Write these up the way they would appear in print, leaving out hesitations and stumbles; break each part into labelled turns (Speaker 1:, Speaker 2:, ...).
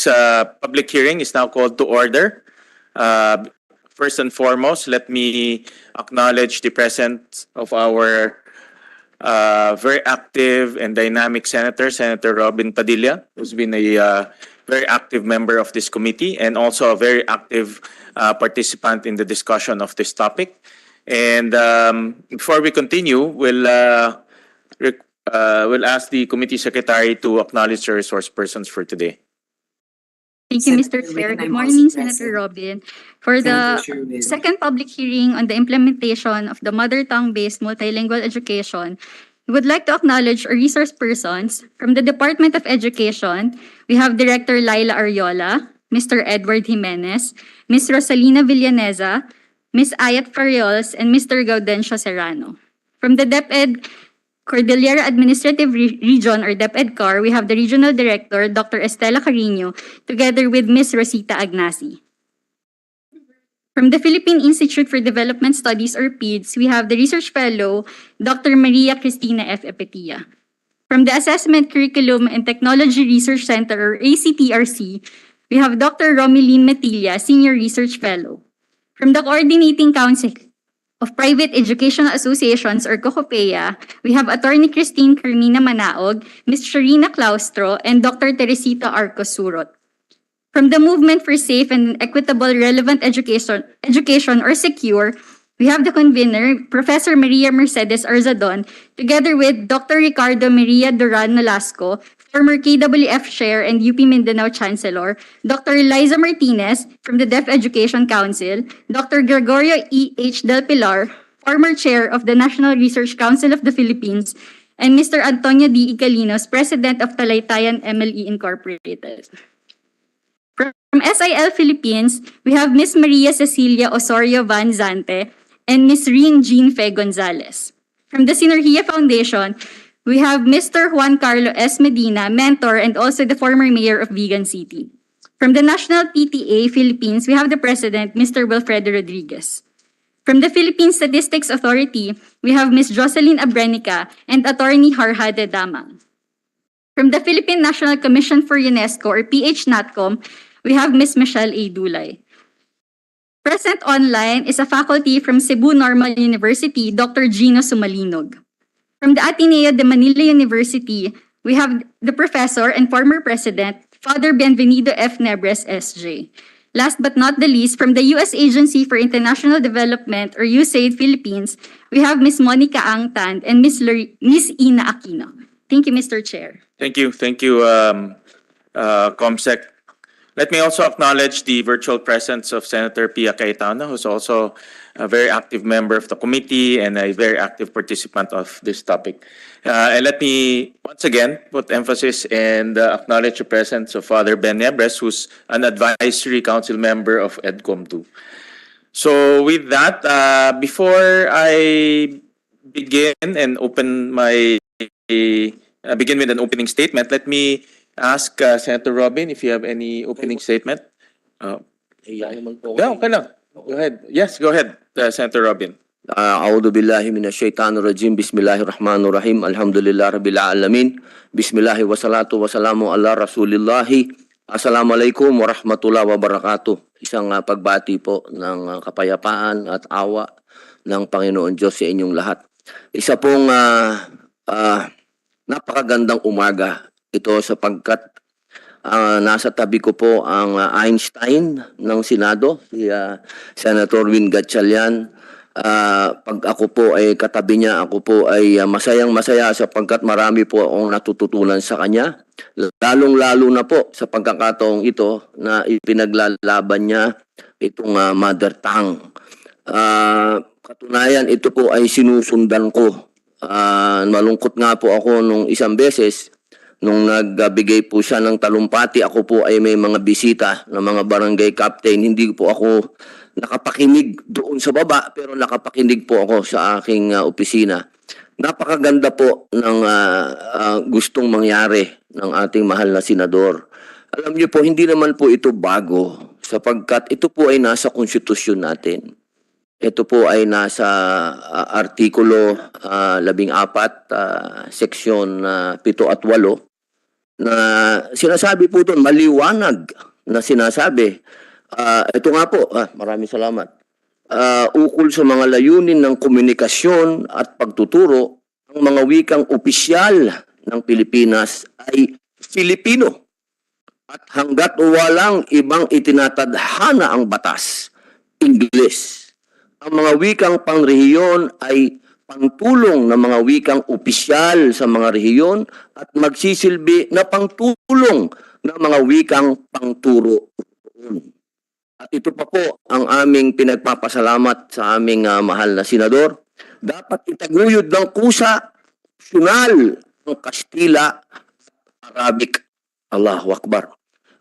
Speaker 1: public hearing is now called to order. First and foremost, let me acknowledge the presence of our very active and dynamic Senator, Senator Robin Padilla, who's been a very active member of this committee and also a very active participant in the discussion of this topic. And before we continue, we'll ask the committee secretary to acknowledge the resource persons for today.
Speaker 2: Thank you, Mr. Chair. Good morning, Senator Robin. For the second public hearing on the implementation of the mother tongue-based multilingual education, we would like to acknowledge our resource persons. From the Department of Education, we have Director Laila Ariola, Mr. Edward Jimenez, Ms. Rosalina Villaneza, Ms. Ayat Fariols, and Mr. Gaudencio Serrano. From the DepEd Cordillera Administrative Region or DepEdCar, we have the Regional Director, Dr. Estela Carino, together with Ms. Rosita Agnasi. From the Philippine Institute for Development Studies or PIDS, we have the Research Fellow, Dr. Maria Cristina F. Epetia. From the Assessment Curriculum and Technology Research Center or ACTRC, we have Dr. Romilin Metilla, Senior Research Fellow. From the Coordinating Council of Private Educational Associations or COCOPEA, we have Attorney Christine Carmina Manaog, Ms. Sharina Claustro, and Dr. Teresita Arcos Surot. From the Movement for Safe and Equitable Relevant Education or SECURE, we have the convener, Professor Maria Mercedes Arzadon, together with Dr. Ricardo Maria Duran Nolasco, former KWF Chair and UP Mindanao Chancellor, Dr. Liza Martinez from the Deaf Education Council, Dr. Gregorio E. H. Del Pilar, former Chair of the National Research Council of the Philippines, and Mr. Antonio D. Igalinos, President of Talaytayan MLE Incorporated. From SIL Philippines, we have Ms. Maria Cecilia Osorio Van Zante and Ms. Rin Jean Fe Gonzalez. From the Sinergia Foundation, we have Mr. Juan Carlo S. Medina, mentor and also the former mayor of Vigan City. From the National PTA Philippines, we have the president, Mr. Wilfredo Rodriguez. From the Philippine Statistics Authority, we have Ms. Jocelyn Abrenica and Attorney Harhade Damang. From the Philippine National Commission for UNESCO or PH-NATCOM, we have Ms. Michelle A. Dulay. Present online is a faculty from Cebu Normal University, Dr. Gino Sumalinog. From the Ateneo de Manila University, we have the professor and former president, Father Bienvenido F. Nebres, S.J. Last but not the least, from the U.S. Agency for International Development or USAID Philippines, we have Ms. Monica Ang Tan and Ms. Ina Aquino. Thank you, Mr. Chair.
Speaker 1: Thank you, Comsec. Let me also acknowledge the virtual presence of Senator Pia Cayetano, who's also a very active member of the committee and a very active participant of this topic. And let me once again put emphasis and acknowledge the presence of Father Ben Nebres, who's an advisory council member of EDCOM2. So with that, before I begin with an opening statement, let me ask Senator Robin if you have any opening statement. Yeah, okay lang. Go ahead. Yes, go ahead, Senator Robin.
Speaker 3: A'udhu billahi minasyaitanir rajim. Bismillahirrahmanirrahim. Alhamdulillah rabbil alamin. Bismillahi wassalatu wassalamu ala rasulillahi. Assalamualaikum warahmatullahi wabarakatuh. Isang pagbati po ng kapayapaan at awa ng Panginoon Diyos sa inyong lahat. Isa pong napakagandang umaga ito sapagkat nasa tabi ko po ang Einstein ng Senado, si Senator Gatchalian. Pag ako po ay katabi niya, ako po ay masayang-masaya sapagkat marami po akong natututunan sa kanya. Lalong-lalo na po sa pagkakataong ito na ipinaglalaban niya itong mother tongue. Katunayan, ito po ay sinusundan ko. Malungkot nga po ako nung isang beses nung nagbigay po siya ng talumpati. Ako po ay may mga bisita ng mga barangay captain. Hindi po ako nakapakinig doon sa baba, pero nakapakinig po ako sa aking opisina. Napakaganda po ng gustong mangyari ng ating mahal na senador. Alam niyo po, hindi naman po ito bago sapagkat ito po ay nasa konstitusyon natin. Ito po ay nasa Artikulo 14, Seksyon 7 at 8 na sinasabi po doon, maliwanag na sinasabi. Ito nga po, maraming salamat. Ukol sa mga layunin ng komunikasyon at pagtuturo, ang mga wikang opisyal ng Pilipinas ay Filipino. At hanggat walang ibang itinatadhana ang batas, Ingles. Ang mga wikang pangrehiyon ay pangtulong ng mga wikang opisyal sa mga rehiyon at magsisilbi na pangtulong ng mga wikang pangturo. At ito pa po ang aming pinagpapasalamat sa aming mahal na senador. Dapat itaguyod ng kusa, opsyonal ang Kastila at Arabic. Allahu Akbar.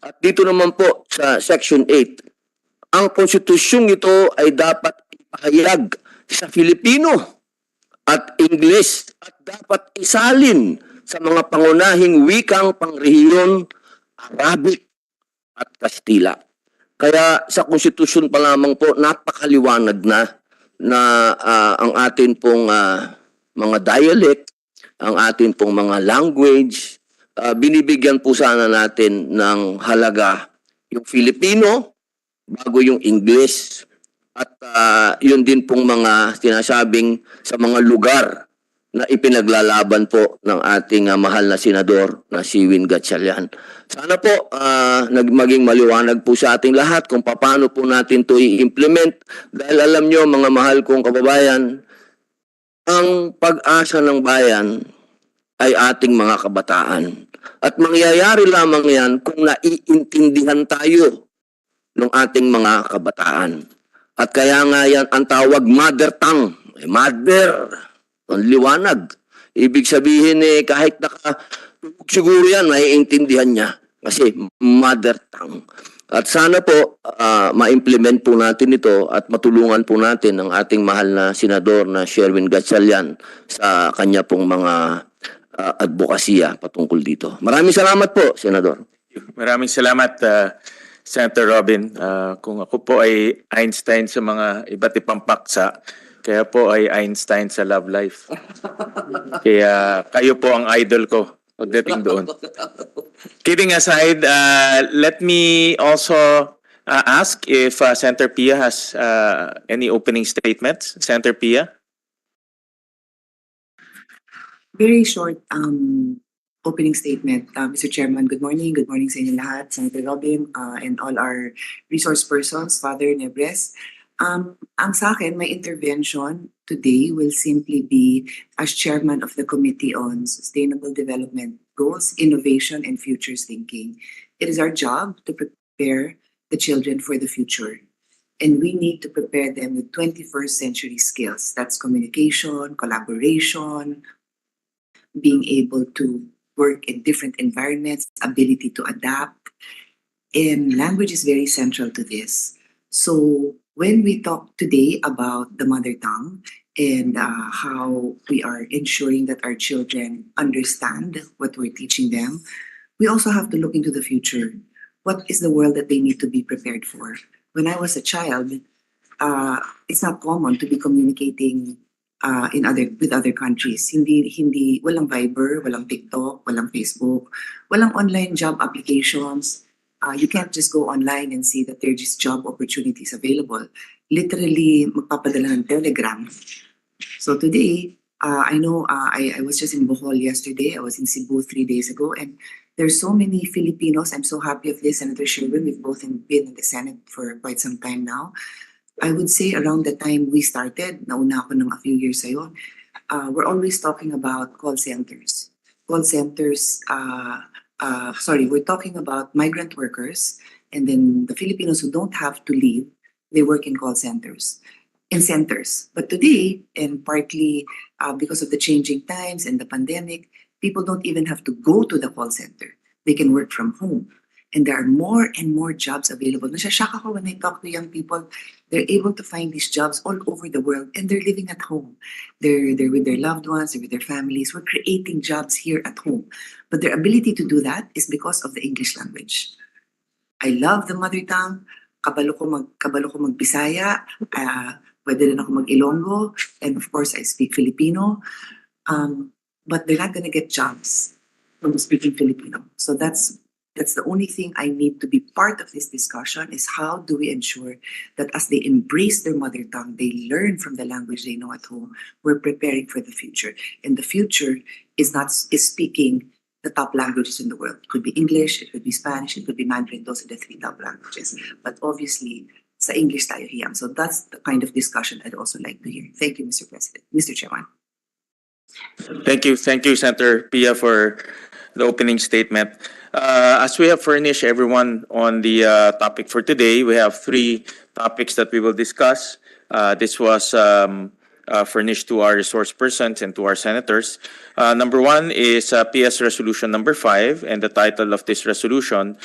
Speaker 3: At dito naman po sa Section 8, ang konstitusyong ito ay dapat ipahayag sa Filipino at Ingles at dapat isalin sa mga pangunahing wikang pangrehiyon, Arabic at Kastila. Kaya sa konstitusyon pa lamang po, napakaliwanag na ang atin pong mga dialect, ang atin pong mga language, binibigyan po sana natin ng halaga yung Filipino bago yung English. At yun din pong mga sinasabing sa mga lugar na ipinaglalaban po ng ating mahal na senador na si Gatchalian. Sana po maging maliwanag po sa ating lahat kung paano po natin to i-implement. Dahil alam nyo mga mahal kong kababayan, ang pag-asa ng bayan ay ating mga kabataan. At mangyayari lamang yan kung naiintindihan tayo ng ating mga kabataan. At kaya nga yan ang tawag mother tongue. Mother, ang liwanag. Ibig sabihin kahit siguro yan, naiintindihan niya. Kasi mother tongue. At sana po, ma-implement po natin ito at matulungan po natin ang ating mahal na senador na Sherwin Gatchalian sa kanya pong mga advokasya patungkol dito. Maraming salamat po, Senador.
Speaker 1: Maraming salamat, Senator Robin. Kung ako po ay Einstein sa mga iba't ibang paksa, kaya po ay Einstein sa love life. Kaya kayo po ang idol ko pagdating doon. Kidding aside, let me also ask if Senator Pia has any opening statements. Senator Pia?
Speaker 4: Very short opening statement. Mr. Chairman, good morning. Good morning sa inyo lahat, Senator Robin, and all our resource persons, Father Nebres. Ang sa akin, my intervention today will simply be as chairman of the Committee on Sustainable Development Goals, Innovation, and Futures Thinking. It is our job to prepare the children for the future. And we need to prepare them with 21st century skills. That's communication, collaboration, being able to work in different environments, ability to adapt. And language is very central to this. So when we talk today about the mother tongue and how we are ensuring that our children understand what we're teaching them, we also have to look into the future. What is the world that they need to be prepared for? When I was a child, it's not common to be communicating with other countries. Hindi walang Viber, walang TikTok, walang Facebook, walang online job applications. You can't just go online and see that there are just job opportunities available. Literally, magpapadala ng telegram. So today, I know I was just in Bohol yesterday. I was in Cebu 3 days ago, and there's so many Filipinos. I'm so happy of this, Senator Sherwin. We've both been in the Senate for quite some time now. I would say around the time we started, nauna ako ng a few years ayon, we're always talking about call centers. Call centers, we're talking about migrant workers, and then the Filipinos who don't have to leave, they work in call centers, in centers. But today, and partly because of the changing times and the pandemic, people don't even have to go to the call center. They can work from home. And there are more and more jobs available. Nasashock ako when I talk to young people. They're able to find these jobs all over the world, and they're living at home. They're with their loved ones, they're with their families. We're creating jobs here at home. But their ability to do that is because of the English language. I love the mother tongue. Kabalo ko mag-Bisaya. Pwede rin ako mag-Ilonggo. And of course, I speak Filipino. But they're not gonna get jobs from speaking Filipino. So that's the only thing I need to be part of this discussion is how do we ensure that as they embrace their mother tongue, they learn from the language they know at home. We're preparing for the future. And the future is speaking the top languages in the world. It could be English, it could be Spanish, it could be Mandarin. Those are the three top languages. But obviously, sa English tayo hiyang. So that's the kind of discussion I'd also like to hear. Thank you, Mr. President. Mr. Chairman.
Speaker 1: Thank you, Senator Pia, for the opening statement. As we have furnished everyone on the topic for today, we have three topics that we will discuss. This was furnished to our resource persons and to our senators. Number one is PS Resolution number 5, and the title of this resolution,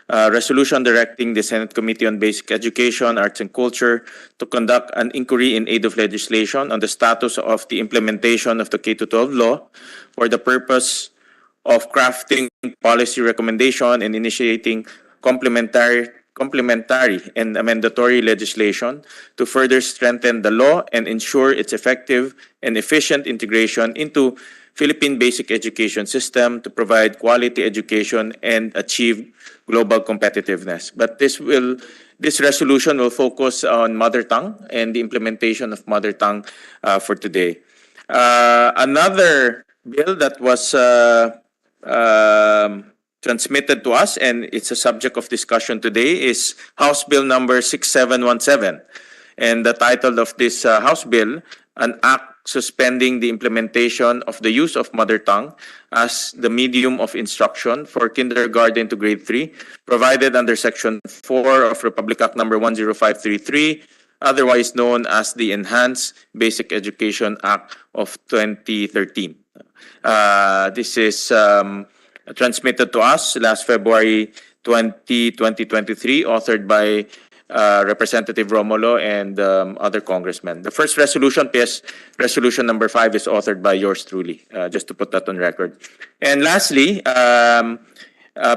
Speaker 1: Resolution directing the Senate Committee on Basic Education, Arts and Culture to conduct an inquiry in aid of legislation on the status of the implementation of the K-12 law for the purpose of crafting policy recommendation and initiating complementary and amendatory legislation to further strengthen the law and ensure its effective and efficient integration into Philippine basic education system to provide quality education and achieve global competitiveness. But this resolution will focus on mother tongue and the implementation of mother tongue for today. Another bill that was transmitted to us, and it's a subject of discussion today, is House Bill number 6717. And the title of this House Bill, an act suspending the implementation of the use of mother tongue as the medium of instruction for kindergarten to grade 3, provided under Section 4 of Republic Act number 10533, otherwise known as the Enhanced Basic Education Act of 2013. This is transmitted to us last February 2023, authored by Representative Romulo and other congressmen. The first resolution, PS Resolution number 5, is authored by yours truly, just to put that on record. And lastly,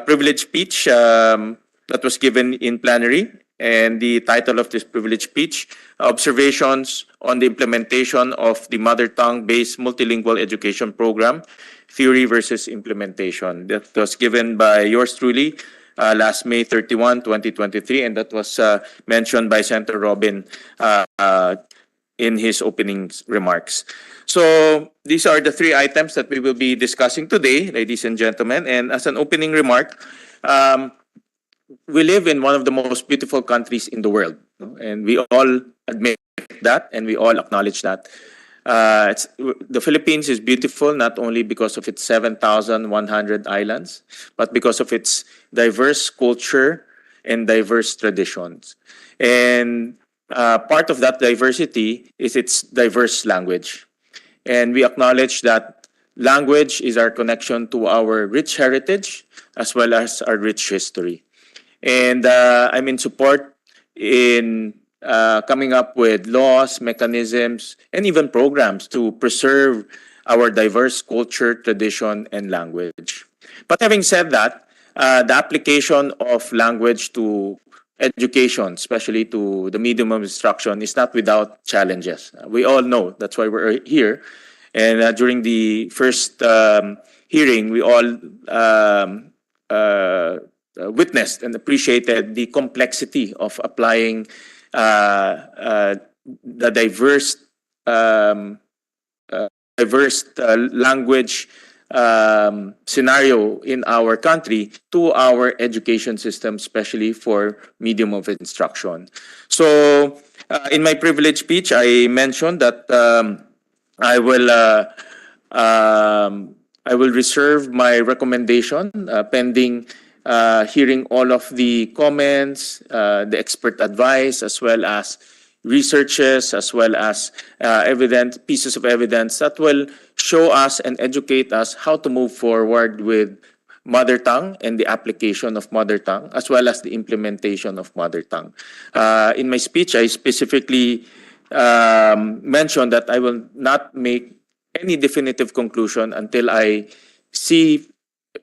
Speaker 1: privilege speech that was given in plenary, and the title of this privilege speech, Observations on the Implementation of the Mother Tongue-Based Multilingual Education Program, Theory versus Implementation. That was given by yours truly last May 31, 2023, and that was mentioned by Senator Robin in his opening remarks. So these are the three items that we will be discussing today, ladies and gentlemen. And as an opening remark, we live in one of the most beautiful countries in the world, and we all admit that, and we all acknowledge that. The Philippines is beautiful not only because of its 7,100 islands, but because of its diverse culture and diverse traditions. And part of that diversity is its diverse language. And we acknowledge that language is our connection to our rich heritage as well as our rich history. And I'm in support in coming up with laws, mechanisms, and even programs to preserve our diverse culture, tradition, and language. But having said that, the application of language to education, especially to the medium of instruction, is not without challenges. We all know, that's why we're here. And during the first hearing, we all witnessed and appreciated the complexity of applying the diverse language scenario in our country to our education system, especially for medium of instruction. So, in my privilege speech, I mentioned that I will reserve my recommendation pending hearing all of the comments, the expert advice, as well as researches, as well as pieces of evidence that will show us and educate us how to move forward with mother tongue and the application of mother tongue, as well as the implementation of mother tongue. In my speech, I specifically mentioned that I will not make any definitive conclusion until I see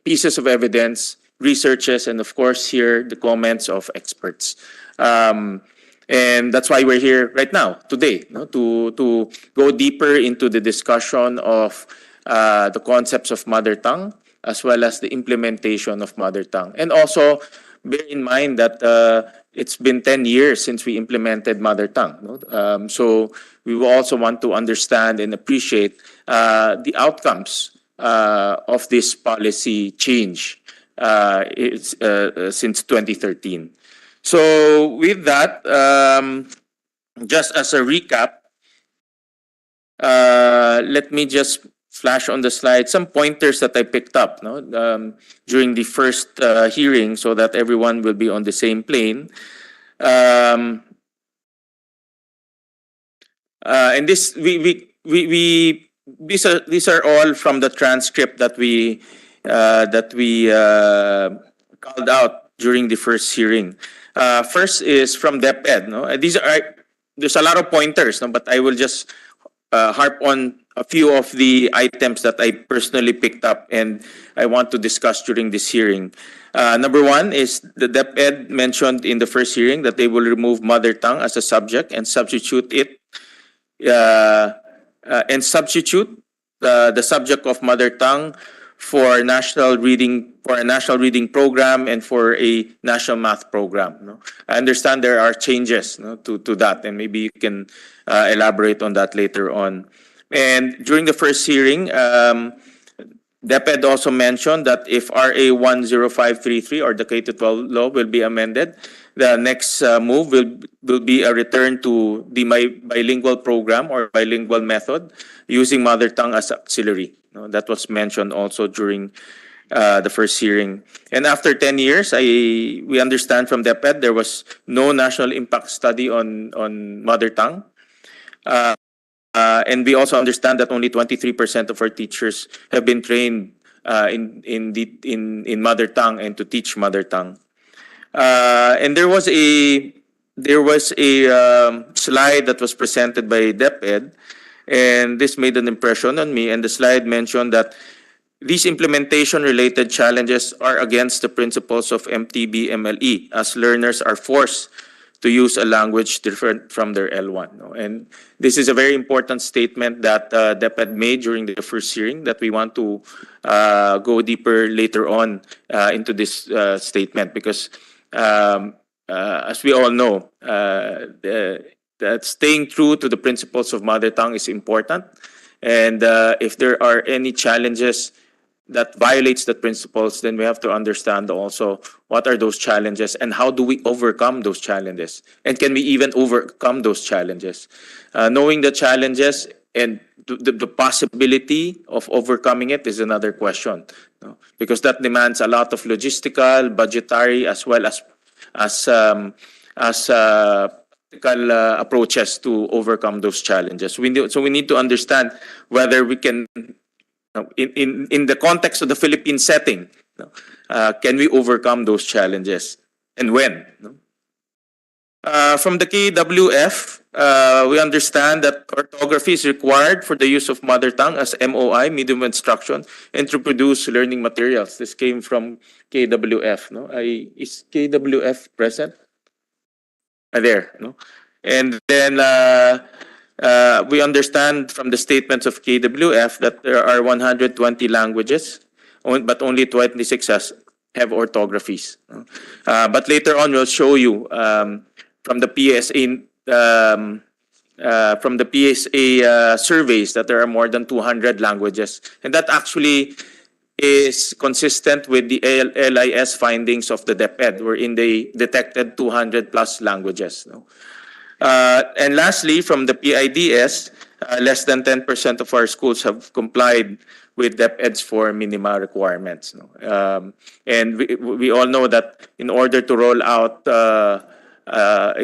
Speaker 1: pieces of evidence, researches, and of course hear the comments of experts. And that's why we're here right now, today, to go deeper into the discussion of the concepts of mother tongue, as well as the implementation of mother tongue. And also, bear in mind that it's been 10 years since we implemented mother tongue. No? So we will also want to understand and appreciate the outcomes of this policy change since 2013. So with that, just as a recap, let me just flash on the slide some pointers that I picked up during the first hearing so that everyone will be on the same plane. And this these are all from the transcript that we called out during the first hearing. First is from DepEd. No, these are there's a lot of pointers, no, but I will just harp on a few of the items that I personally picked up and I want to discuss during this hearing. Number one is the DepEd mentioned in the first hearing that they will remove mother tongue as a subject and substitute it the subject of mother tongue for a national reading program and for a national math program. No? I understand there are changes, no, to that, and maybe you can elaborate on that later on. And during the first hearing, DepEd also mentioned that if RA 10533 or the K-12 law will be amended, the next move will be a return to the bilingual program or bilingual method using mother tongue as auxiliary. No, that was mentioned also during the first hearing. And after 10 years, we understand from DepEd there was no national impact study on mother tongue. And we also understand that only 23% of our teachers have been trained in mother tongue and to teach mother tongue. And there was a slide that was presented by DepEd, and this made an impression on me. And the slide mentioned that these implementation-related challenges are against the principles of MTB-MLE, as learners are forced to use a language different from their L1. No? And this is a very important statement that DepEd made during the first hearing that we want to go deeper later on into this statement, because as we all know, that staying true to the principles of mother tongue is important. And if there are any challenges that violates the principles, then we have to understand also what are those challenges and how do we overcome those challenges, and can we even overcome those challenges. Knowing the challenges and the possibility of overcoming it is another question, no? Because that demands a lot of logistical, budgetary, as well as practical approaches to overcome those challenges. So we need to understand whether we can, in the context of the Philippine setting, can we overcome those challenges, and when? From the KWF, we understand that orthography is required for the use of mother tongue as MOI, medium of instruction, and to produce learning materials. This came from KWF. No? Is KWF present? There. No? And then we understand from the statements of KWF that there are 120 languages, but only 26 have orthographies. But later on, we'll show you from the PSA surveys that there are more than 200 languages, and that actually is consistent with the LIS findings of the DepEd, wherein they detected 200 plus languages. And lastly, from the PIDS, less than 10% of our schools have complied with DepEd's 4 minima requirements. And we all know that in order to roll out a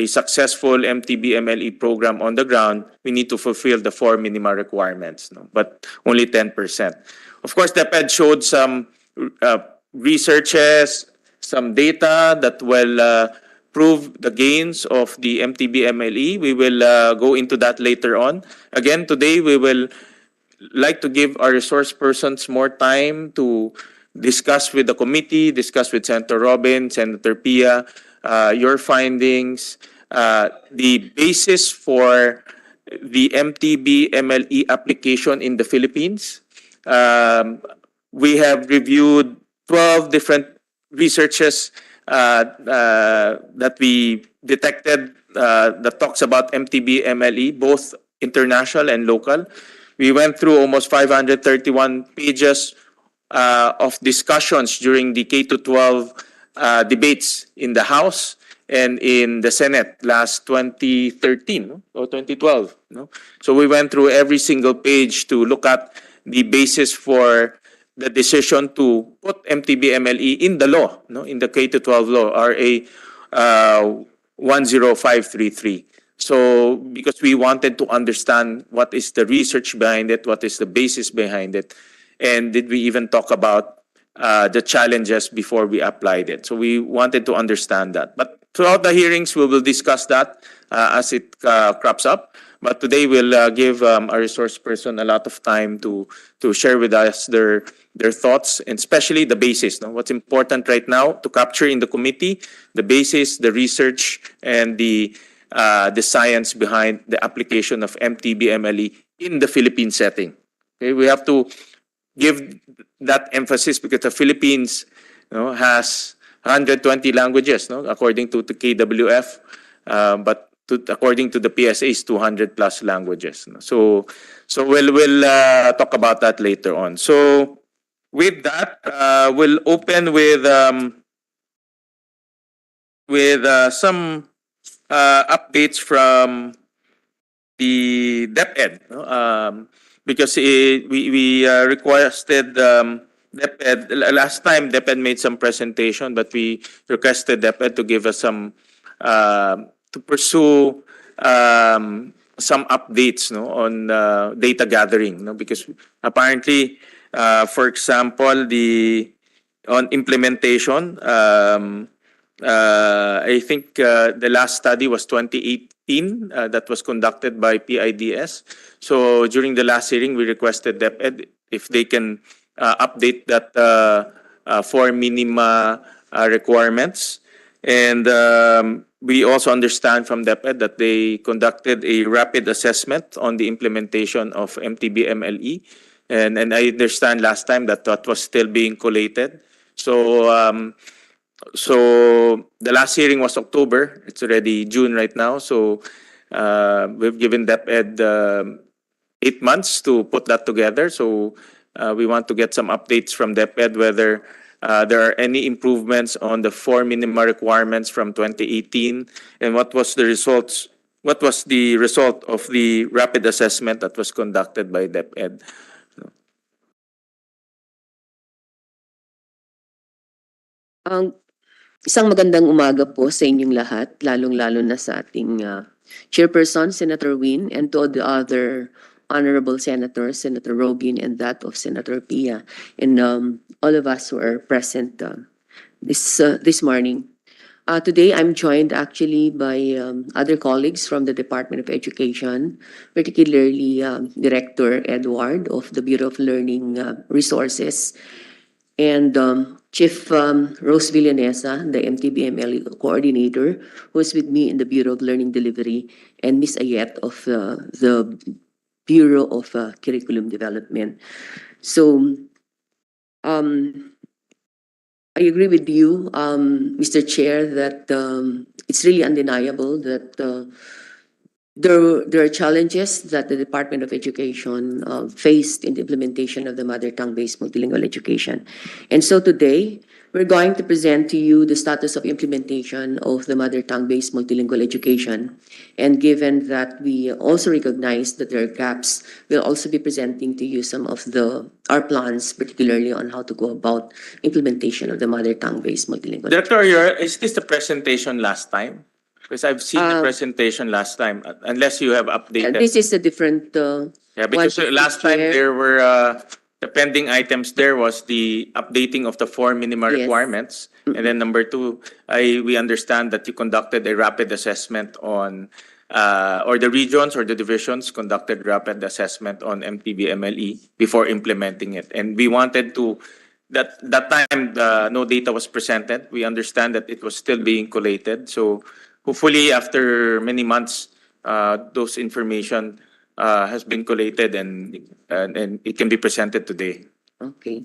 Speaker 1: successful MTB-MLE program on the ground, we need to fulfill the 4 minima requirements, but only 10%. Of course, DepEd showed some researches, some data that will prove the gains of the MTB-MLE. We will go into that later on. Again, today we will like to give our resource persons more time to discuss with the committee, discuss with Senator Robin, Senator Pia, your findings, the basis for the MTB-MLE application in the Philippines, we have reviewed 12 different researches that we detected that talks about MTB MLE, both international and local. We went through almost 531 pages of discussions during the K to 12 debates in the House and in the Senate last 2013 no? Or 2012. No? So we went through every single page to look at the basis for the decision to put MTB MLE in the law, no? In the K to 12 law, RA 10533. So because we wanted to understand what is the research behind it, what is the basis behind it, and did we even talk about the challenges before we applied it. So we wanted to understand that. But throughout the hearings, we will discuss that as it crops up. But today we'll give our resource person a lot of time to share with us their thoughts, and especially the basis. No? What's important right now to capture in the committee, the basis, the research, and the science behind the application of MTB MLE in the Philippine setting. Okay, we have to give that emphasis because the Philippines, has 120 languages, according to the KWF, but according to the PSA, is 200 plus languages. So we'll talk about that later on. So with that, we'll open with some updates from the DepEd. Because we requested DepEd last time. DepEd made some presentation, but we requested DepEd to give us some to pursue some updates, on data gathering, because apparently, for example, on implementation, I think the last study was 2018 that was conducted by PIDS. So during the last hearing, we requested DepEd if they can update that for minima requirements. And we also understand from DepEd that they conducted a rapid assessment on the implementation of MTB MLE. And I understand last time that was still being collated. So the last hearing was October. It's already June right now. So we've given DepEd 8 months to put that together. So we want to get some updates from DepEd whether there are any improvements on the 4 minima requirements from 2018, and what was the results? What was the result of the rapid assessment that was conducted by DepEd?
Speaker 5: Isang magandang umaga po sa inyong lahat, lalong-lalo na sa ating Chairperson, Senator Win, and to the other honorable senators, Senator Robin and that of Senator Pia, and all of us who are present this morning. Today, I'm joined actually by other colleagues from the Department of Education, particularly Director Edward of the Bureau of Learning Resources, and Chief Rose Villanesa, the MTBML coordinator, who is with me in the Bureau of Learning Delivery, and Ms. Ayet of the Bureau of Curriculum Development. So, I agree with you, Mr. Chair, that it's really undeniable that there are challenges that the Department of Education faced in the implementation of the mother tongue-based multilingual education. And so today, we're going to present to you the status of implementation of the mother tongue-based multilingual education. And given that we also recognize that there are gaps, we'll also be presenting to you some of our plans, particularly on how to go about implementation of the mother tongue-based multilingual.
Speaker 1: Director, is this the presentation last time? Because I've seen the presentation last time, unless you have updated.
Speaker 5: This is a different
Speaker 1: yeah, because last time there were the pending items. There was the updating of the 4 minima
Speaker 5: Yes.
Speaker 1: requirements, and then number 2, we understand that you conducted a rapid assessment on, or the regions or the divisions conducted rapid assessment on MTB MLE before implementing it, and we wanted to. That time no data was presented. We understand that it was still being collated, so. Hopefully, after many months, those information has been collated and it can be presented today.
Speaker 5: Okay.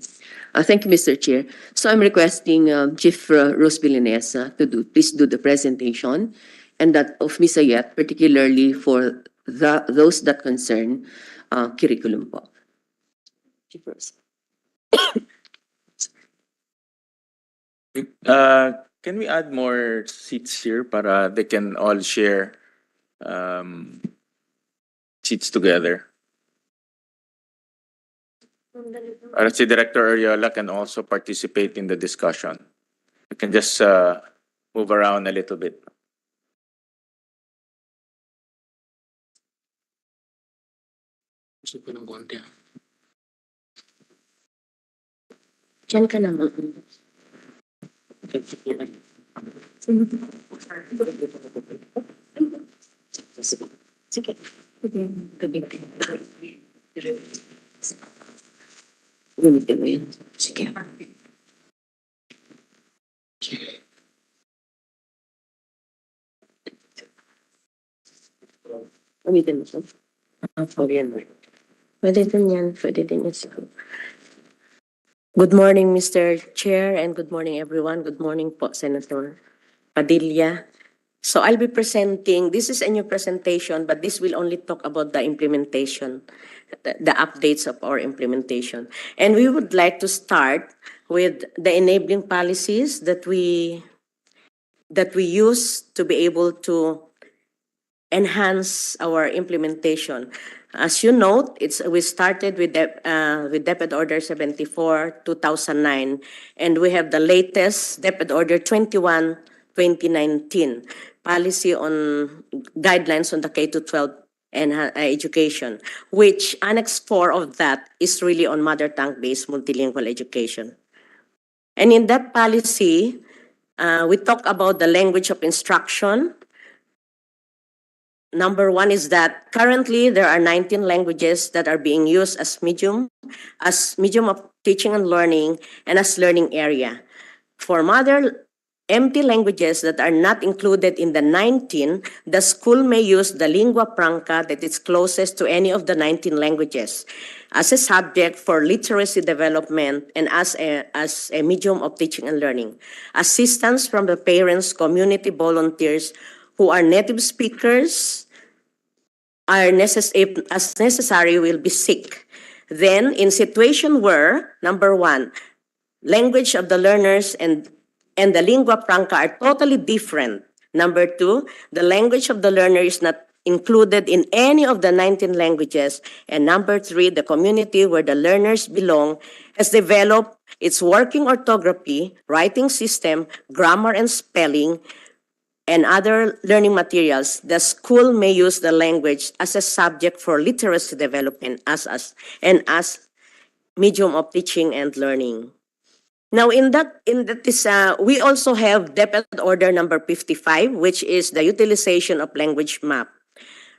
Speaker 5: Thank you, Mr. Chair. So I'm requesting Chief Rose Villanesa to please do the presentation and that of Ms. Ayat, particularly for those that concern curriculum po. Chief Rose.
Speaker 1: Can we add more seats here para they can all share um, seats together? Para si Director Ariola can also participate in the discussion. We can just move around a little bit.
Speaker 5: Diyan ka naman. Sige. Gamitin mo yun. Sige. Gamitin mo ito.
Speaker 6: Pwede din yan. Pwede din yan. Good morning, Mr. Chair, and good morning, everyone. Good morning po, Senator Padilla. So I'll be presenting, this is a new presentation, but this will only talk about the implementation, the updates of our implementation. And we would like to start with the enabling policies that we use to be able to enhance our implementation. As you note, we started with DepEd Order 74, 2009, and we have the latest DepEd Order 21, 2019, policy on guidelines on the K-12 and education, which Annex 4 of that is really on mother tongue-based multilingual education. And in that policy, we talk about the language of instruction. Number one is that currently there are 19 languages that are being used as medium of teaching and learning and as learning area. For mother empty languages that are not included in the 19, the school may use the lingua franca that is closest to any of the 19 languages as a subject for literacy development and as a medium of teaching and learning. Assistance from the parents, community volunteers who are native speakers are as necessary will be sick. Then, in situation where, number one, language of the learners and the lingua franca are totally different. Number two, the language of the learner is not included in any of the 19 languages. And number three, the community where the learners belong has developed its working orthography, writing system, grammar and spelling, and other learning materials. The school may use the language as a subject for literacy development as medium of teaching and learning. Now, we also have DepEd Order number 55, which is the utilization of language map.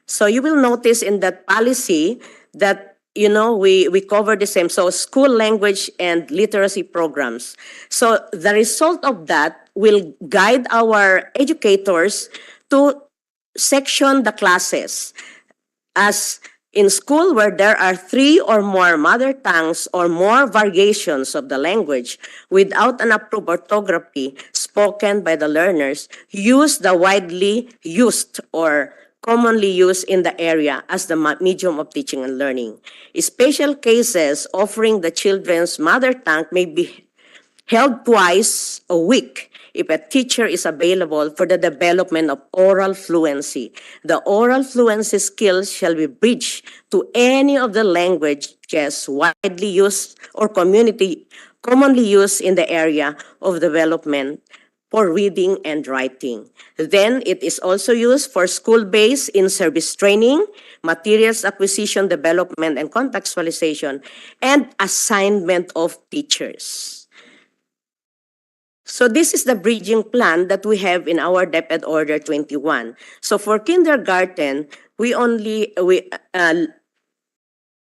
Speaker 6: So you will notice in that policy that we cover the same. So school language and literacy programs. So the result of that will guide our educators to section the classes. As in school where there are 3 or more mother tongues or more variations of the language without an approved orthography spoken by the learners, use the widely used or commonly used in the area as the medium of teaching and learning. Special cases offering the children's mother tongue may be held twice a week if a teacher is available for the development of oral fluency. The oral fluency skills shall be bridged to any of the languages widely used or commonly used in the area of development for reading and writing. Then it is also used for school-based in-service training, materials acquisition, development, and contextualization, and assignment of teachers. So this is the bridging plan that we have in our DepEd Order 21. So for kindergarten,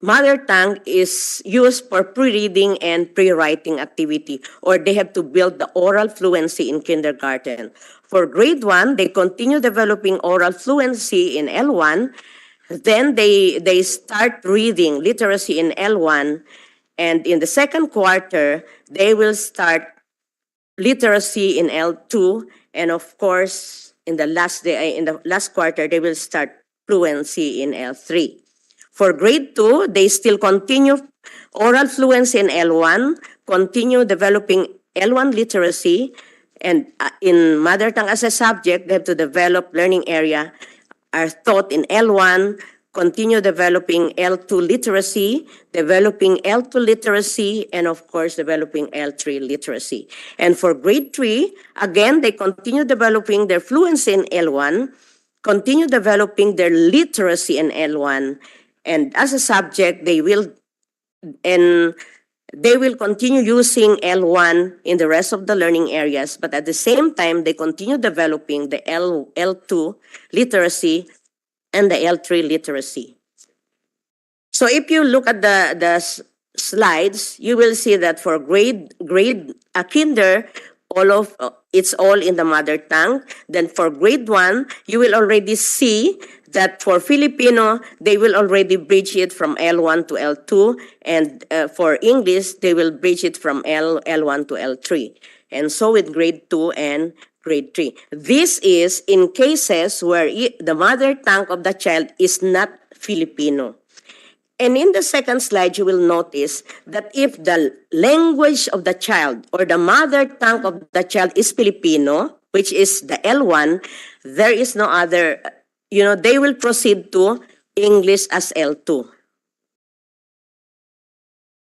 Speaker 6: mother tongue is used for pre-reading and pre-writing activity, or they have to build the oral fluency in kindergarten. For grade 1, they continue developing oral fluency in L1. Then they start reading literacy in L1, And in the second quarter, they will start literacy in L2, and of course, in the last quarter, they will start fluency in L3. For grade 2, they still continue oral fluency in L1, continue developing L1 literacy, and in mother tongue as a subject, they have to develop learning area are taught in L1, continue developing L2 literacy, developing L2 literacy, and of course, developing L3 literacy. And for grade 3, again, they continue developing their fluency in L1, continue developing their literacy in L1, and as a subject, they will continue using L1 in the rest of the learning areas, but at the same time, they continue developing the L2 literacy and the L3 literacy. So if you look at the slides, you will see that for grade kinder, it's all in the mother tongue. Then for grade 1, you will already see that for Filipino, they will already bridge it from L1 to L2, and for English, they will bridge it from L1 to L3. And so with grade 2 and grade 3. This is in cases where the mother tongue of the child is not Filipino. And in the second slide, you will notice that if the language of the child or the mother tongue of the child is Filipino, which is the L1, there is no other, they will proceed to English as L2.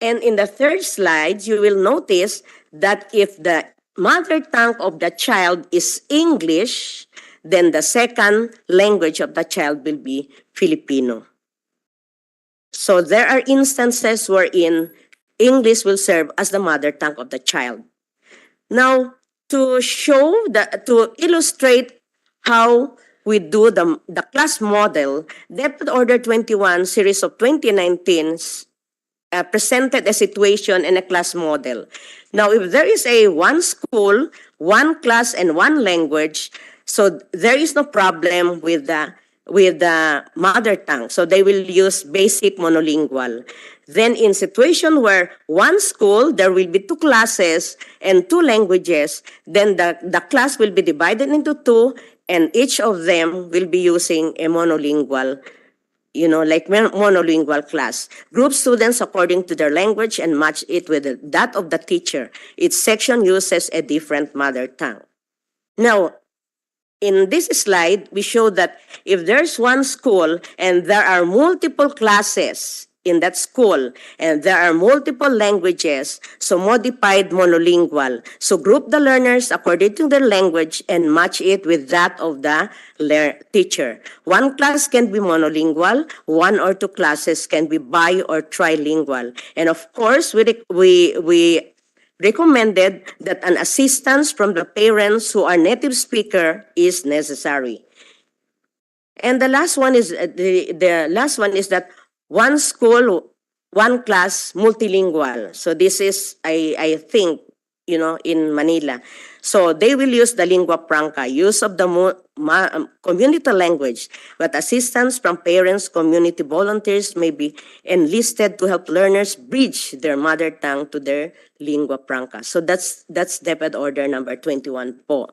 Speaker 6: And in the third slide, you will notice that if the mother tongue of the child is English, then the second language of the child will be Filipino. So there are instances wherein English will serve as the mother tongue of the child. Now, to illustrate how we do the class model, Depth Order 21 series of 2019 presented a situation and a class model. Now, if there is one school, one class, and one language, so there is no problem with the mother tongue. So they will use basic monolingual. Then in situation where one school, there will be 2 classes and 2 languages, then the class will be divided into 2, and each of them will be using a monolingual, like monolingual class. Group students according to their language and match it with that of the teacher. Each section uses a different mother tongue. Now, in this slide, we show that if there's one school and there are multiple classes in that school and there are multiple languages, so modified monolingual. So group the learners according to their language and match it with that of the teacher. One class can be monolingual, 1 or 2 classes can be bi or trilingual. And of course, we recommended that an assistance from the parents who are native speaker is necessary. And the last one is that one school, one class, multilingual. So this is, I think, in Manila. So they will use the lingua franca, use of the community language, but assistance from parents, community volunteers may be enlisted to help learners bridge their mother tongue to their lingua franca. So that's Depth Order number 21 po.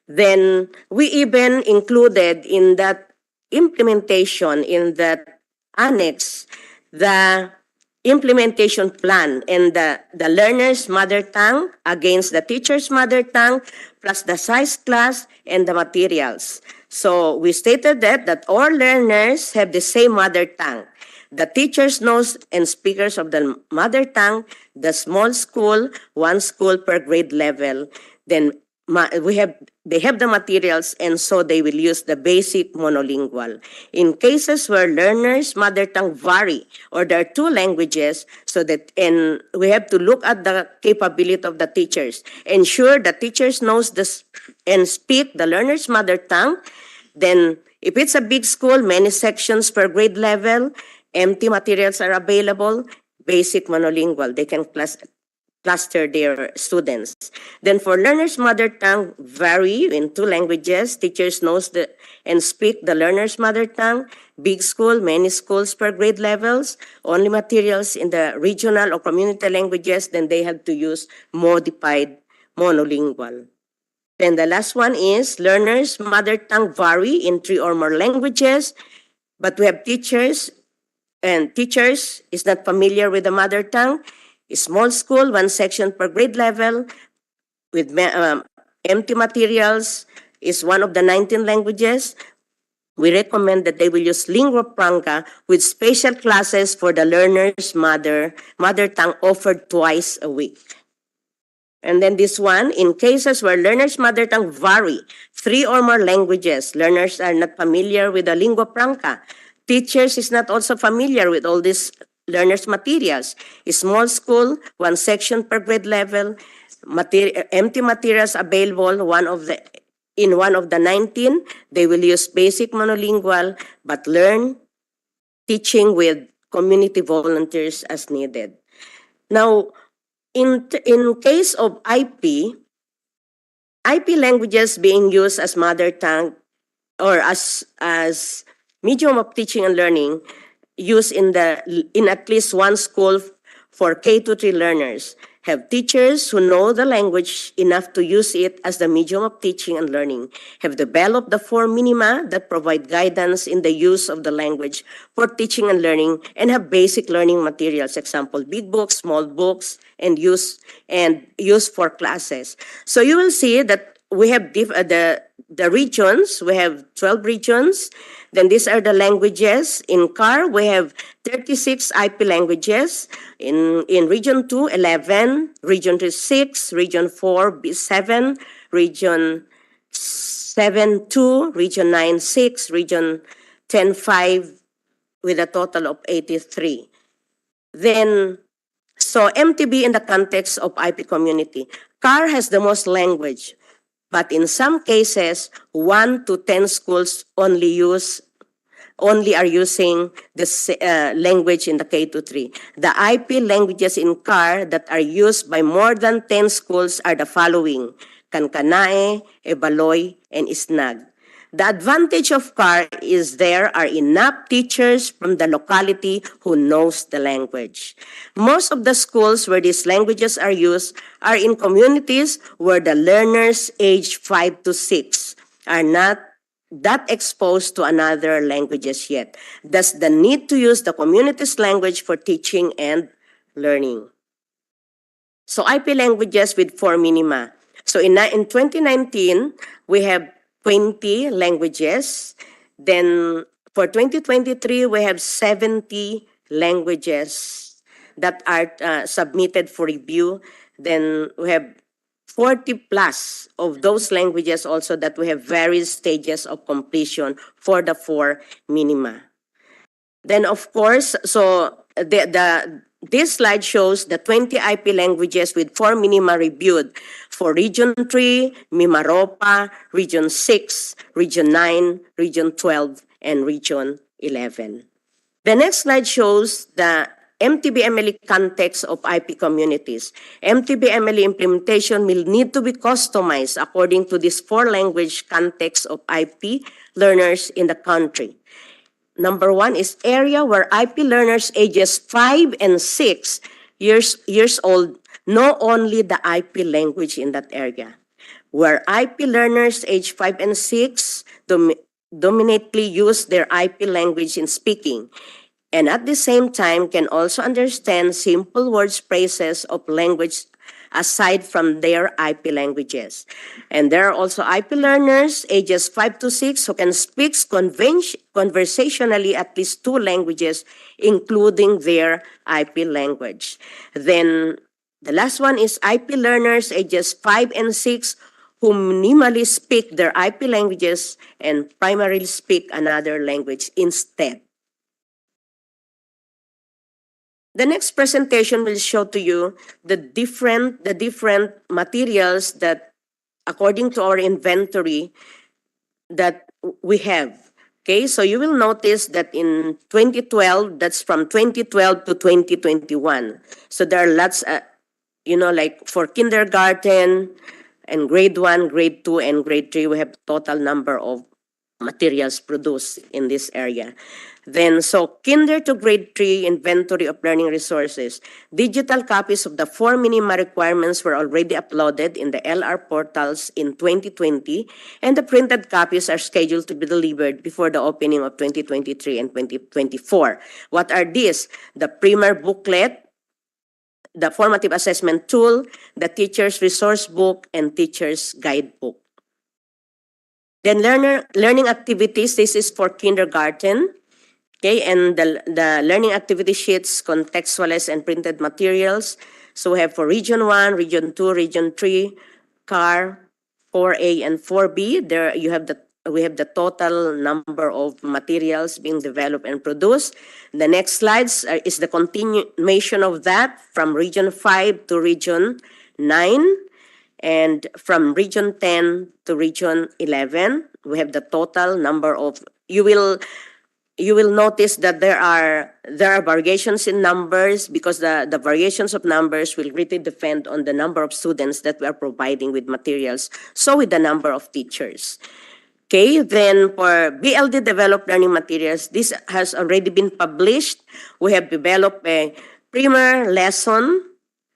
Speaker 6: Then we even included in that implementation, in that annex, the implementation plan and the learner's mother tongue against the teacher's mother tongue, plus the size class and the materials. So we stated that all learners have the same mother tongue. The teachers knows and speakers of the mother tongue, the small school, 1 school per grade level. Then they have the materials, and so they will use the basic monolingual. In cases where learners' mother tongue vary or there are 2 languages, and we have to look at the capability of the teachers. Ensure the teachers knows and speak the learner's mother tongue. Then if it's a big school, many sections per grade level, empty materials are available, basic monolingual. They can cluster their students. Then for learner's mother tongue vary in 2 languages. Teachers knows and speak the learner's mother tongue, big school, many schools per grade levels, only materials in the regional or community languages, then they have to use modified monolingual. Then the last one is learners' mother tongue vary in 3 or more languages, but we have teachers, and teachers is not familiar with the mother tongue. Small school, 1 section per grade level, with empty materials is one of the 19 languages. We recommend that they will use lingua franca with special classes for the learner's mother tongue offered twice a week. And then this one, in cases where learners' mother tongue vary, 3 or more languages, learners are not familiar with the lingua franca. Teachers is not also familiar with all these learners' materials. A small school, 1 section per grade level, empty materials available, in one of the 19, they will use basic monolingual, but learn teaching with community volunteers as needed. Now, in case of IP languages being used as mother tongue or as medium of teaching and learning used in at least one school for K-3 learners have teachers who know the language enough to use it as the medium of teaching and learning, have developed the 4 minima that provide guidance in the use of the language for teaching and learning, and have basic learning materials, example, big books, small books, and use for classes. So you will see that we have the regions, we have 12 regions. Then these are the languages. In CAR, we have 36 IP languages. In Region 2, 11. Region 3, 6. Region 4, 7. Region 7, 2. Region 9, 6. Region 10, 5, with a total of 83. Then, so MTB in the context of IP community. CAR has the most language, but in some cases, 1 to 10 schools only are using this language in the K-3. The IP languages in CAR that are used by more than 10 schools are the following: Kankanae, Ebaloy, and Isnag. The advantage of CAR is there are enough teachers from the locality who knows the language. Most of the schools where these languages are used are in communities where the learners aged 5 to 6 are not that exposed to another languages yet. Thus, the need to use the community's language for teaching and learning. So IP languages with 4 minima. So in 2019, we have 20 languages. Then for 2023, we have 70 languages that are submitted for review. Then we have 40 plus of those languages also that we have various stages of completion for the 4 minima. Then of course, so this slide shows the 20 IP languages with 4 minima reviewed for Region 3, Mimaropa, Region 6, Region 9, Region 12, and Region 11. The next slide shows the MTB-MLE context of IP communities. MTB-MLE implementation will need to be customized according to this 4-language context of IP learners in the country. Number 1 is area where IP learners ages 5 and 6 years old know only the IP language in that area. Where IP learners age 5 and 6 dominantly use their IP language in speaking, and at the same time can also understand simple words phrases of language aside from their IP languages. And there are also IP learners ages 5 to 6 who can speak conversationally at least 2 languages, including their IP language. Then the last one is IP learners ages 5 and 6 who minimally speak their IP languages and primarily speak another language instead. The next presentation will show to you the different materials that, according to our inventory, that we have. Okay, so you will notice that in 2012, that's from 2012 to 2021. So there are lots, like for kindergarten and grade 1, grade 2, and grade 3, we have total number of materials produced in this area. Then, so kinder to grade 3 inventory of learning resources. Digital copies of the 4 minima requirements were already uploaded in the LR portals in 2020, and the printed copies are scheduled to be delivered before the opening of 2023 and 2024. What are these? The primer booklet, the formative assessment tool, the teacher's resource book, and teacher's guidebook. Then learning activities, this is for kindergarten. Okay, and the learning activity sheets, contextualized and printed materials. So we have for Region 1, Region 2, Region 3, CAR, 4A, and 4B. There we have the total number of materials being developed and produced. The next slides is the continuation of that from Region 5 to Region 9. And from Region 10 to Region 11, we have the total number of, you will notice that there are variations in numbers because the variations of numbers will really depend on the number of students that we are providing with materials, so with the number of teachers. Okay, then for BLD developed learning materials, this has already been published. We have developed a primer lesson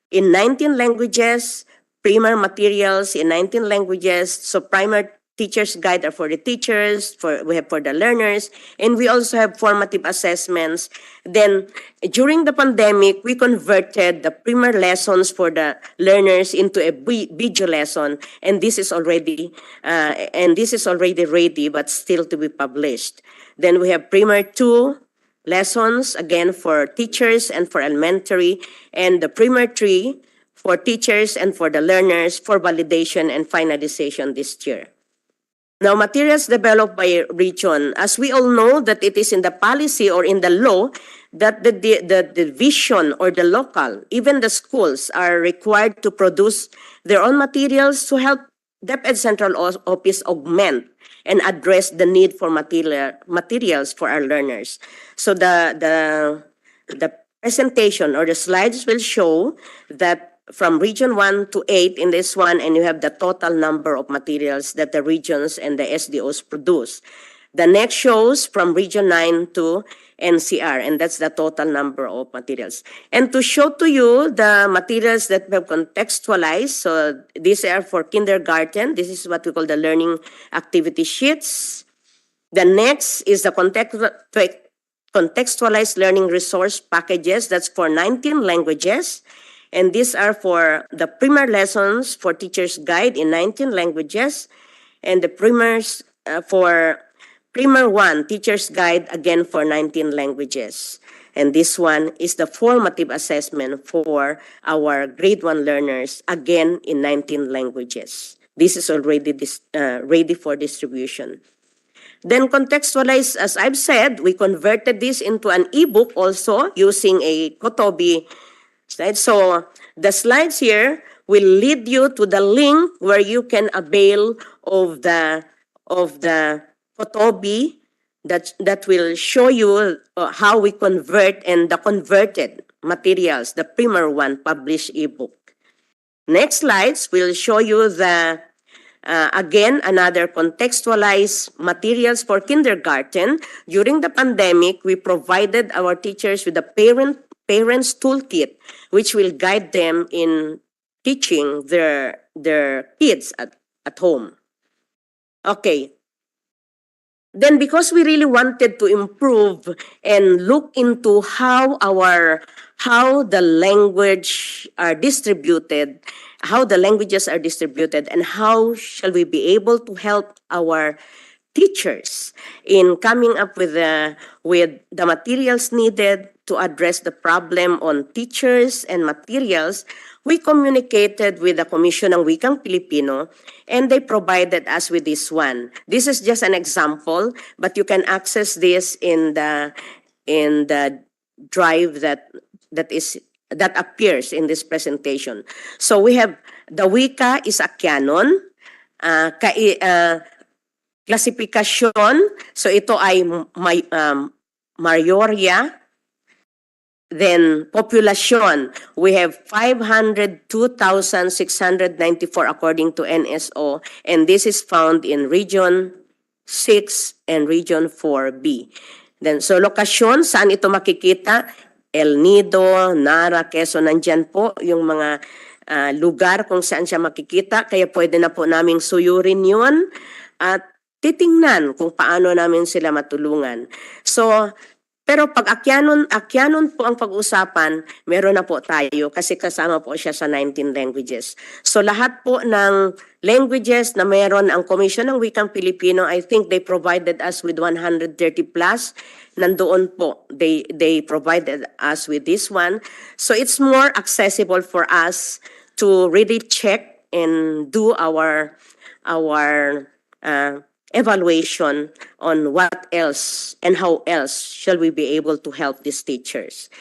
Speaker 6: in 19 languages, primer materials in 19 languages. So primer teacher's guide are for the teachers, we have for the learners, and we also have formative assessments. Then during the pandemic, we converted the primer lessons for the learners into a video lesson, and this is already ready, but still to be published. Then we have primer 2 lessons, again for teachers and for elementary, and the primer 3 for teachers and for the learners for validation and finalization this year. Now, materials developed by region. As we all know that it is in the policy or in the law that the division or the local, even the schools are required to produce their own materials to help DepEd Central Office augment and address the need for materials for our learners. So the presentation or the slides will show that from Region 1 to 8 in this one, and you have the total number of materials that the regions and the SDOs produce. The next shows from Region 9 to NCR, and that's the total number of materials. And to show to you the materials that we have contextualized, so these are for kindergarten. This is what we call the learning activity sheets. The next is the contextualized learning resource packages. That's for 19 languages. And these are for the primer lessons for teacher's guide in 19 languages. And the primers for primer 1, teacher's guide, again for 19 languages. And this one is the formative assessment for our grade 1 learners, again in 19 languages. This is already ready for distribution. Then contextualized, as I've said, we converted this into an ebook also using a Kotobi slide. So the slides here will lead you to the link where you can avail of the Kotobi that will show you how we convert and the converted materials, the primer 1 published ebook. Next slides will show you the again, another contextualized materials for kindergarten. During the pandemic, we provided our teachers with a parents toolkit, which will guide them in teaching their kids at home. Okay. Then because we really wanted to improve and look into how the language are distributed, how the languages are distributed, and how shall we be able to help our teachers in coming up with the materials needed to address the problem on teachers and materials, we communicated with the Commission ng Wikang Pilipino, and they provided us with this one. This is just an example, but you can access this in the drive that appears in this presentation. So we have the Wika is a canon, klasifikasyon, so ito ay Mayorya. Then population, we have 502,694 according to NSO, and this is found in Region 6, and Region 4B. Then, so lokasyon, saan ito makikita? El Nido, Nara, Quezon, nandyan po yung mga lugar kung saan siya makikita. Kaya pwede na po naming suyurin yun at titingnan kung paano namin sila matulungan. So, pero pag akyanon po ang pag-usapan, meron na po tayo kasi kasama po siya sa 19 languages. So lahat po ng languages na meron ang Komisyon ng Wikang Pilipino, I think they provided us with 130 plus. Nandoon po, they provided us with this one. So it's more accessible for us to really check and do our evaluation on what else and how else shall we be able to help these teachers.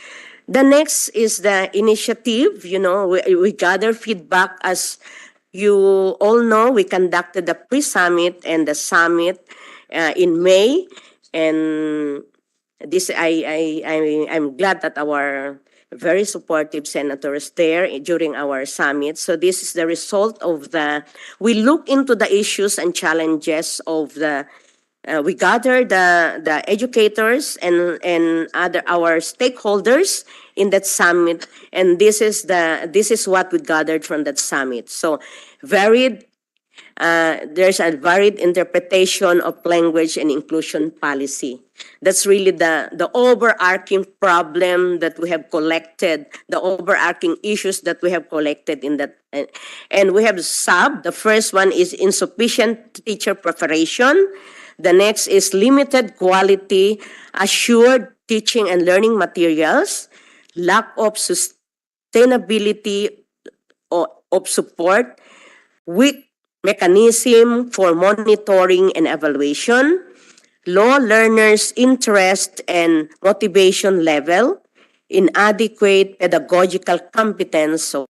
Speaker 6: The next is the initiative. You know, we gather feedback. As you all know, we conducted the pre-summit and the summit in May, and this I'm glad that our very supportive senators there during our summit. So this is the result of we look into the issues and challenges of we gather the educators and our stakeholders in that summit, and this is what we gathered from that summit. So there's a varied interpretation of language and inclusion policy. That's really the overarching problem that we have collected, the overarching issues that we have collected in that. And we have the first one is insufficient teacher preparation. The next is limited quality, assured teaching and learning materials, lack of sustainability of support, weak mechanism for monitoring and evaluation, low learners' interest and motivation level, inadequate pedagogical competence. So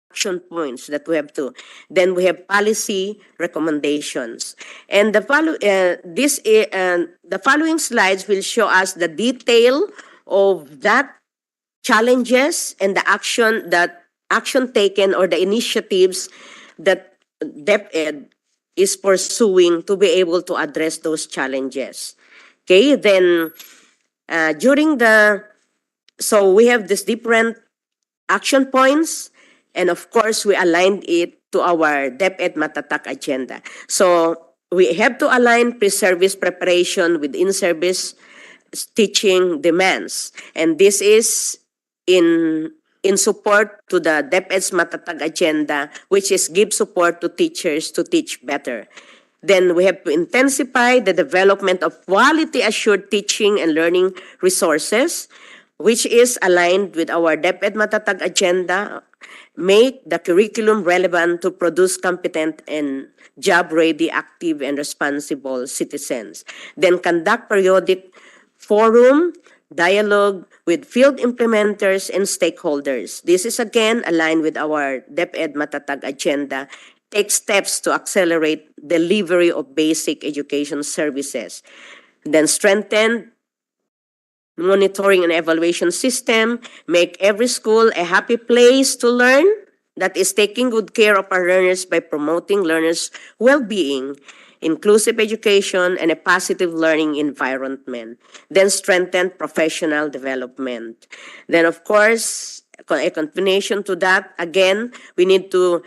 Speaker 6: action points that we have to. Then we have policy recommendations. And the following slides will show us the detail of that challenges and the action taken or the initiatives that DepEd is pursuing to be able to address those challenges. Okay, then so we have these different action points, and of course we aligned it to our DepEd Matatak agenda. So we have to align pre-service preparation with in-service teaching demands, and this is in support to the DepEd's Matatag agenda, which is give support to teachers to teach better. Then we have to intensify the development of quality assured teaching and learning resources, which is aligned with our DepEd Matatag agenda. Make the curriculum relevant to produce competent and job-ready, active, and responsible citizens. Then conduct periodic forum, dialogue with field implementers and stakeholders. This is again aligned with our DepEd Matatag agenda. Take steps to accelerate delivery of basic education services. Then strengthen monitoring and evaluation system. Make every school a happy place to learn that is taking good care of our learners by promoting learners' well-being, inclusive education, and a positive learning environment. Then strengthen professional development. Then, of course, a continuation to that, again, we need to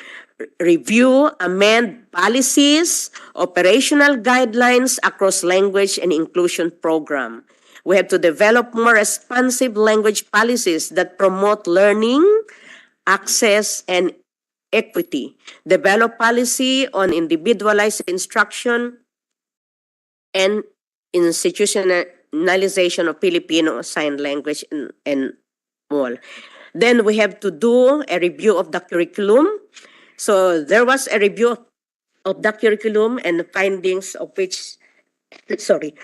Speaker 6: review, amend policies, operational guidelines across language and inclusion program. We have to develop more responsive language policies that promote learning, access, and equity. Develop policy on individualized instruction and institutionalization of Filipino Sign Language and all. Then we have to do a review of the curriculum. So there was a review of the curriculum and the findings of which,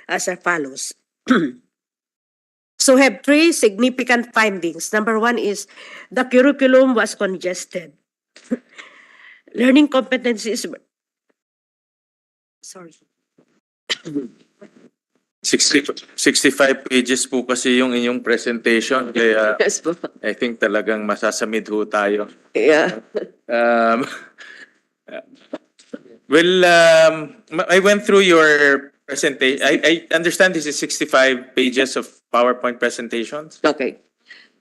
Speaker 6: as follows. So we have three significant findings. Number one is the curriculum was congested. Learning competencies.
Speaker 1: 65 pages po kasi yung inyong presentation, kaya
Speaker 5: Yes po.
Speaker 1: I think talagang masasamid ho tayo.
Speaker 5: Yeah.
Speaker 1: Um, well, I went through your presentation. I understand this is 65 pages of PowerPoint presentations.
Speaker 5: Okay.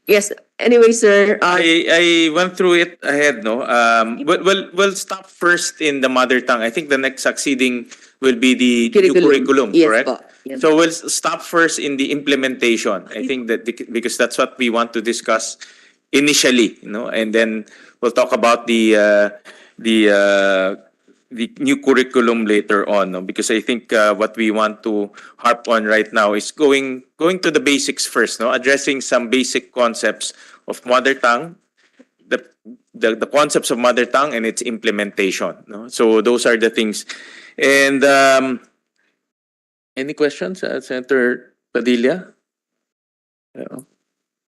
Speaker 5: Yes. Anyway, sir,
Speaker 1: I went through it ahead, no? We'll stop first in the mother tongue. I think the next succeeding will be the new curriculum,
Speaker 5: Yes
Speaker 1: correct?
Speaker 5: po. Yes.
Speaker 1: So we'll stop first in the implementation. I think that because that's what we want to discuss initially, you know, and then we'll talk about the new curriculum later on, no? Because I think what we want to harp on right now is going to the basics first, no? Addressing some basic concepts of mother tongue, the concepts of mother tongue and its implementation, no? So those are the things. And any questions, Senator Padilla?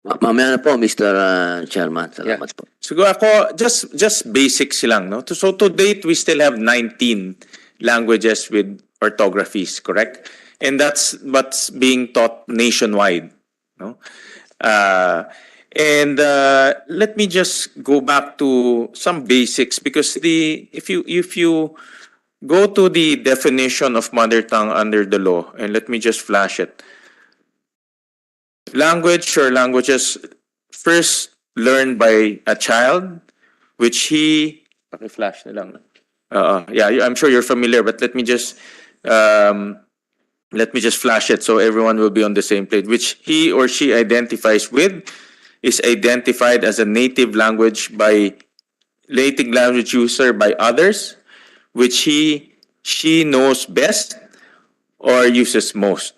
Speaker 3: Mamaya na po, Mr. Chairman. Salamat po.
Speaker 1: Siguro ako, just basics lang, no? So to date, we still have 19 languages with orthographies, correct? And that's what's being taught nationwide, no? And let me just go back to some basics because if you go to the definition of mother tongue under the law, and let me just flash it. Language or languages first learned by a child, which he... Paki-flash na lang. Yeah, I'm sure you're familiar, but let me just flash it so everyone will be on the same page. Which he or she identifies with is identified as a native language user by others, which she knows best or uses most.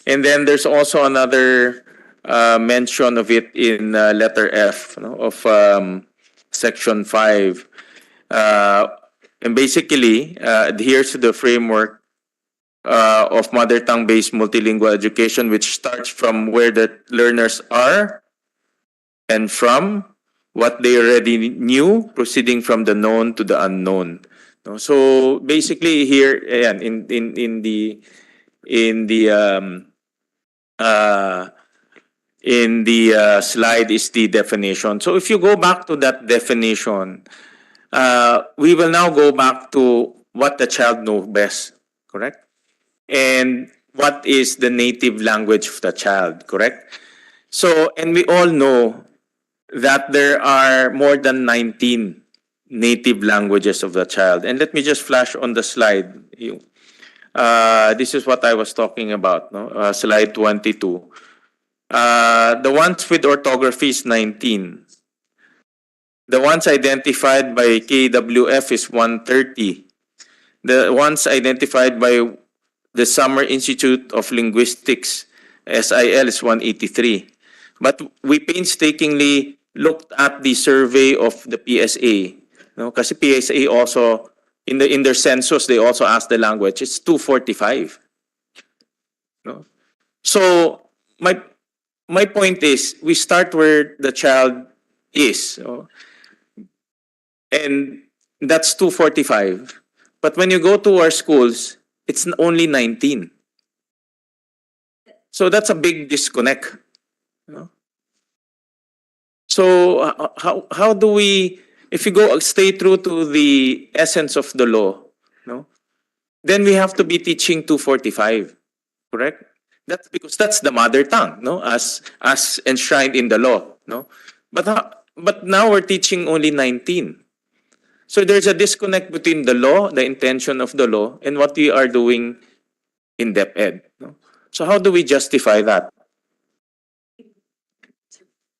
Speaker 1: And then there's also another mention of it in letter F, no, of section 5. And basically adheres to the framework of mother tongue based multilingual education, which starts from where the learners are and from what they already knew, proceeding from the known to the unknown. No? So basically here, ayan, in the slide is the definition. So if you go back to that definition, we will now go back to what the child knows best, correct? And what is the native language of the child, correct? So, and we all know that there are more than 19 native languages of the child. And let me just flash on the slide. This is what I was talking about, no? Slide 22. The ones with orthography is 19. The ones identified by KWF is 130. The ones identified by the Summer Institute of Linguistics, SIL, is 183. But we painstakingly looked at the survey of the PSA. No? Kasi PSA also, in their census, they also asked the language. It's 245. No? So, my point is, we start where the child is. So, and that's 245. But when you go to our schools, it's only 19. So that's a big disconnect. You know? So how do we, if you stay true to the essence of the law, no, then we have to be teaching 245, correct? That's because that's the mother tongue, no, as enshrined in the law, no. But now we're teaching only 19. So there's a disconnect between the law, the intention of the law, and what we are doing in DepEd. No? So how do we justify that?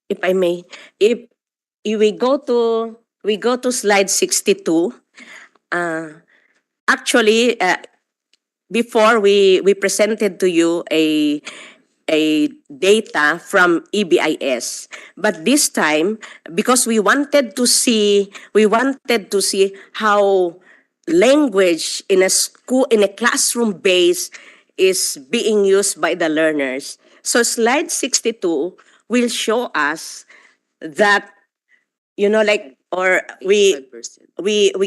Speaker 6: If I may, if we go to slide 62, actually, before we presented to you a data from EBIS, but this time, because we wanted to see how language in a classroom base is being used by the learners. So slide 62 will show us that, like, or we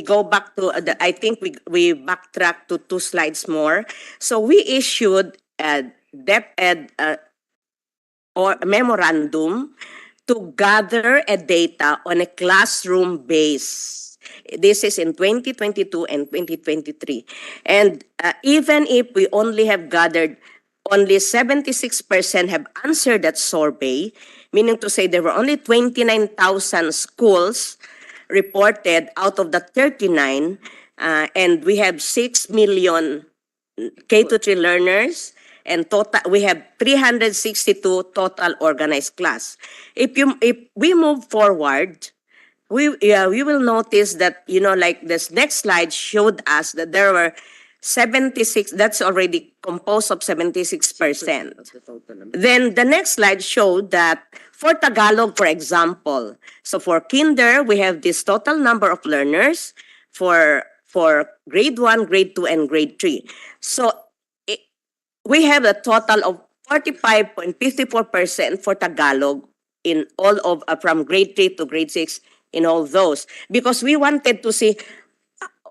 Speaker 6: go back to I think we backtrack to 2 slides more. So we issued DepEd or memorandum to gather a data on a classroom base. This is in 2022 and 2023. And even if we only have gathered, only 76% have answered that survey, meaning to say there were only 29,000 schools reported out of the 39, and we have 6 million K-3 learners, and total we have 362 total organized class. If we move forward, we will notice that, like this next slide showed us that there were 76, that's already composed of 76%. Then the next slide showed that for Tagalog, for example, so for kinder, we have this total number of learners for grade 1, grade 2, and grade 3. So we have a total of 45.54% for Tagalog in all of from grade 3 to grade 6 in all those, because we wanted to see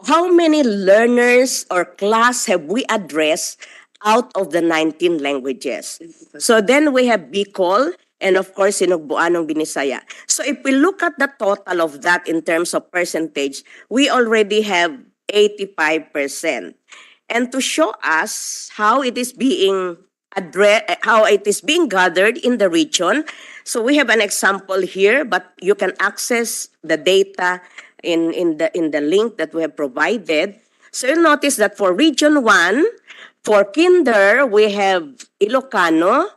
Speaker 6: how many learners or class have we addressed out of the 19 languages. So then we have Bicol and of course Sinugbuanong Binisaya. So if we look at the total of that in terms of percentage, we already have 85%. And to show us how it is being how it is being gathered in the region. So we have an example here, but you can access the data in the link that we have provided. So you'll notice that for Region 1, for kinder, we have Ilocano,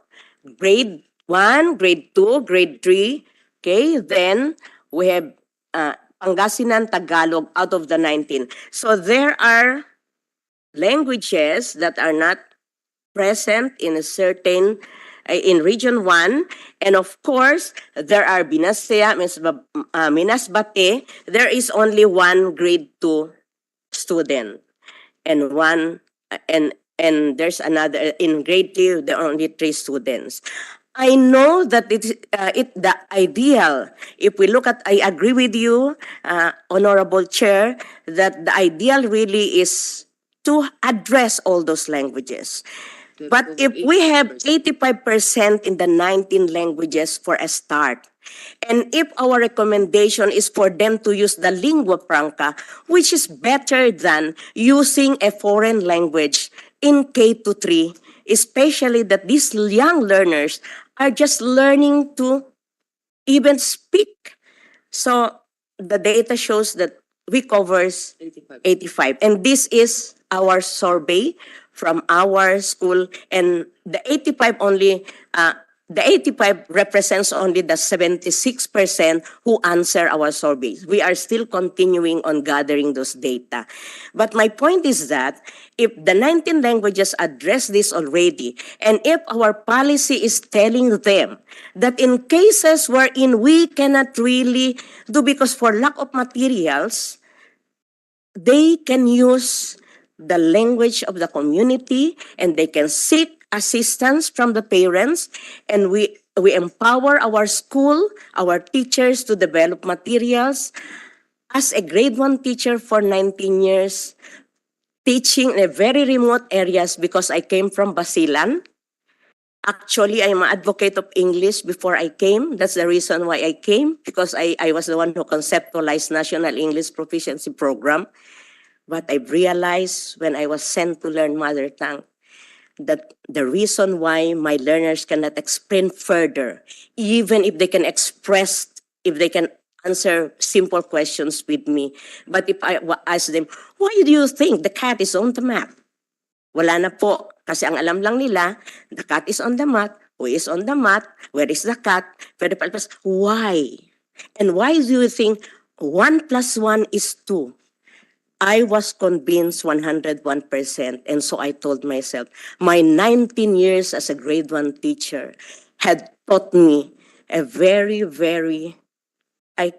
Speaker 6: grade 1, grade 2, grade 3. Okay, then we have Pangasinan, Tagalog out of the 19. So there are languages that are not present in a certain in Region 1, and of course there are Binasaya, Minasbate. There is only one grade 2 student, and one and there's another in grade 2. There are only 3 students. I know that the ideal, if we look at, I agree with you, Honorable Chair, that the ideal really is to address all those languages. But if we have 85% in the 19 languages for a start, and if our recommendation is for them to use the lingua franca, which is better than using a foreign language in K-3, especially that these young learners are just learning to even speak. So the data shows that we covers 85. And this is our survey from our school, and the 85 only, the 85 represents only the 76% who answer our surveys. We are still continuing on gathering those data. But my point is that if the 19 languages address this already, and if our policy is telling them that in cases wherein we cannot really do because for lack of materials, they can use the language of the community and they can seek assistance from the parents, and we empower our school, our teachers to develop materials. As a grade 1 teacher for 19 years, teaching in a very remote areas because I came from Basilan. Actually, I'm an advocate of English before I came. That's the reason why I came, because I was the one who conceptualized National English Proficiency Program. But I realized when I was sent to learn mother tongue that the reason why my learners cannot explain further, even if they can express, if they can answer simple questions with me. But if I ask them, why do you think the cat is on the map? Wala na po. Kasi ang alam lang nila, the cat is on the mat. Who is on the mat? Where is the cat? Why? And why do you think 1 + 1 is 2? I was convinced 101%. And so I told myself, my 19 years as a grade 1 teacher had taught me a very, very, I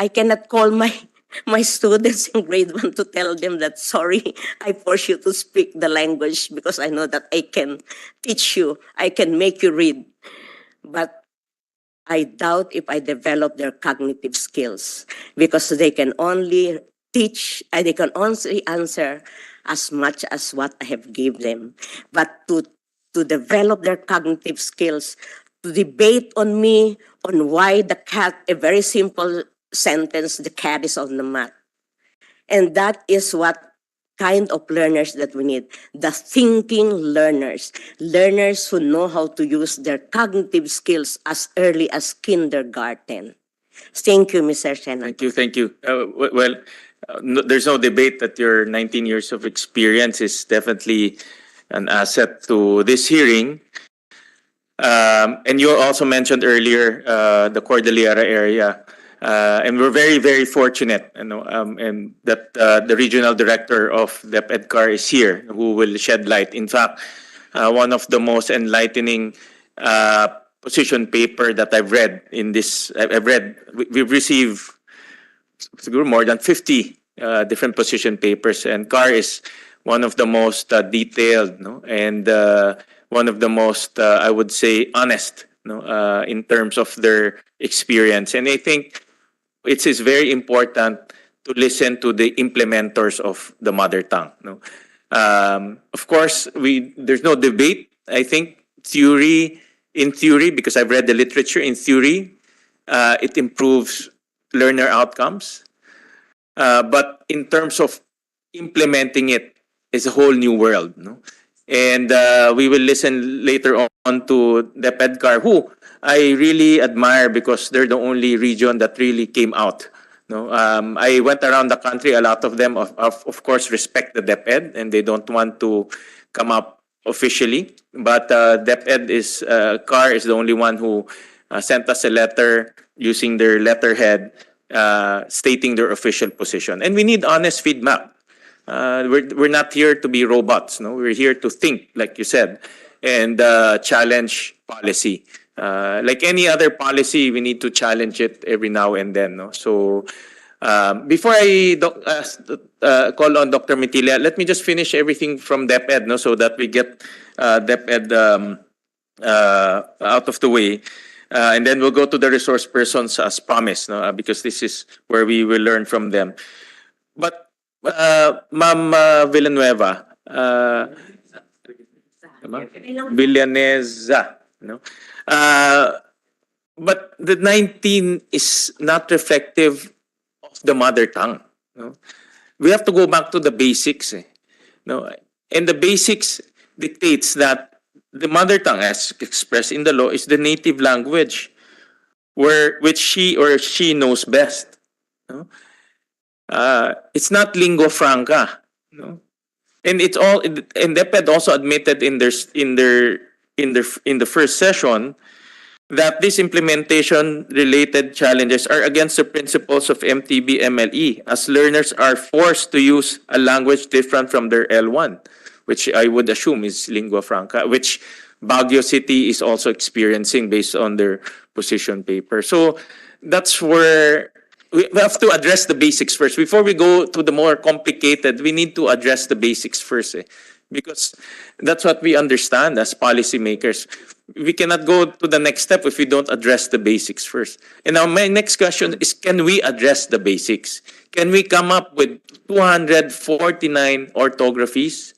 Speaker 6: cannot call my students in grade 1 to tell them that, sorry, I force you to speak the language because I know that I can teach you, I can make you read. But I doubt if I develop their cognitive skills because they can only teach, they can only answer as much as what I have given them. But to to develop their cognitive skills, to debate on me on why the cat, a very simple sentence, the cat is on the mat. And that is what kind of learners that we need. The thinking learners. Learners who know how to use their cognitive skills as early as kindergarten. Thank you, Mr. Senator.
Speaker 1: Thank you. There's no debate that your 19 years of experience is definitely an asset to this hearing. And you also mentioned earlier the Cordillera area. And we're very, very fortunate, and that the regional director of DepEdCar is here, who will shed light. In fact, one of the most enlightening position paper that I've read in this, we've received more than 50 different position papers, and CAR is one of the most detailed, and one of the most, I would say, honest, in terms of their experience. And I think it is very important to listen to the implementers of the mother tongue. Of course, there's no debate. I think in theory, because I've read the literature, in theory, it improves learner outcomes. But in terms of implementing it, is a whole new world. And we will listen later on to DepEdCar, who I really admire because they're the only region that really came out. I went around the country. A lot of them, of course, respect the DepEd, and they don't want to come up officially. But DepEd CAR is the only one who sent us a letter using their letterhead, stating their official position. And we need honest feedback. We're not here to be robots. We're here to think, like you said, and challenge policy. Like any other policy, we need to challenge it every now and then. So before I call on Dr. Mitilia, let me just finish everything from DepEd, so that we get DepEd out of the way. And then we'll go to the resource persons as promised, because this is where we will learn from them. But Ma'am Villanueva, Villaneza, but the 19 is not reflective of the mother tongue. We have to go back to the basics. And the basics dictates that the mother tongue, as expressed in the law, is the native language which she or she knows best. It's not lingua franca. And it's all. And DepEd also admitted in the first session that these implementation-related challenges are against the principles of MTB-MLE, as learners are forced to use a language different from their L1, which I would assume is lingua franca, which Baguio City is also experiencing based on their position paper. So that's where we have to address the basics first. Before we go to the more complicated, we need to address the basics first, because that's what we understand as policymakers. We cannot go to the next step if we don't address the basics first. And now my next question is, can we address the basics? Can we come up with 249 orthographies?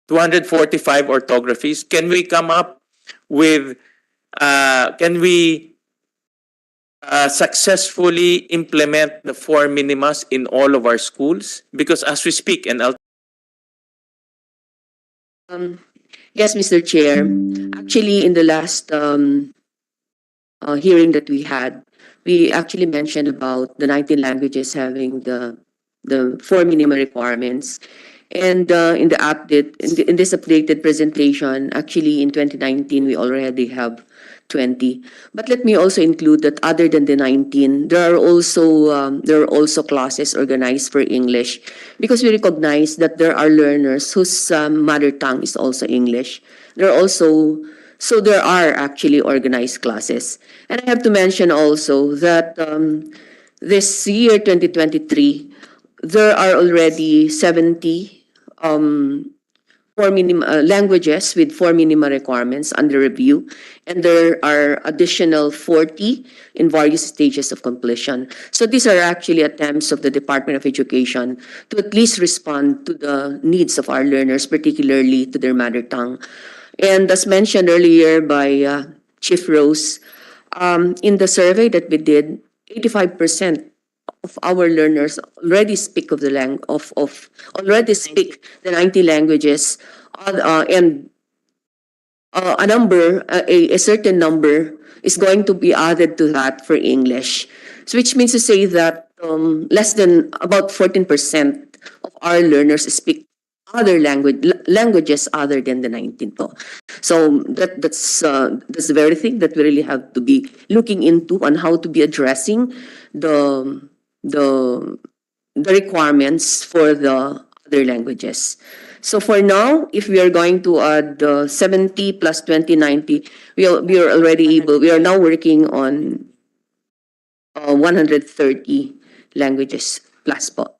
Speaker 1: 245 orthographies? Can we come up with, can we successfully implement the 4 minimas in all of our schools? Because as we speak, and I'll
Speaker 5: Yes, Mr. Chair. Actually, in the last hearing that we had, we actually mentioned about the 19 languages having the 4 minimum requirements. And in the update, in this updated presentation, actually in 2019, we already have 20. But let me also include that other than the 19, there are also classes organized for English, because we recognize that there are learners whose mother tongue is also English. There are actually organized classes. And I have to mention also that this year, 2023, there are already 70 languages with 4 minimum requirements under review, and there are additional 40 in various stages of completion. So these are actually attempts of the Department of Education to at least respond to the needs of our learners, particularly to their mother tongue. And as mentioned earlier by Chief Rose, in the survey that we did, 85% of our learners already speak of the already speak the 90 languages, and a certain number is going to be added to that for English. So which means to say that less than about 14% of our learners speak other languages other than the 19 po. So that's the very thing that we really have to be looking into on how to be addressing the the the requirements for the other languages. So for now, if we are going to add 70 plus 2090, we are already able, we are now working on 130 languages plus po.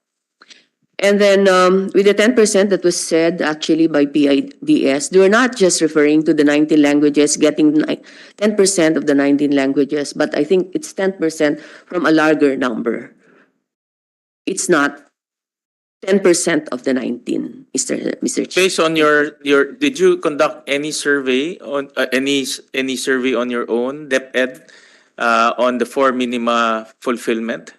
Speaker 5: And then with the 10% that was said actually by PIDS, they were not just referring to the 19 languages, getting 10% of the 19 languages, but I think it's 10% from a larger number. It's not 10% of the 19, Mr. Chair.
Speaker 1: Based on your, did you conduct any survey on, any survey on your own, DepEd, on the 4 minima fulfillment?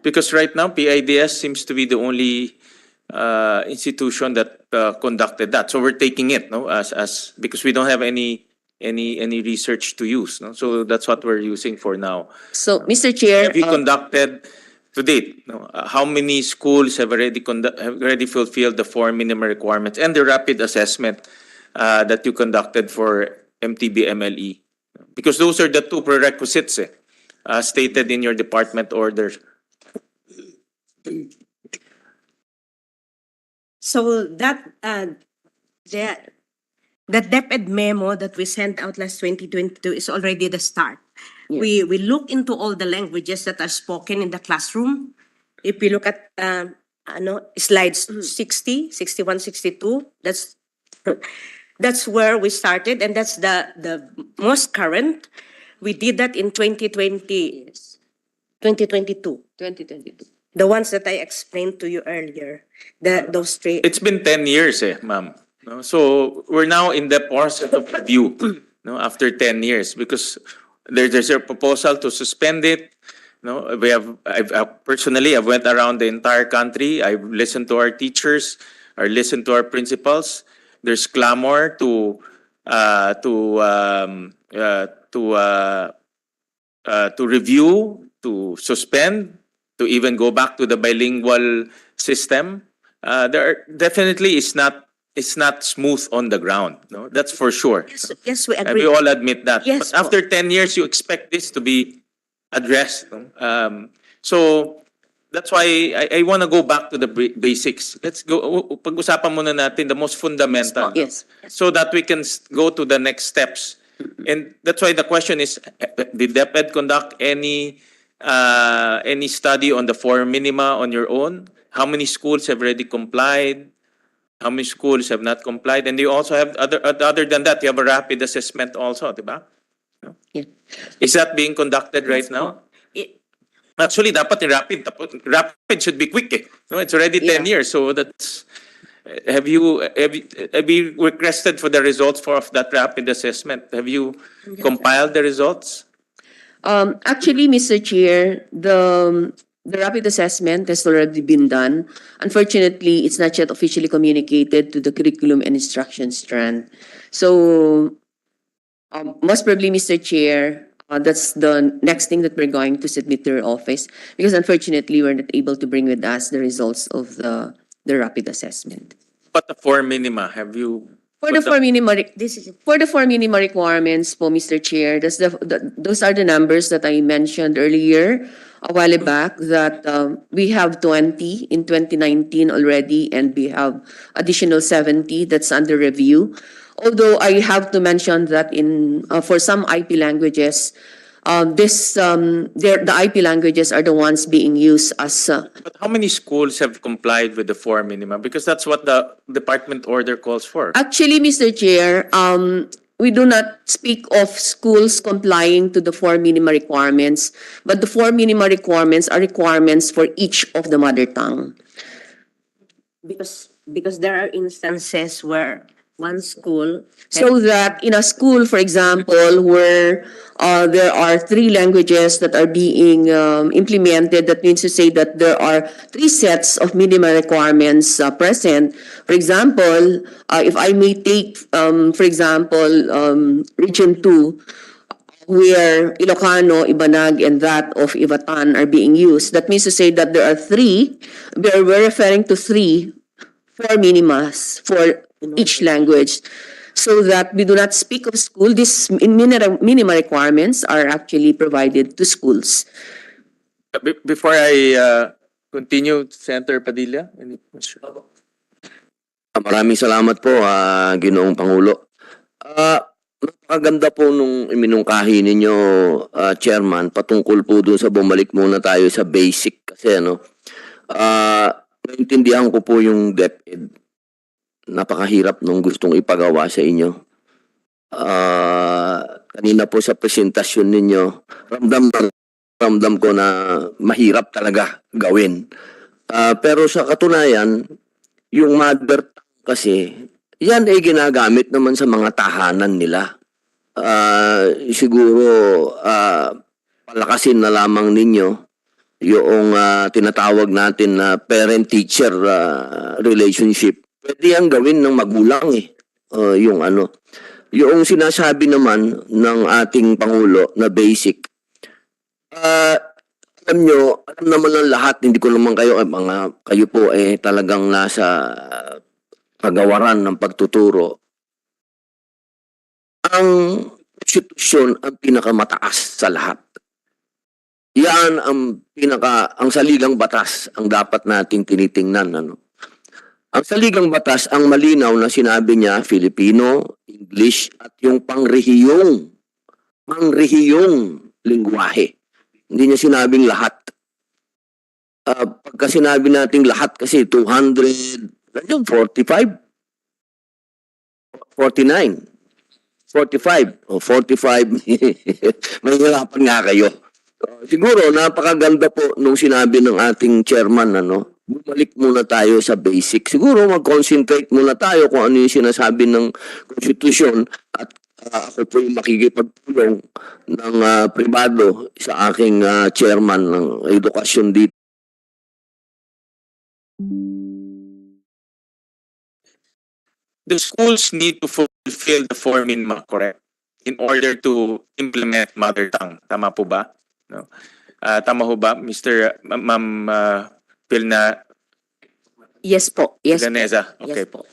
Speaker 1: Because right now, PIDS seems to be the only institution that conducted that. So we're taking it, no, as because we don't have any research to use, no. So that's what we're using for now.
Speaker 5: So, Mr. Chair,
Speaker 1: Have you conducted to date? No, how many schools have already fulfilled the 4 minimum requirements and the rapid assessment that you conducted for MTB MLE? Because those are the 2 prerequisites stated in your department order.
Speaker 6: So that the DepEd memo that we sent out last 2022 is already the start.
Speaker 5: Yeah.
Speaker 6: We look into all the languages that are spoken in the classroom. If we look at slides 60, 61, 62, that's where we started, and that's the most current. We did that in 2020, 2022.
Speaker 5: 2022.
Speaker 6: The ones that I explained to you earlier, those 3.
Speaker 1: It's been 10 years, ma'am. No? So we're now in the process of review, no, after 10 years, because there's a proposal to suspend it. No, I've personally, I've went around the entire country. I've listened to our teachers, I listened to our principals. There's clamor to review, to suspend, to even go back to the bilingual system. There definitely is not, it's not smooth on the ground. No, that's for sure.
Speaker 6: Yes, we
Speaker 1: And
Speaker 6: agree.
Speaker 1: we all admit that.
Speaker 6: Yes,
Speaker 1: But after 10 years, you expect this to be addressed. No? So that's why I want to go back to the basics. Let's go. Pag-usapan muna natin the most fundamental.
Speaker 5: Yes.
Speaker 1: So that we can go to the next steps. And that's why the question is, did DepEd conduct any study on the 4 minima on your own? How many schools have already complied? How many schools have not complied? And you also have, other than that, you have a rapid assessment also, diba?
Speaker 5: Yeah.
Speaker 1: Is that being conducted right now? Actually, dapat yung rapid should be quick. No, it's already 10 years, so that's. Have you requested for the results of that rapid assessment? Have you compiled the results?
Speaker 5: Actually, Mr. Chair, the rapid assessment has already been done. Unfortunately, it's not yet officially communicated to the curriculum and instruction strand. So, most probably, Mr. Chair, that's the next thing that we're going to submit to your office, because unfortunately, we're not able to bring with us the results of the rapid assessment.
Speaker 1: But the 4 minima, have you?
Speaker 5: For the 4 minima requirements po, Mr. Chair, those are the numbers that I mentioned earlier a while back, that we have 20 in 2019 already, and we have additional 70 that's under review. Although I have to mention that for some IP languages, the IP languages are the ones being used as.
Speaker 1: But how many schools have complied with the 4 minima? Because that's what the department order calls for.
Speaker 5: Actually, Mr. Chair, we do not speak of schools complying to the 4 minima requirements, but the 4 minima requirements are requirements for each of the mother tongue.
Speaker 6: Because there are instances where One school.
Speaker 5: So that in a school, for example, where there are three languages that are being implemented, that means to say that there are three sets of minimum requirements present. For example, if I may take, for example, Region 2, where Ilocano, Ibanag, and that of Ivatan are being used. That means to say that there are three, we're referring to three, four minimas for each language. So that we do not speak of school, these minima requirements are actually provided to schools.
Speaker 1: Before I continue, Senator Padilla, any question?
Speaker 3: Maraming salamat po, Ginoong Pangulo. Napakaganda po nung iminungkahi ninyo, Chairman, patungkol po dun sa bumalik muna tayo sa basic kasi naintindihan ko po yung DepEd. Napakahirap nung gustong ipagawa sa inyo. Kanina po sa presentasyon ninyo, ramdam ko na mahirap talaga gawin. Pero sa katunayan, yung mother tongue kasi, yan ay ginagamit naman sa mga tahanan nila. Siguro, palakasin na lamang ninyo yung tinatawag natin na parent-teacher relationship. Pwede yan gawin ng magulang yung sinasabi naman ng ating Pangulo na basic. Alam naman ng lahat, hindi ko naman kayo po talagang nasa pagawaran ng pagtuturo. Ang konstitusyon ang pinakamataas sa lahat. Yan ang saligang batas ang dapat nating tinitingnan. Ang saligang batas, ang malinaw na sinabi niya, Filipino, English, at yung pangrehiyong lingwahe. Hindi niya sinabing lahat. Pagka sinabi nating lahat kasi 200, 45? 49? 45? O 45, may hirapan nga kayo. Siguro, napakaganda po nung sinabi ng ating chairman, bumalik muna tayo sa basic. Siguro mag-concentrate muna tayo kung ano yung sinasabi ng konstitusyon at ako po yung makikipagtulong ng pribado sa aking chairman ng edukasyon dito.
Speaker 1: The schools need to fulfill the four minima, correct? In order to implement mother tongue. Tama po ba? No? Tama ho ba, Ma'am Pilna
Speaker 6: Yes po. Yes po.
Speaker 1: Ganeza? Okay.
Speaker 6: Yes po.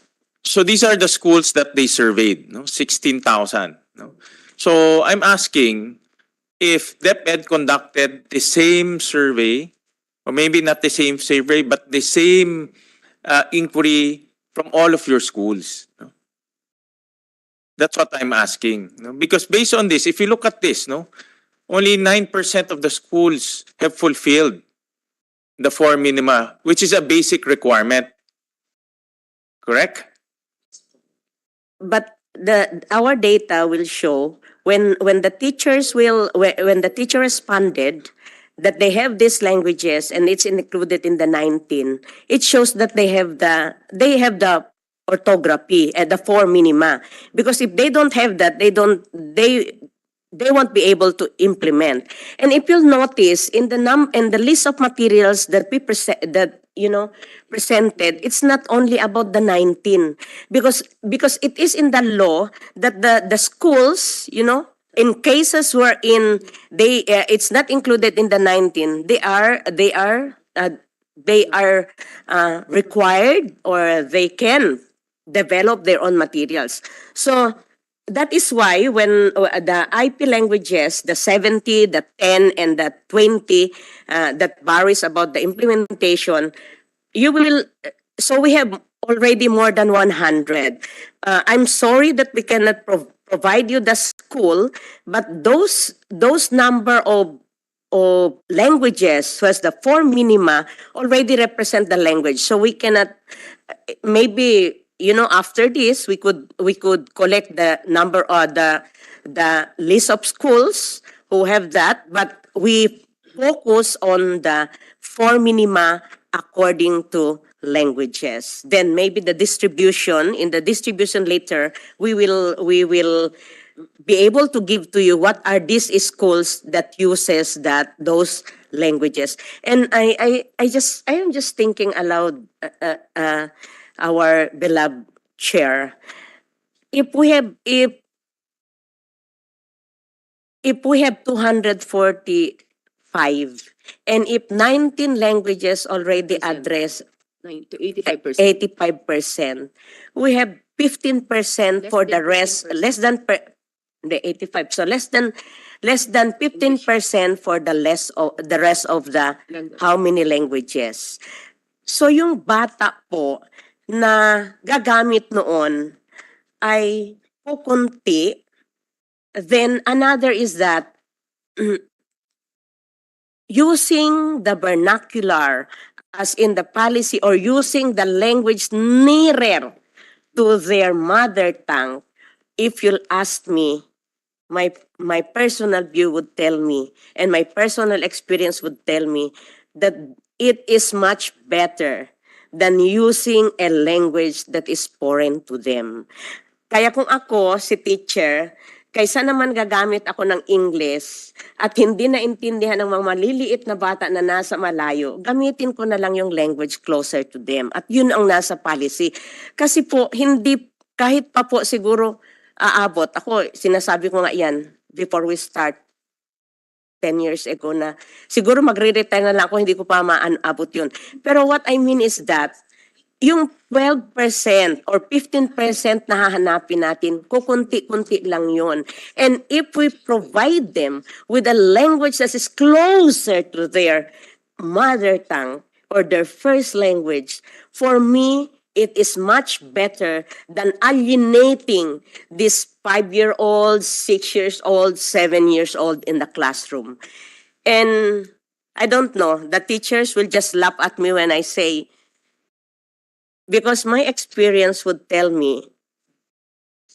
Speaker 1: So these are the schools that they surveyed, 16,000. So I'm asking if DepEd conducted the same survey, or maybe not the same survey, but the same inquiry from all of your schools. That's what I'm asking. Because based on this, if you look at this, only 9% of the schools have fulfilled the four minima, which is a basic requirement. Correct?
Speaker 6: But our data will show when the teacher responded that they have these languages and it's included in the 19, it shows that they have the orthography at the four minima. Because if they don't have that, they won't be able to implement. And if you'll notice in the list of materials that we presented, it's not only about the 19 because it is in the law that the schools, in cases wherein it's not included in the 19, they are required or they can develop their own materials. So that is why when the IP languages, the 70, the 10, and the 20, that varies about the implementation, so we have already more than 100. I'm sorry that we cannot provide you the school, but those number of languages, so as the four minima, already represent the language. So we cannot, maybe, after this, we could collect the number or the list of schools who have that, but we focus on the four minima according to languages. Then maybe in the distribution later, we will be able to give to you what are these schools that uses those languages. And I am just thinking aloud, our beloved chair, if we have 245 and if 19 languages already address
Speaker 5: 85%.
Speaker 6: 85%, we have 15% for the rest, less than the 85, so less than 15% for the rest of the how many languages. So yung bata po na gagamit noon ay kukunti. Then another is that using the vernacular as in the policy or using the language nearer to their mother tongue, if you'll ask me, my personal view would tell me and my personal experience would tell me that it is much better than using a language that is foreign to them. Kaya kung ako, si teacher, kaysa naman gagamit ako ng English at hindi naintindihan ng mga maliliit na bata na nasa malayo, gamitin ko na lang yung language closer to them. At yun ang nasa policy. Kasi po, hindi, kahit pa po siguro aabot. Ako, sinasabi ko nga yan before we start 10 years ago na siguro magre-retire na lang ako, hindi ko pa maabot yun. Pero what I mean is that yung 12% or 15% na hahanapin natin, kukunti-kunti lang yun. And if we provide them with a language that is closer to their mother tongue or their first language, for me, it is much better than alienating these 5-year-olds, 6 years old, 7 years old in the classroom. And I don't know, the teachers will just laugh at me when I say, because my experience would tell me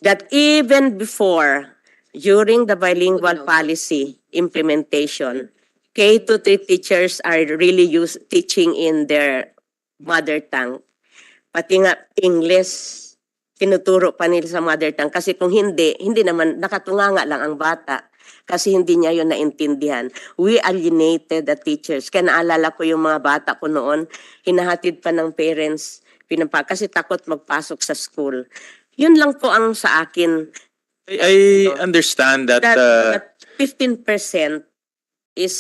Speaker 6: that even before, during the bilingual policy implementation, K-3 teachers are really teaching in their mother tongue. Pati nga English, tinuturo pa nila sa mother tongue. Kasi kung hindi naman, nakatunganga lang ang bata. Kasi hindi niya yun naintindihan. We alienated the teachers. Kaya naalala ko yung mga bata ko noon, hinahatid pa ng parents, kasi takot magpasok sa school. Yun lang po ang sa akin.
Speaker 1: I understand that,
Speaker 6: That 15% is,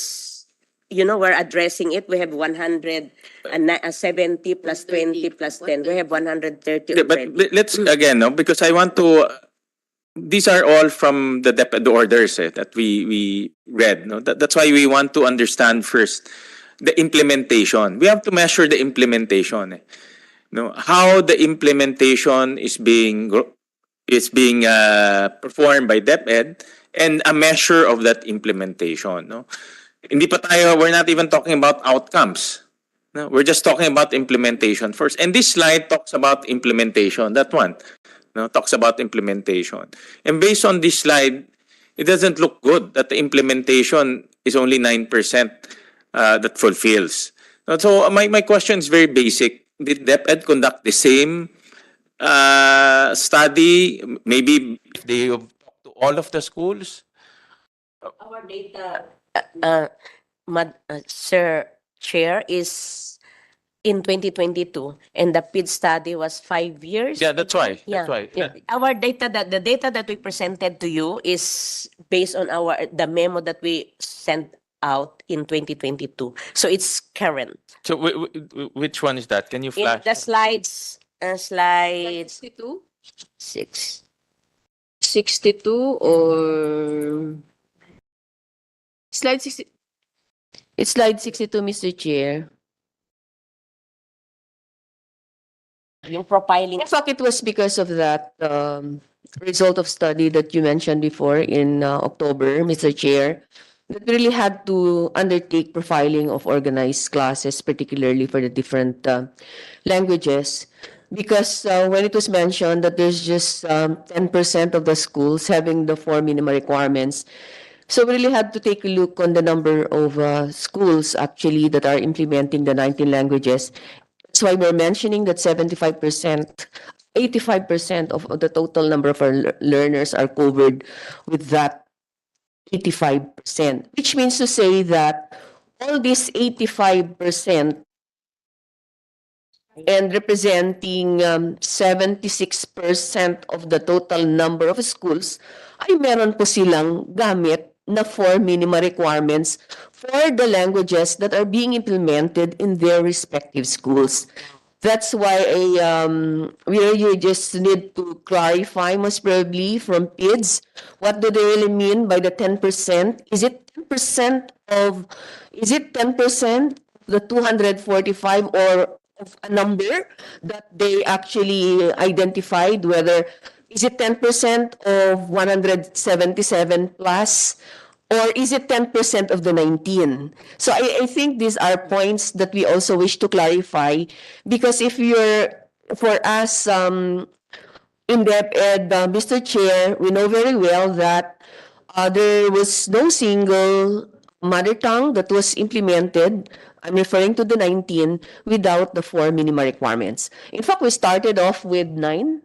Speaker 6: we're addressing it. We have 170 plus 20 plus 10. We have 130
Speaker 1: but
Speaker 6: already.
Speaker 1: let's again, no, because I want to. These are all from the orders that we read. No, that's why we want to understand first the implementation. We have to measure the implementation. No, how the implementation is being performed by DepEd and a measure of that implementation. No, we're not even talking about outcomes. No, we're just talking about implementation first. And this slide talks about implementation. That one, no, talks about implementation. And based on this slide, it doesn't look good that the implementation is only 9% that fulfills. So my question is very basic. Did DepEd conduct the same study? Maybe they talked to all of the schools?
Speaker 6: Our data, Sir Chair, is in 2022, and the PID study was 5 years.
Speaker 1: Yeah, that's why.
Speaker 6: Yeah.
Speaker 1: That's why.
Speaker 6: Yeah. Our data, the data that we presented to you is based on the memo that we sent out in 2022. So it's current.
Speaker 1: So which one is that? Can you
Speaker 6: In
Speaker 1: flash?
Speaker 6: the slides, slides
Speaker 5: 62?
Speaker 6: 6.
Speaker 5: 62 or slide 60? It's slide 62, Mr. Chair.
Speaker 6: Yung profiling.
Speaker 5: In fact, it was because of that result of study that you mentioned before in October, Mr. Chair, that we really had to undertake profiling of organized classes, particularly for the different languages. Because when it was mentioned that there's just 10% of the schools having the 4 minimum requirements, so we really had to take a look on the number of schools actually that are implementing the 19 languages. That's why we're mentioning that 75%, 85% of the total number of our learners are covered with that 85%, which means to say that all this 85% and representing 76% of the total number of schools ay meron po silang gamit na for minimum requirements for the languages that are being implemented in their respective schools. That's why we really just need to clarify most probably from PIDS, what do they really mean by the 10%? Is it 10% of the 245 or of a number that they actually identified, whether is it 10% of 177 plus, or is it 10% of the 19? So I think these are points that we also wish to clarify, because if you're, for us, in-depth ed, Mr. Chair, we know very well that there was no single mother tongue that was implemented. I'm referring to the 19 without the 4 minimum requirements. In fact, we started off with 9,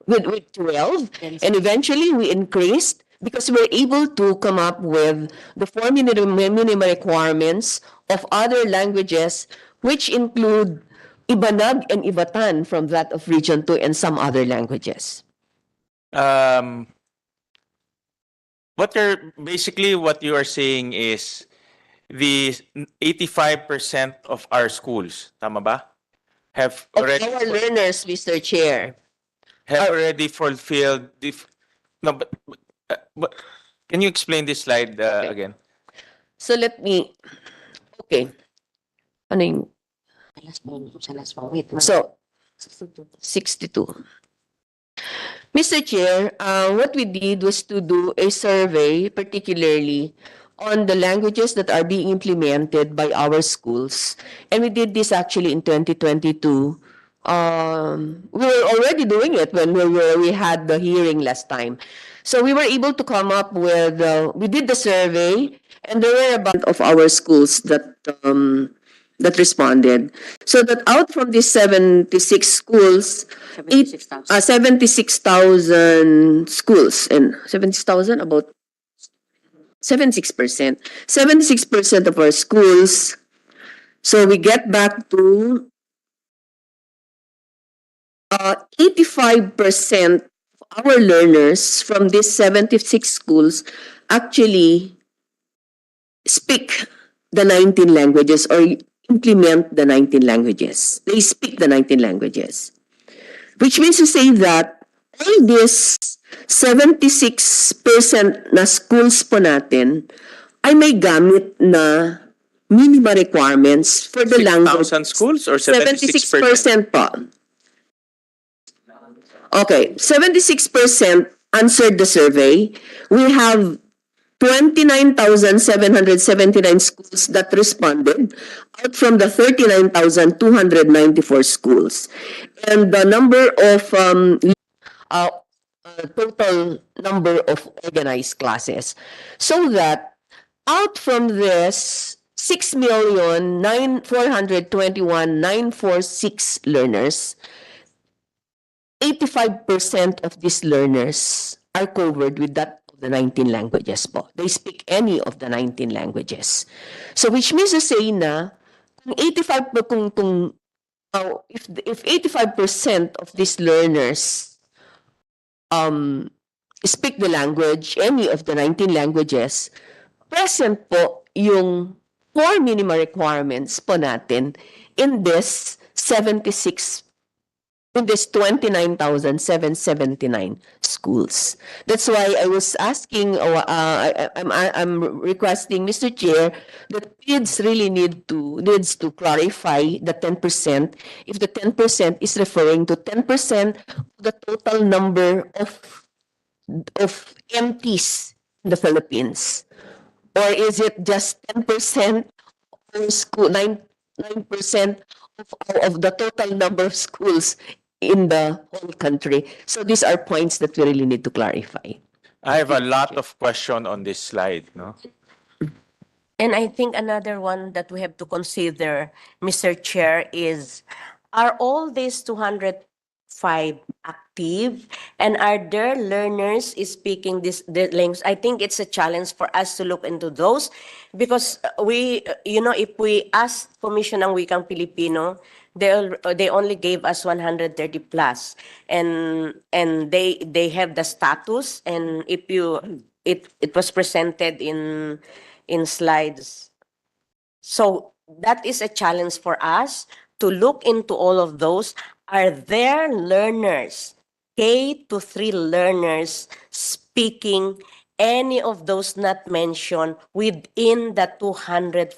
Speaker 5: with 12, and eventually we increased because we're able to come up with the 4 minimum requirements of other languages, which include Ibanag and Ivatan from that of Region 2 and some other languages.
Speaker 1: What you are saying is the 85% of our schools, tama ba? Have
Speaker 5: Of
Speaker 1: already
Speaker 5: our learners, Mr. Chair.
Speaker 1: already fulfilled the no, but can you explain this slide again?
Speaker 5: So let me, okay. Ano yung, so, 62. Mr. Chair, what we did was to do a survey, particularly on the languages that are being implemented by our schools. And we did this actually in 2022. We were already doing it when we had the hearing last time. So we were able to come up with, we did the survey, and there were about of our schools that responded. So that out from these 76 schools, 76,000 schools, and 76,000, about 76%. 76% of our schools. So we get back to 85% of our learners from these 76 schools actually speak the 19 languages or implement the 19 languages. They speak the 19 languages. Which means to say that all this 76% na schools po natin ay may gamit na minimum requirements for the language.
Speaker 1: 6,000 schools or
Speaker 5: 76% po. Okay, 76% answered the survey. We have 29,779 schools that responded out from the 39,294 schools. And the number of total number of organized classes. So that out from this 6,421,946 learners, 85% of these learners are covered with that of the 19 languages po. They speak any of the 19 languages. So which means to say na kung 85 if 85% of these learners speak the language, any of the 19 languages, present po yung 4 minimum requirements po natin in this 29,779 schools. That's why I was asking, I'm requesting, Mr. Chair, that PIDS really needs to clarify the 10%, if the 10% is referring to 10% of the total number of MPs in the Philippines, or is it just 10% of school, 9% of the total number of schools in the whole country? So these are points that we really need to clarify.
Speaker 1: I have a lot of question on this slide, no?
Speaker 6: And I think another one that we have to consider, Mr. Chair, is are all these 205 active, and are there learners speaking this the language? I think it's a challenge for us to look into those because if we ask Commission ng Wikang Filipino, they only gave us 130 plus, and they have the status, and if you it was presented in slides. So that is a challenge for us to look into all of those. Are there learners, K to 3 learners, speaking any of those not mentioned within the 245?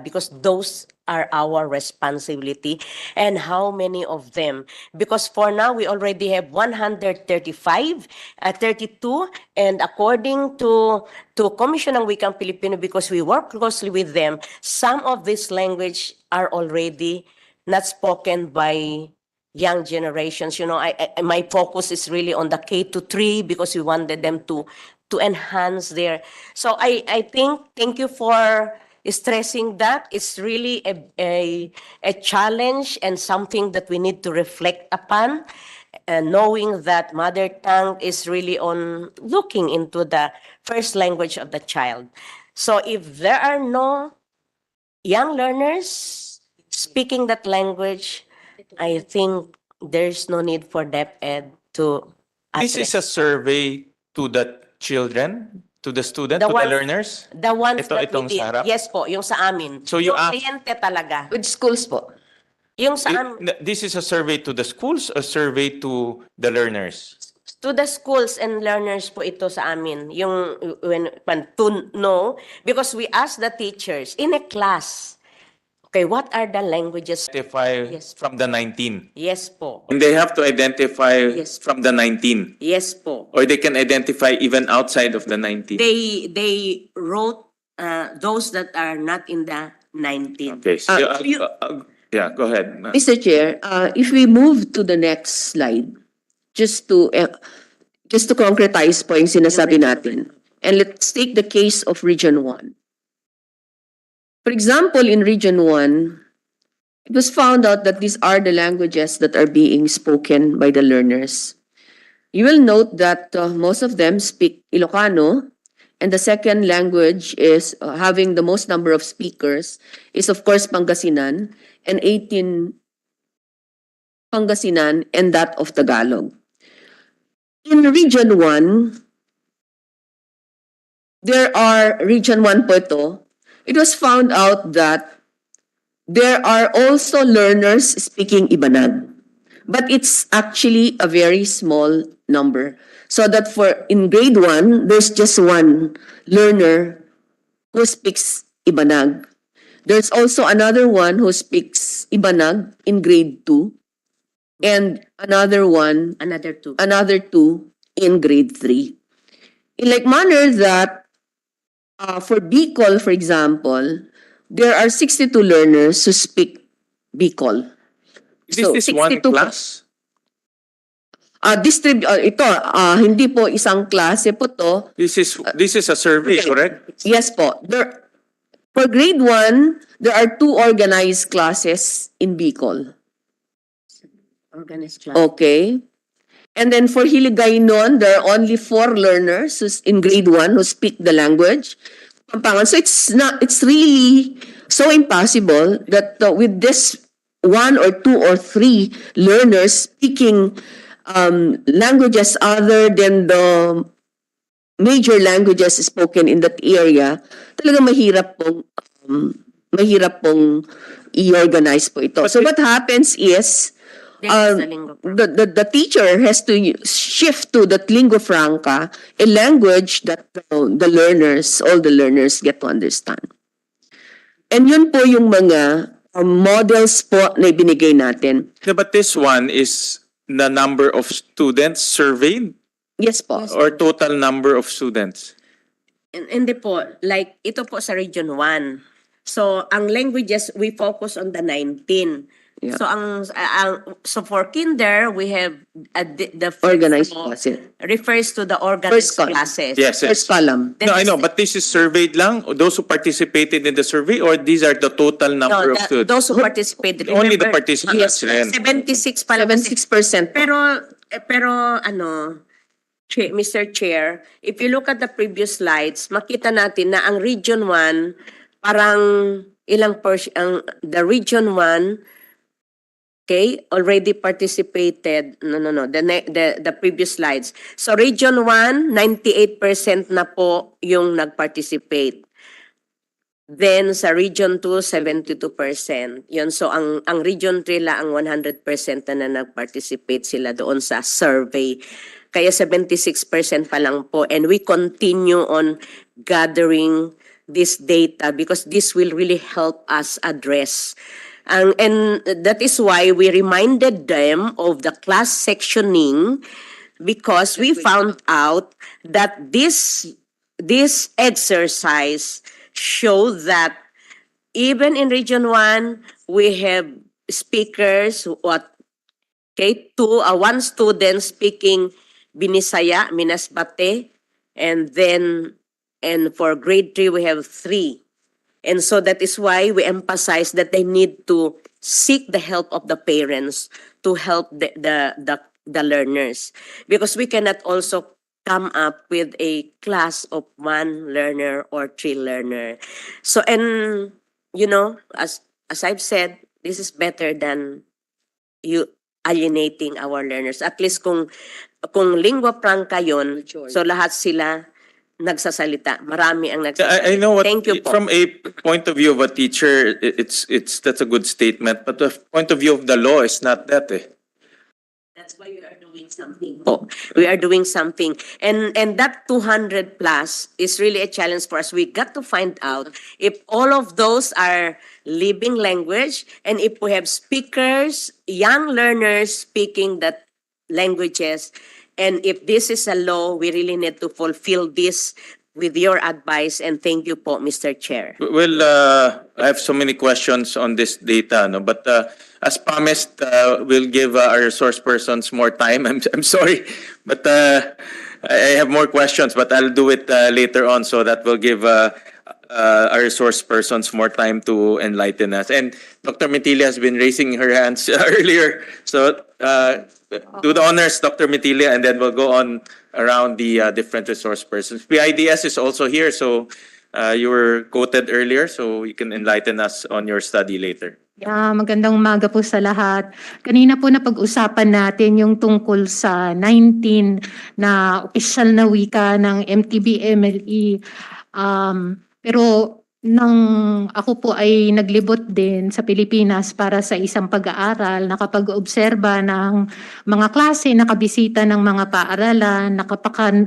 Speaker 6: Because those are our responsibility. And how many of them? Because for now, we already have 135, 32, and according to Commission ng Wikang Filipino, because we work closely with them, some of this language are already not spoken by young generations. My focus is really on the K to 3 because we wanted them to enhance their. So I think, thank you for stressing that. It's really a challenge and something that we need to reflect upon, knowing that mother tongue is really on looking into the first language of the child. So if there are no young learners speaking that language, I think there's no need for DepEd to
Speaker 1: This is a
Speaker 6: address
Speaker 1: survey to the children, to the student,
Speaker 6: The
Speaker 1: to the
Speaker 6: ones-
Speaker 1: learners?
Speaker 6: the ones that
Speaker 1: Itong
Speaker 6: we did.
Speaker 1: sa harap?
Speaker 6: Yes po, yung sa amin.
Speaker 1: So you
Speaker 6: yung
Speaker 1: ask-
Speaker 6: kliyente talaga.
Speaker 5: With schools po.
Speaker 6: Yung sa amin,
Speaker 1: This is a survey to the schools, a survey to the learners?
Speaker 6: to the schools and learners po ito sa amin. Yung to know, because we ask the teachers in a class, okay, what are the languages?
Speaker 1: Identify
Speaker 6: Yes.
Speaker 1: from the 19.
Speaker 6: Yes po.
Speaker 1: And they have to identify
Speaker 6: Yes.
Speaker 1: from the 19.
Speaker 6: Yes po.
Speaker 1: Or they can identify even outside of the 19.
Speaker 6: They wrote those that are not in the 19.
Speaker 1: Okay, so,
Speaker 5: you-
Speaker 1: yeah, go ahead.
Speaker 5: Mr. Chair, if we move to the next slide, just to concretize po yung sinasabi natin. And let's take the case of Region 1. For example, in Region 1, it was found out that these are the languages that are being spoken by the learners. You will note that most of them speak Ilocano, and the second language is having the most number of speakers is of course Pangasinan, and 18 Pangasinan and that of Tagalog. In Region 1, Region 1 po ito, it was found out that there are also learners speaking Ibanag. But it's actually a very small number. So that in grade 1, there's just one learner who speaks Ibanag. There's also another one who speaks Ibanag in grade 2. And another two in grade 3. In like manner that for Bicol, for example, there are 62 learners who speak Bicol.
Speaker 1: Is this one
Speaker 5: 62
Speaker 1: class?
Speaker 5: Hindi po isang klase po to.
Speaker 1: This is a survey,
Speaker 5: Okay.
Speaker 1: correct?
Speaker 5: Yes po. For grade 1, there are 2 organized classes in Bicol.
Speaker 6: Organized class.
Speaker 5: Okay. And then for Hiligaynon, there are only 4 learners in grade 1 who speak the language. Pampangan. So it's really so impossible that with this 1 or 2 or 3 learners speaking languages other than the major languages spoken in that area, talaga mahirap pong i-organize po ito. So what happens is, the teacher has to shift to that lingua franca, a language that all the learners get to understand. And yun po yung mga models po na ibinigay natin.
Speaker 1: Yeah, but this one is the number of students surveyed
Speaker 5: Yes po.
Speaker 1: or total number of students?
Speaker 6: Hindi po, like ito po sa Region 1. So, ang languages, we focus on the 19.
Speaker 5: Yeah.
Speaker 6: So for kinder, we have the first
Speaker 5: Organized
Speaker 6: row
Speaker 5: classes.
Speaker 6: refers to the organized
Speaker 5: First column.
Speaker 6: classes.
Speaker 1: Yes,
Speaker 5: First
Speaker 1: yes.
Speaker 5: column.
Speaker 6: Then
Speaker 1: No, I
Speaker 6: the
Speaker 1: know, but this is surveyed lang, those who participated in the survey, or these are the total number of students?
Speaker 6: those who participated.
Speaker 1: Only the
Speaker 6: Remember,
Speaker 1: participants rin.
Speaker 6: 76 pala kasi.
Speaker 5: 76%.
Speaker 6: Pero ano, Mr. Chair, if you look at the previous slides, makita natin na ang Region 1, parang the Region 1, okay, already participated. No, the previous slides. So Region 1, 98% na po yung nag-participate. Then sa Region 2, 72%. Yun, so ang Region 3 la ang 100% na nag-participate sila doon sa survey. Kaya 76% pa lang po. And we continue on gathering this data because this will really help us address. And that is why we reminded them of the class sectioning because we found out that this exercise show that even in Region 1, we have speakers, one student speaking Binisaya, Minasbate, and for grade 3, we have 3. And so that is why we emphasize that they need to seek the help of the parents to help the learners. Because we cannot also come up with a class of 1 learner or 3 learner. So, and you know, as I've said, this is better than you alienating our learners. At least kung lingua franca yun, so lahat sila nagsasalita. Marami ang nagsasalita.
Speaker 1: I know what,
Speaker 6: Thank you po.
Speaker 1: from a point of view of a teacher, that's a good statement, but the point of view of the law is not that eh.
Speaker 6: That's why we are doing something. Oh, we are doing something. And that 200 plus is really a challenge for us. We got to find out if all of those are living language and if we have speakers, young learners speaking that languages. And if this is a law, we really need to fulfill this with your advice. And thank you po, Mr. Chair.
Speaker 1: Well, I have so many questions on this data, no? But as promised, we'll give our resource persons more time. I'm sorry, but I have more questions, but I'll do it later on, so that will give our resource persons more time to enlighten us. And Dr. Mitilia has been raising her hands earlier, so do the honors, Dr. Mitilia, and then we'll go on around the different resource persons. PIDS is also here, so you were quoted earlier, so you can enlighten us on your study later.
Speaker 7: Magandang umaga po sa lahat. Kanina po napag-usapan natin yung tungkol sa 19 na opisyal na wika ng MTB-MLE. Pero nang ako po ay naglibot din sa Pilipinas para sa isang pag-aaral, nakapag-obserba ng mga klase, nakabisita ng mga paaralan,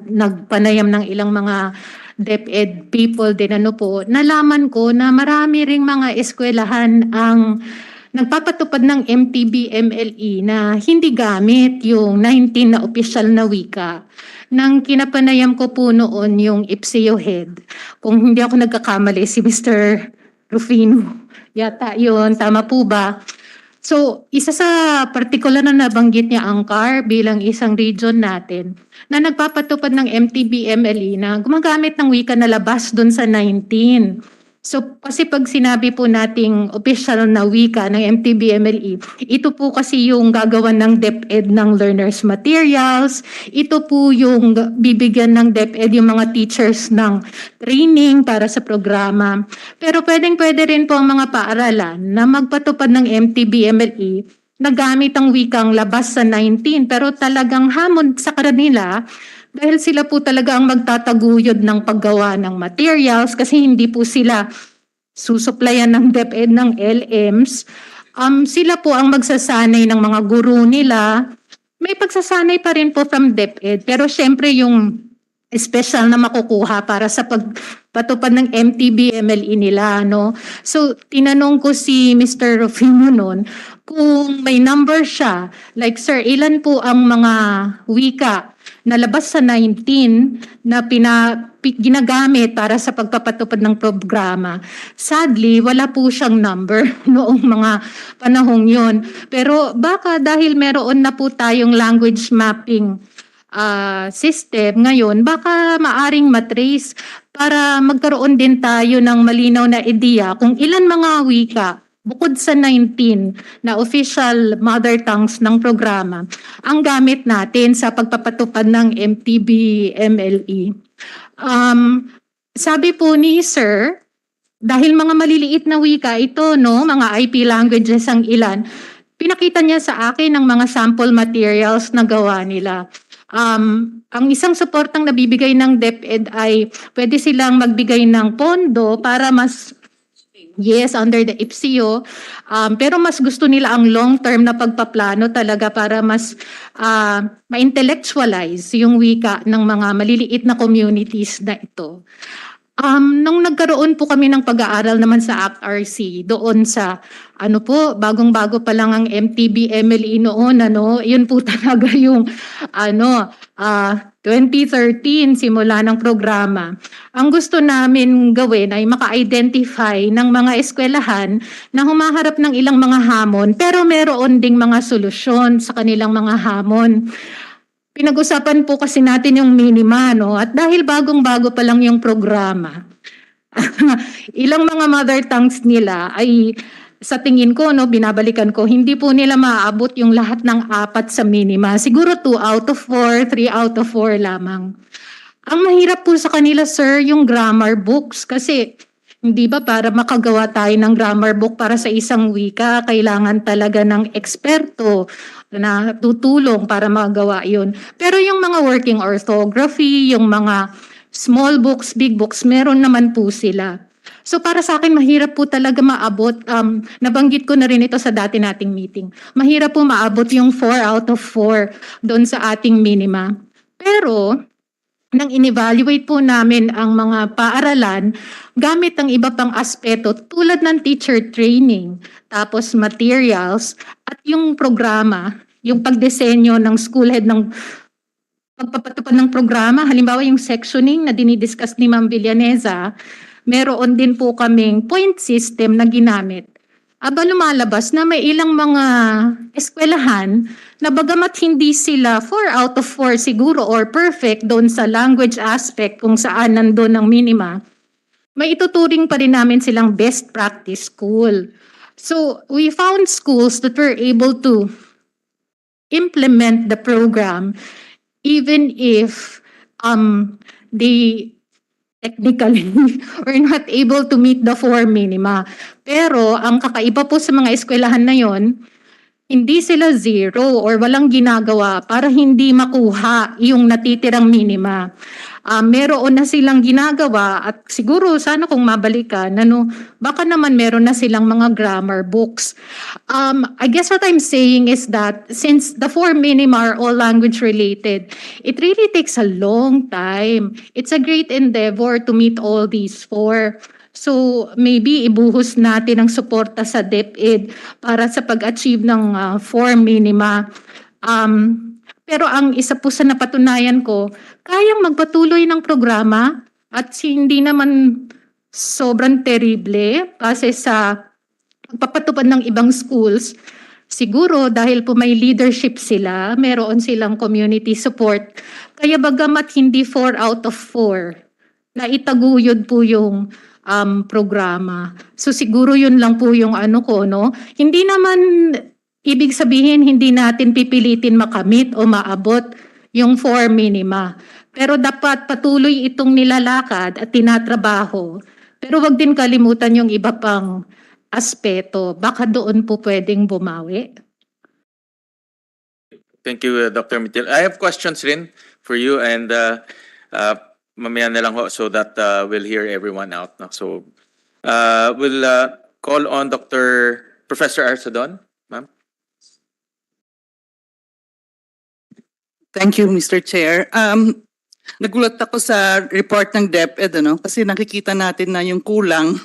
Speaker 7: nagpanayam ng ilang mga DepEd people din nalaman ko na marami ring mga eskwelahan ang nagpapatupad ng MTB-MLE na hindi gamit yung 19 na opisyal na wika. Nang kinapanayam ko po noon yung IPSEO head, kung hindi ako nagkakamali, si Mr. Rufino, yata yun, tama po ba? So, isa sa partikular na nabanggit niya ang CAR bilang isang region natin na nagpapatupad ng MTB-MLE na gumagamit ng wika na labas dun sa 19. So, kasi pag sinabi po nating official na wika ng MTB-MLE, ito po kasi yung gagawan ng DepEd ng learners materials, ito po yung bibigyan ng DepEd yung mga teachers ng training para sa programa. Pero pwede rin po ang mga paaralan na magpatupad ng MTB-MLE na gamit ang wikang labas sa 19, pero talagang hamon sa kanila dahil sila po talaga ang magtataguyod ng paggawa ng materials kasi hindi po sila susuplayan ng DepEd ng LMs. Sila po ang magsasanay ng mga guro nila. May pagsasanay pa rin po from DepEd, pero syempre yung special na makukuha para sa pagpatupad ng MTB-MLE nila. No? So, tinanong ko si Mr. Rufino noon kung may number siya, like, sir, ilan po ang mga wika na labas sa 19 na ginagamit para sa pagpapatupad ng programa. Sadly, wala po siyang number noong mga panahong yun. Pero baka dahil meron na po tayong language mapping system ngayon, baka maaring matrace para magkaroon din tayo ng malinaw na ideya kung ilan mga wika bukod sa 19 na official mother tongues ng programa ang gamit natin sa pagpapatupad ng MTB-MLE. Sabi po ni Sir, dahil mga maliliit na wika ito, no, mga IP languages ang ilan, pinakita niya sa akin ang mga sample materials na gawa nila. Ang isang suportang nabibigay ng DepEd ay pwede silang magbigay ng pondo para mas under the IPSIO. Pero mas gusto nila ang long-term na pagpaplano talaga para mas ma-intellectualize yung wika ng mga maliliit na communities na ito. Nung nagkaroon po kami ng pag-aaral naman sa ACT-RC, doon sa, bagong-bago pa lang ang MTB-MLE noon, yun po talaga yung, 2013, simula ng programa. Ang gusto namin gawin ay maka-identify ng mga eskwelahan na humaharap ng ilang mga hamon, pero meron ding mga solusyon sa kanilang mga hamon. Pinag-usapan po kasi natin yung minima, no? At dahil bagong-bago pa lang yung programa, ilang mga mother tongues nila ay sa tingin ko, binabalikan ko, hindi po nila maaabot yung lahat ng 4 sa minima. Siguro 2 out of 4, 3 out of 4 lamang. Ang mahirap po sa kanila, sir, yung grammar books kasi hindi ba para makagawa tayo ng grammar book para sa isang wika, kailangan talaga ng eksperto na tutulong para magawa yun. Pero yung mga working orthography, yung mga small books, big books, meron naman po sila. So para sa akin, mahirap po talaga maabot. Nabanggit ko na rin ito sa dati nating meeting. Mahirap po maabot yung 4 out of 4 doon sa ating minima. Pero nang in-evaluate po namin ang mga paaralan, gamit ang iba pang aspeto tulad ng teacher training, tapos materials, at yung programa, yung pagdesenyo ng school head ng pagpapatupad ng programa, halimbawa yung sectioning na dinidiscuss ni Ma'am Villaneza, meron din po kaming point system na ginamit. Lumalabas na may ilang mga eskwelahan na bagamat hindi sila 4 out of 4 siguro or perfect doon sa language aspect kung saan nandun ang minima, may ituturing pa rin namin silang best practice school. So we found schools that were able to implement the program even if they technically we're not able to meet the 4 minima. Pero ang kakaiba po sa mga eskwelahan na yon, hindi sila zero or walang ginagawa para hindi makuha yung natitirang minima. Meron na silang ginagawa at siguro sana kung mabalikan, baka naman meron na silang mga grammar books. I guess what I'm saying is that since the 4 minima are all language related, it really takes a long time. It's a great endeavor to meet all these 4. So maybe ibuhos natin ang suporta sa DepEd para sa pag-achieve ng 4 minima. Pero ang isa po sa napatunayan ko, kayang magpatuloy ng programa at hindi naman sobrang terrible kasi sa pagpapatupad ng ibang schools. Siguro dahil po may leadership sila, meron silang community support. Kaya bagamat hindi 4 out of 4, naitaguyod po yung programa. So siguro yun lang po yung Hindi naman ibig sabihin hindi natin pipilitin makamit o maabot yung 4 minima. Pero dapat patuloy itong nilalakad at tinatrabaho. Pero wag din kalimutan yung iba pang aspeto. Baka doon po pwedeng bumawi.
Speaker 1: Thank you, Dr. Mitil. I have questions rin for you and mamaya na lang ho so that we'll hear everyone out. No? So we'll call on Professor Arsadon. Ma'am.
Speaker 8: Thank you, Mr. Chair. Nagulat ako sa report ng DepEd, kasi nakikita natin na yung kulang.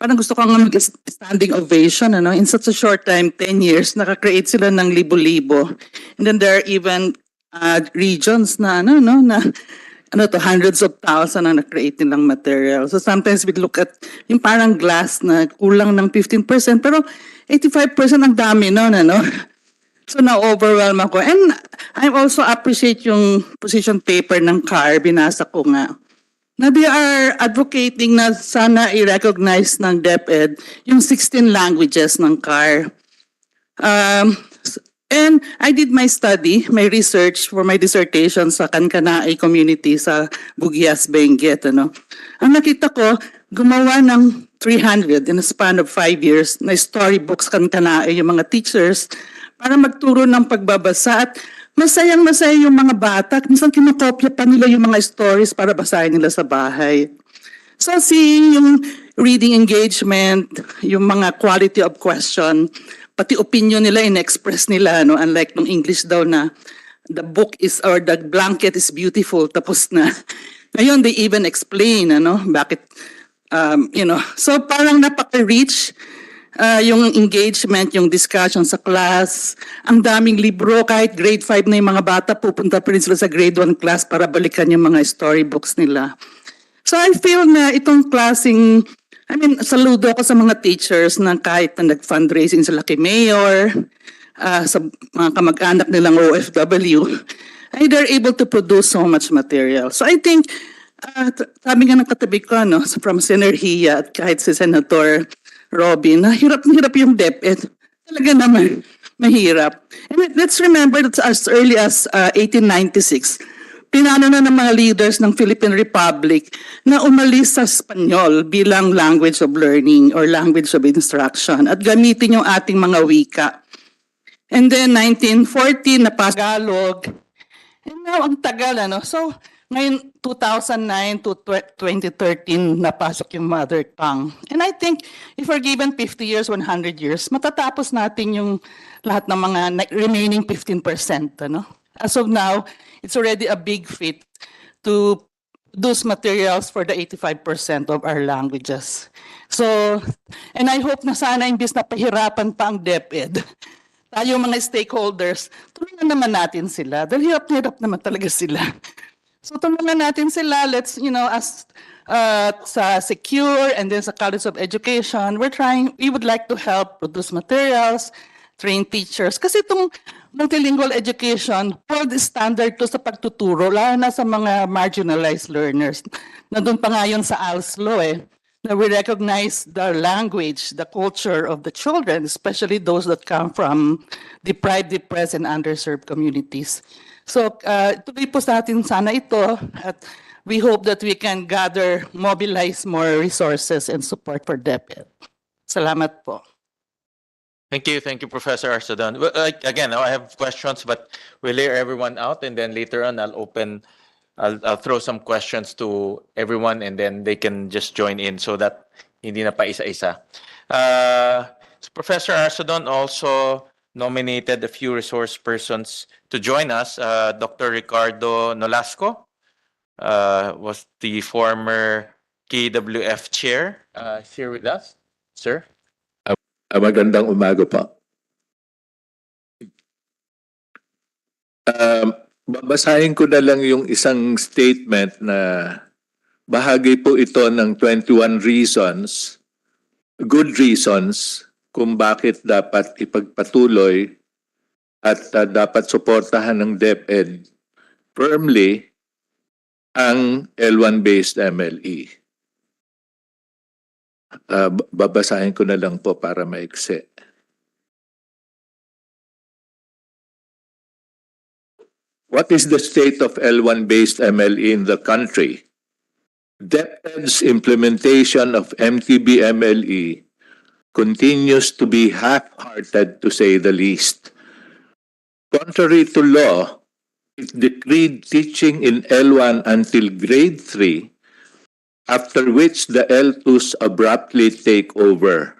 Speaker 8: Parang gusto ko nga mag-standing ovation, in such a short time, 10 years, nakakreate sila ng libo-libo. And then there are even regions na, na hundreds of thousands ang na-create nilang material. So sometimes we look at yung parang glass na kulang ng 15%, pero 85% ang dami nun, ano? So na-overwhelm ako. And I also appreciate yung position paper ng CAR, binasa ko nga. Na they are advocating na sana i-recognize ng DepEd yung 16 languages ng CAR. And I did my study, my research for my dissertation sa Kankanaey community sa Bugias, Benguet. Ano. Ang nakita ko, gumawa ng 300 in a span of 5 years na storybooks Kankanaey yung mga teachers para magturo ng pagbabasa at masayang-masaya yung mga bata. Minsan kinokopya pa nila yung mga stories para basahin nila sa bahay. So seeing yung reading engagement, yung mga quality of question, pati opinion nila in-express nila, no? Unlike nung English daw na the book is or the blanket is beautiful, tapos na. Ngayon, they even explain, ano, bakit, So parang napaka-rich yung engagement, yung discussion sa class. Ang daming libro, kahit grade 5 na yung mga bata, pupunta pa rin sila sa grade 1 class para balikan yung mga storybooks nila. So I feel na itong klaseng, saludo ako sa mga teachers na kahit na nag-fundraising sila kay Mayor, sa mga kamag-anak nilang OFW, they're able to produce so much material. So I think, sabi nga ng katabi ko, no, from Senator at kahit si Senator Robin, hirap na hirap yung DepEd. Talaga naman, mahirap. And let's remember that as early as 1896, pinano na ng mga leaders ng Philippine Republic na umalis sa Espanyol bilang language of learning or language of instruction at gamitin yung ating mga wika. And then 1940, Tagalog. And now, ang tagal, ano? So, ngayon, 2009 to 2013, napasok yung mother tongue. And I think, if we're given 50 years, 100 years, matatapos natin yung lahat ng mga remaining 15%, ano? As of now, it's already a big feat to produce materials for the 85% of our languages. So, and I hope na sana imbis na pahirapan pa ang DepEd, tayo mga stakeholders, tulungan naman natin sila. Dahil hirap naman talaga sila. So tulungan natin sila, let's, as sa Secure and then sa College of Education, we would like to help produce materials, train teachers. Kasi itong multilingual education, world standard to sa pagtuturo, lalo na sa mga marginalized learners. Nandun pa nga yun sa ALSLO na we recognize the language, the culture of the children, especially those that come from deprived, depressed, and underserved communities. So, tuloy po sa atin sana ito at we hope that we can mobilize more resources and support for DepEd. Salamat po.
Speaker 1: Thank you, Professor Arsadon. Well, again, I have questions, but we'll hear everyone out, and then later on, I'll throw some questions to everyone, and then they can just join in so that hindi na pa isa-isa. So Professor Arsadon also nominated a few resource persons to join us. Dr. Ricardo Nolasco was the former KWF chair. Is here with us, sir.
Speaker 9: Magandang umaga po. Babasahin ko na lang yung isang statement na bahagi po ito ng 21 reasons, good reasons, kung bakit dapat ipagpatuloy at dapat suportahan ng DepEd firmly ang L1-based MLE. Babasahin ko na lang po para maiksi. What is the state of L1-based MLE in the country? DepEd's implementation of MTB-MLE continues to be half-hearted, to say the least. Contrary to law, it decreed teaching in L1 until grade 3, after which the L2s abruptly take over.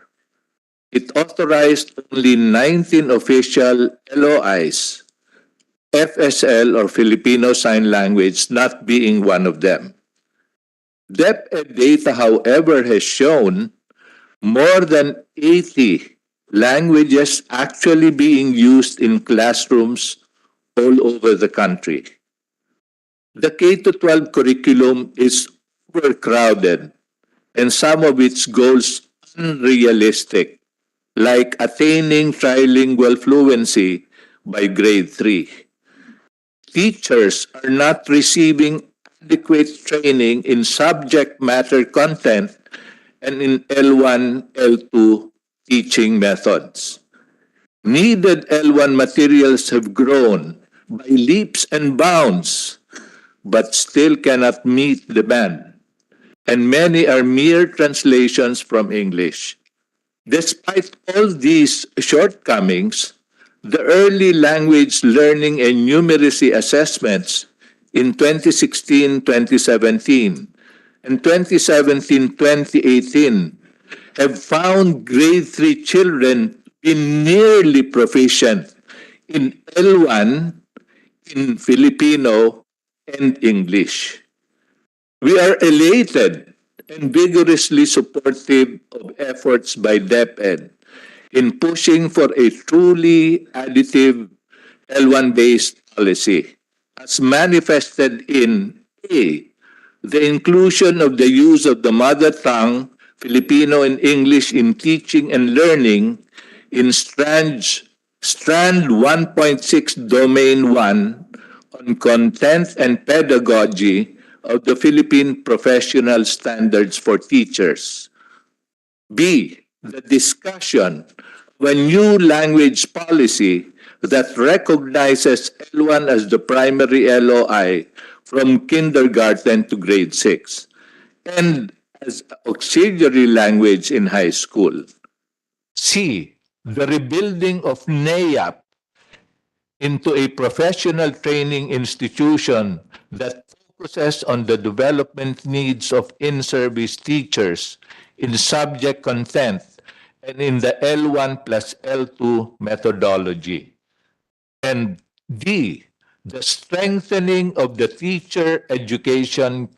Speaker 9: It authorized only 19 official LOIs, FSL or Filipino Sign Language not being one of them. DepEd data, however, has shown more than 80 languages actually being used in classrooms all over the country. The K-12 curriculum is overcrowded and some of its goals unrealistic, like attaining trilingual fluency by grade 3. Teachers are not receiving adequate training in subject matter content and in L1, L2 teaching methods. Needed L1 materials have grown by leaps and bounds, but still cannot meet demand, and many are mere translations from English. Despite all these shortcomings, the early language learning and numeracy assessments in 2016-2017 and 2017-2018 have found grade 3 children to be nearly proficient in L1, in Filipino, and English. We are elated and vigorously supportive of efforts by DepEd in pushing for a truly additive L1-based policy, as manifested in A, the inclusion of the use of the mother tongue, Filipino and English in teaching and learning in Strand 1.6 Domain 1 on content and pedagogy of the Philippine Professional Standards for Teachers. B, the discussion of a new language policy that recognizes L1 as the primary LOI from kindergarten to grade 6 and as auxiliary language in high school. C, the rebuilding of NAYAP into a professional training institution that focuses on the development needs of in-service teachers in subject content and in the L1 plus L2 methodology. And D, the strengthening of the Teacher Education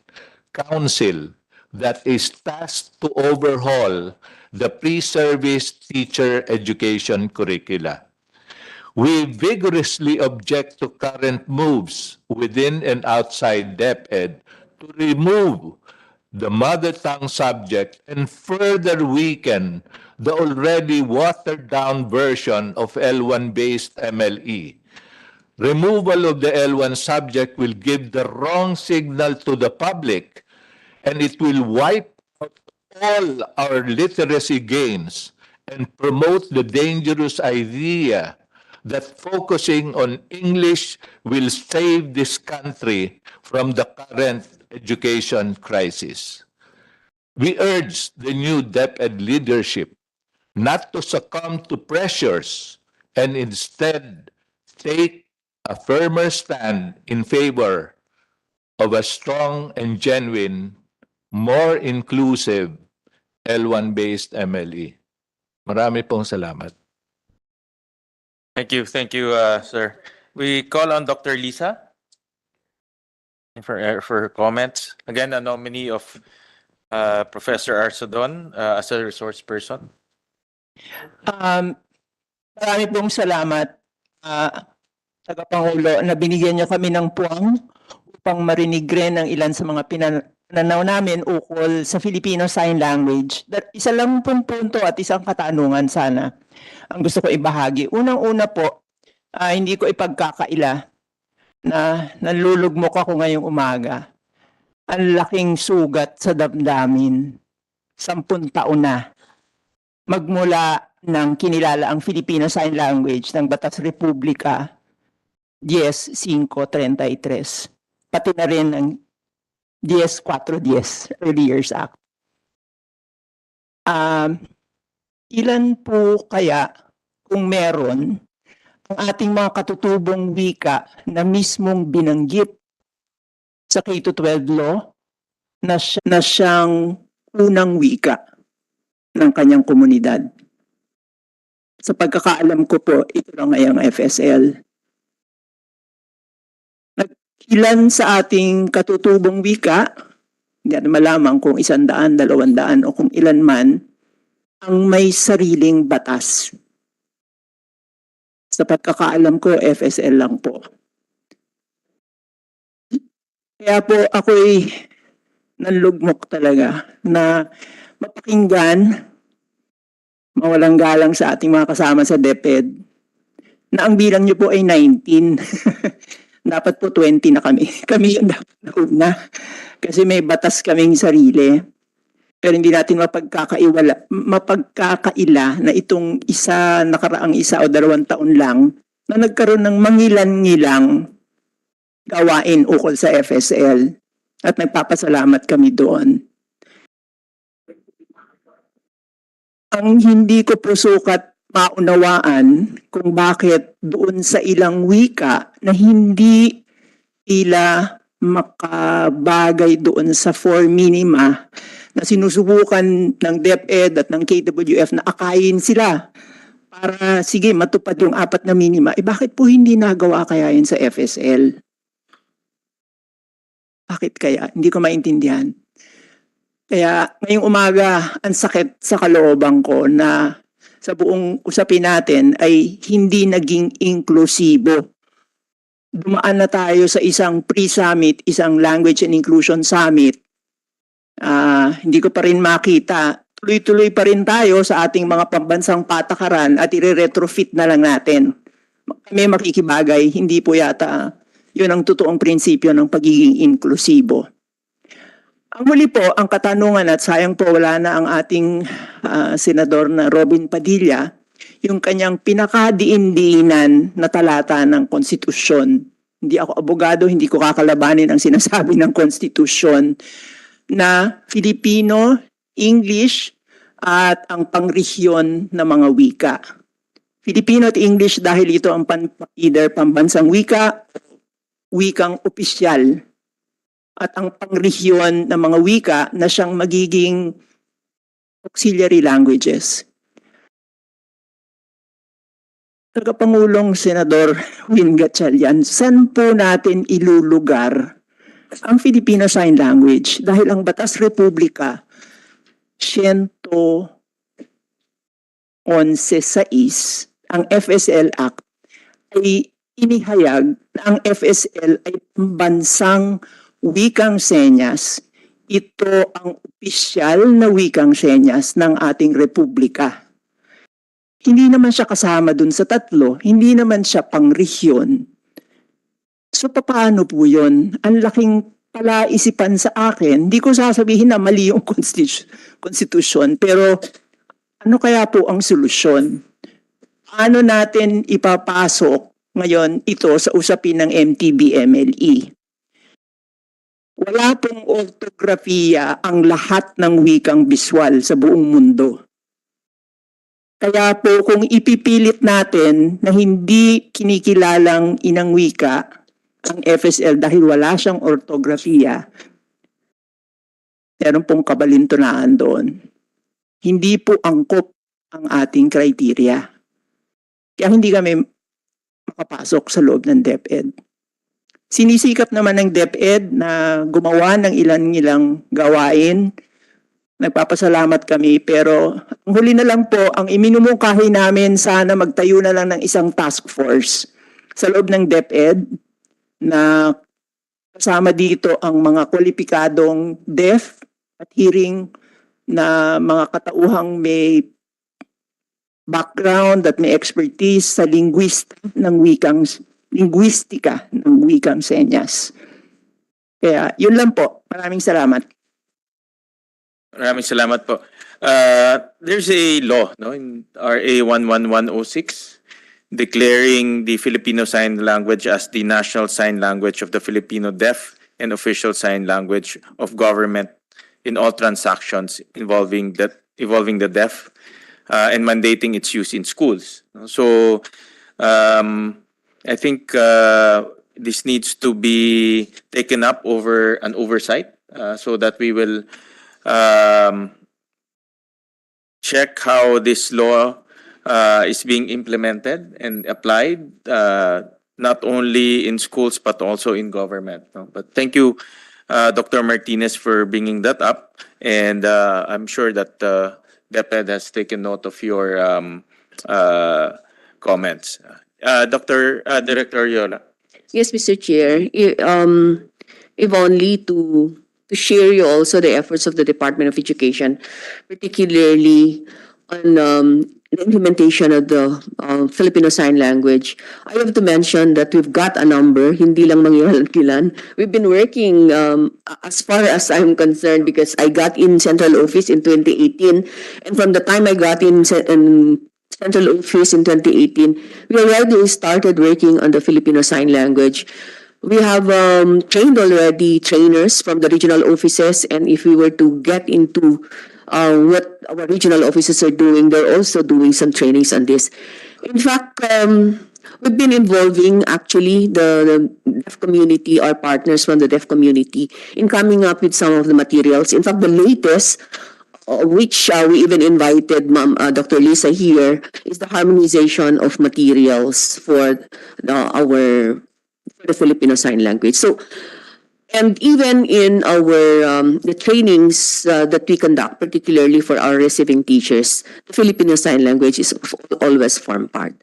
Speaker 9: Council that is tasked to overhaul the pre-service teacher education curricula. We vigorously object to current moves within and outside DepEd to remove the mother tongue subject and further weaken the already watered-down version of L1-based MLE. Removal of the L1 subject will give the wrong signal to the public, and it will wipe out all our literacy gains and promote the dangerous idea that focusing on English will save this country from the current education crisis. We urge the new DepEd leadership not to succumb to pressures and instead take a firmer stand in favor of a strong and genuine, more inclusive L1-based MLE. Marami pong salamat.
Speaker 1: Thank you, sir. We call on Dr. Lisa for comments. Again, a nominee of Professor Arsodon as a resource person.
Speaker 10: Marami pong salamat, Tagapangulo, na binigyan niyo kami ng puwang upang marinig rin ang ilan sa mga pinanaw namin ukol sa Filipino Sign Language. Isa lang pong punto at isang katanungan sana ang gusto ko ibahagi. Unang-una po, hindi ko ipagkakaila na nalulugmok ako ngayong umaga. Ang laking sugat sa damdamin, 10 taon na, magmula ng kinilala ang Filipino Sign Language ng Batas Republika 10.5.33, pati na rin ang 10.4.10, Early Years Act. Ilan po kaya kung meron ang ating mga katutubong wika na mismong binanggit sa K-12 law na siyang unang wika ng kanyang komunidad? Sa pagkakaalam ko po, ito lang ay ang FSL. Ilan sa ating katutubong wika, hindi natin malaman kung 100, 200 o kung ilan man, ang may sariling batas. Sa pagkakaalam ko, FSL lang po. Kaya po ako'y nanlugmok talaga na mapakinggan, mawalang galang sa ating mga kasama sa DepEd, na ang bilang niyo po ay 19. Dapat po 20 na kami. Kami yung dapat na una. Kasi may batas kaming sarili. Pero hindi natin mapagkakaila na itong nakaraang isa o 2 taon lang na nagkaroon ng mangilan-ngilang gawain ukol sa FSL. At nagpapasalamat kami doon. Ang hindi ko po sukat maunawaan kung bakit doon sa ilang wika na hindi tila makabagay doon sa 4 minima na sinusubukan ng DepEd at ng KWF na akayin sila para sige matupad yung 4 na minima. Bakit po hindi nagawa kaya yun sa FSL? Bakit kaya? Hindi ko maintindihan. Kaya ngayong umaga, ang sakit sa kalooban ko na sa buong usapin natin ay hindi naging inklusibo. Dumaan na tayo sa isang pre-summit, isang language and inclusion summit. Hindi ko pa rin makita. Tuloy-tuloy pa rin tayo sa ating mga pambansang patakaran at i-retrofit na lang natin. Kami makikibagay, hindi po yata yun ang totoong prinsipyo ng pagiging inklusibo. Ang huli po, ang katanungan at sayang po wala na ang ating senador na Robin Padilla, yung kanyang pinakadiin-diinan na talata ng konstitusyon. Hindi ako abogado, hindi ko kakalabanin ang sinasabi ng konstitusyon na Filipino, English at ang pangrehiyon na mga wika. Filipino at English dahil ito ang either pambansang wika, wikang opisyal, at ang pangrehiyon ng mga wika na siyang magiging auxiliary languages. Tagapangulong Senador Win Gatchalian, saan po natin ilulugar ang Filipino Sign Language? Dahil ang Batas Republika 111.6, ang FSL Act, ay inihayag na ang FSL ay pambansang wikang senyas. Ito ang opisyal na wikang senyas ng ating republika. Hindi naman siya kasama dun sa 3, hindi naman siya pangrehiyon. So paano po yun? Ang laking palaisipan sa akin. Hindi ko sasabihin na mali yung konstitusyon, pero ano kaya po ang solusyon? Paano natin ipapasok ngayon ito sa usapin ng MTB-MLE? Wala pong ortografiya ang lahat ng wikang biswal sa buong mundo. Kaya po kung ipipilit natin na hindi kinikilalang inang wika ang FSL dahil wala siyang ortografiya, meron pong kabalintunaan doon. Hindi po angkop ang ating criteria. Kaya hindi kami makapasok sa loob ng DepEd. Sinisikap naman ng DepEd na gumawa ng ilang gawain. Nagpapasalamat kami, pero ang huli na lang po, ang iminumungkahi namin sana magtayo na lang ng isang task force sa loob ng DepEd na kasama dito ang mga kwalipikadong deaf at hearing na mga katauhang may background at may expertise sa linguistika ng wikang senyas. Kaya yun lang po. Maraming salamat.
Speaker 1: Maraming salamat po. There's a law, no, in RA 11106 declaring the Filipino Sign Language as the national sign language of the Filipino Deaf and official sign language of government in all transactions involving the deaf, and mandating its use in schools. So I think this needs to be taken up over an oversight so that we will check how this law is being implemented and applied, not only in schools but also in government. But thank you, Dr. Martinez, for bringing that up, and I'm sure that DepEd has taken note of your comments. Director Yola.
Speaker 5: Yes, Mr. Chair. if only to share you also the efforts of the Department of Education, particularly on the implementation of the Filipino Sign Language. I have to mention that we've got a number, hindi lang mangyalan. We've been working as far as I'm concerned because I got in central office in 2018, and from the time I got in central office in 2018, we already started working on the Filipino Sign Language. We have trained already trainers from the regional offices, and if we were to get into what our regional offices are doing, they're also doing some trainings on this. In fact, we've been involving actually the deaf community, our partners from the deaf community, in coming up with some of the materials. In fact, the latest, which we even invited Dr. Lisa here, is the harmonization of materials for the Filipino Sign Language. So, and even in our the trainings that we conduct, particularly for our receiving teachers, the Filipino Sign Language is always form part.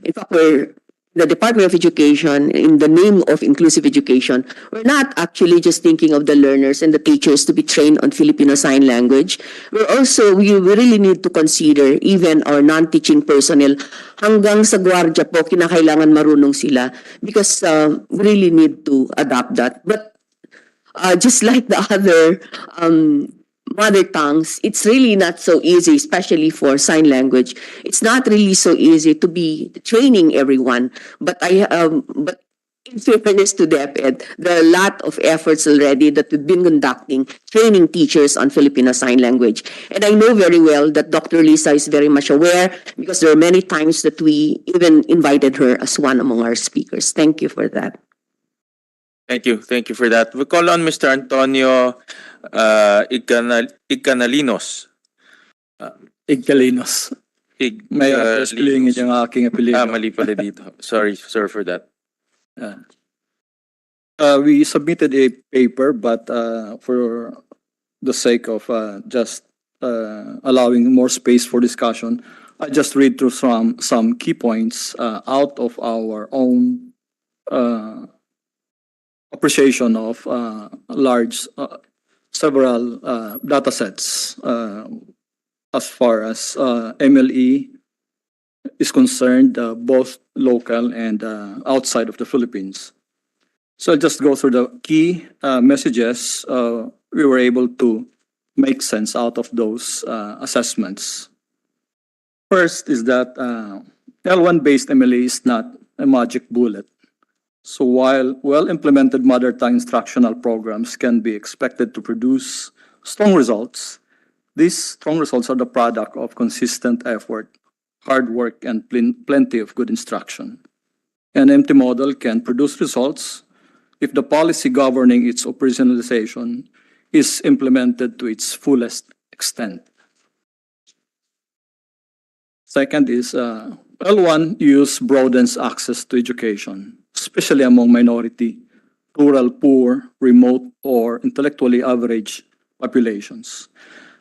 Speaker 5: In fact, the Department of Education, in the name of inclusive education, we're not actually just thinking of the learners and the teachers to be trained on Filipino Sign Language. We really need to consider even our non-teaching personnel. Hanggang sa gwardiya po, kinakailangan marunong sila because we really need to adapt that. But just like the other mother tongues, it's really not so easy, especially for sign language. It's not really so easy to be training everyone. But but in fairness to DepEd, there are a lot of efforts already that we've been conducting, training teachers on Filipino Sign Language. And I know very well that Dr. Lisa is very much aware because there are many times that we even invited her as one among our speakers. Thank you for that.
Speaker 1: Thank you. Thank you for that. We call on Mr. Antonio Iganalinos.
Speaker 11: Igkalinos. May spelling yung aking apelido.
Speaker 1: Mali pala dito. Sorry for that.
Speaker 11: We submitted a paper, but for the sake of just allowing more space for discussion, I just read through some key points out of our own appreciation of several data sets as far as MLE is concerned, both local and outside of the Philippines. So I'll just go through the key messages we were able to make sense out of those assessments. First is that L1-based MLE is not a magic bullet. So while well-implemented mother tongue instructional programs can be expected to produce strong results, these strong results are the product of consistent effort, hard work, and plenty of good instruction. An empty model can produce results if the policy governing its operationalization is implemented to its fullest extent. Second is L1 use broadens access to education, especially among minority, rural, poor, remote, or intellectually average populations.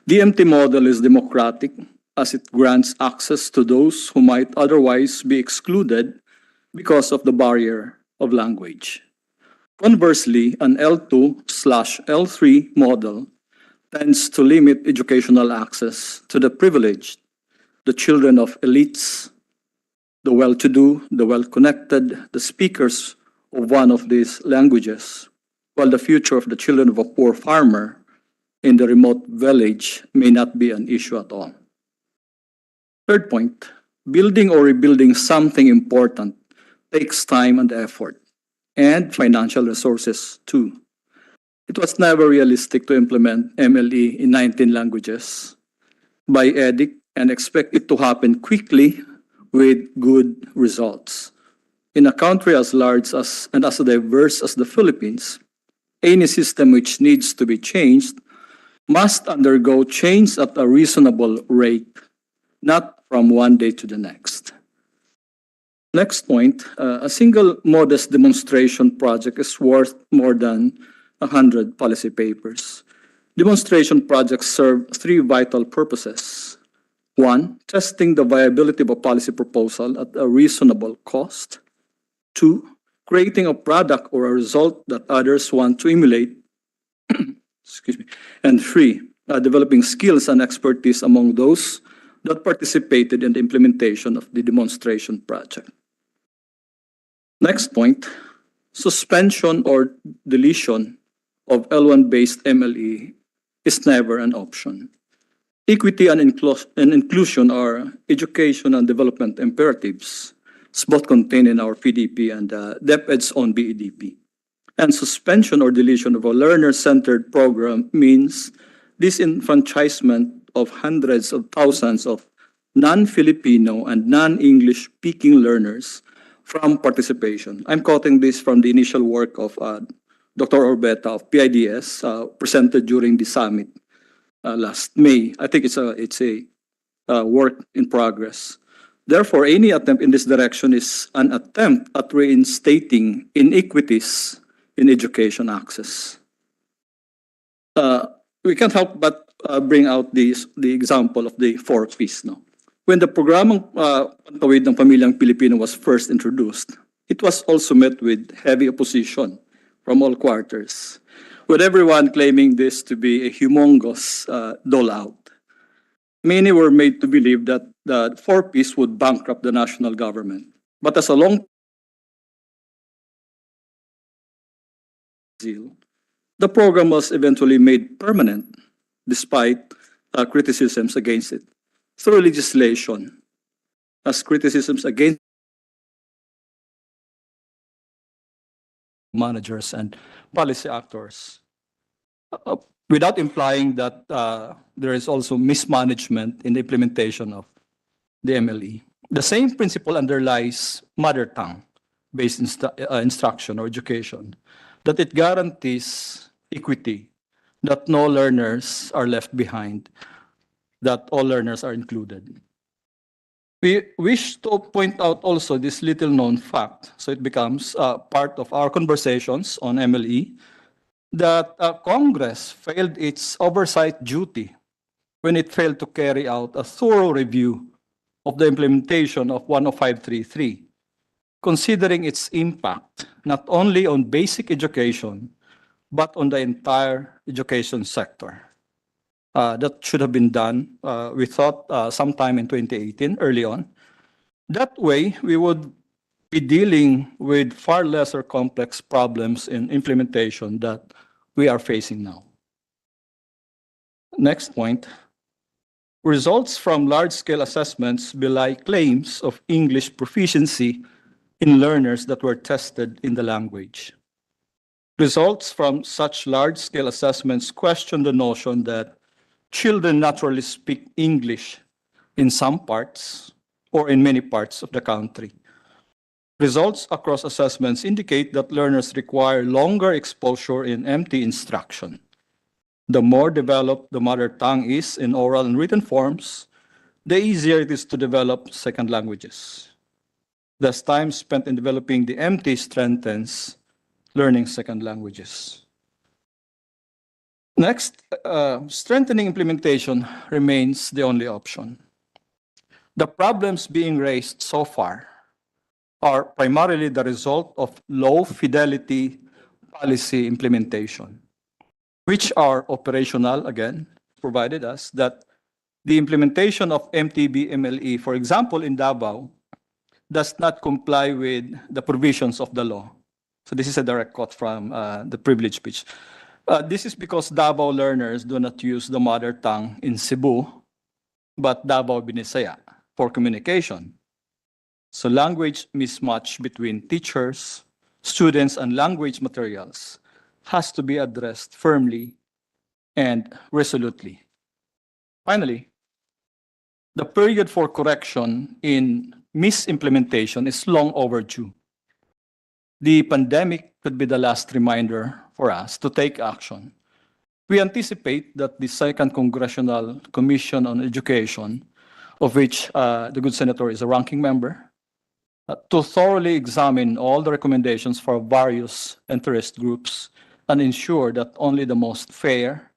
Speaker 11: The MT model is democratic as it grants access to those who might otherwise be excluded because of the barrier of language. Conversely, an L2/L3 model tends to limit educational access to the privileged, the children of elites, the well-to-do, the well-connected, the speakers of one of these languages, while the future of the children of a poor farmer in the remote village may not be an issue at all. Third point, building or rebuilding something important takes time and effort, and financial resources too. It was never realistic to implement MLE in 19 languages by edict and expect it to happen quickly with good results. In a country as large and as diverse as the Philippines, any system which needs to be changed must undergo change at a reasonable rate, not from one day to the next. Next point, a single modest demonstration project is worth more than 100 policy papers. Demonstration projects serve three vital purposes. One, testing the viability of a policy proposal at a reasonable cost. Two, creating a product or a result that others want to emulate, excuse me, and three, developing skills and expertise among those that participated in the implementation of the demonstration project. Next point, suspension or deletion of L1-based MLE is never an option. Equity and inclusion are education and development imperatives. It's both contained in our PDP and DepEd's own BEDP. And suspension or deletion of a learner-centered program means disenfranchisement of hundreds of thousands of non-Filipino and non-English speaking learners from participation. I'm quoting this from the initial work of Dr. Orbeta of PIDS presented during the summit last May. I think it's a work in progress. Therefore, any attempt in this direction is an attempt at reinstating inequities in education access. We can't help but bring out the example of the 4Ps. No? When the Programang Pantawid ng Pamilyang Pilipino was first introduced, it was also met with heavy opposition from all quarters, with everyone claiming this to be a humongous dole-out. Many were made to believe that the 4Ps would bankrupt the national government. But as a long the program was eventually made permanent despite criticisms against it through legislation, as criticisms against managers and policy actors, without implying that there is also mismanagement in the implementation of the MLE. The same principle underlies mother tongue-based instruction or education, that it guarantees equity, that no learners are left behind, that all learners are included. We wish to point out also this little known fact, so it becomes part of our conversations on MLE, that Congress failed its oversight duty when it failed to carry out a thorough review of the implementation of 10533, considering its impact not only on basic education, but on the entire education sector. That should have been done, we thought, sometime in 2018, early on. That way, we would be dealing with far lesser complex problems in implementation that we are facing now. Next point. Results from large-scale assessments belie claims of English proficiency in learners that were tested in the language. Results from such large-scale assessments question the notion that children naturally speak English in some parts or in many parts of the country. Results across assessments indicate that learners require longer exposure in empty instruction. The more developed the mother tongue is in oral and written forms, the easier it is to develop second languages. Thus, time spent in developing the empty strengthens learning second languages. Next, strengthening implementation remains the only option. The problems being raised so far are primarily the result of low fidelity policy implementation, which are operational, again, provided us that the implementation of MTB-MLE, for example, in Davao, does not comply with the provisions of the law. So this is a direct quote from the privilege speech. This is because Davao learners do not use the mother tongue in Cebu, but Davao Binisaya for communication. So language mismatch between teachers, students, and language materials has to be addressed firmly and resolutely. Finally, the period for correction in misimplementation is long overdue. The pandemic could be the last reminder for us to take action. We anticipate that the Second Congressional Commission on Education, of which the good senator is a ranking member, to thoroughly examine all the recommendations for various interest groups and ensure that only the most fair,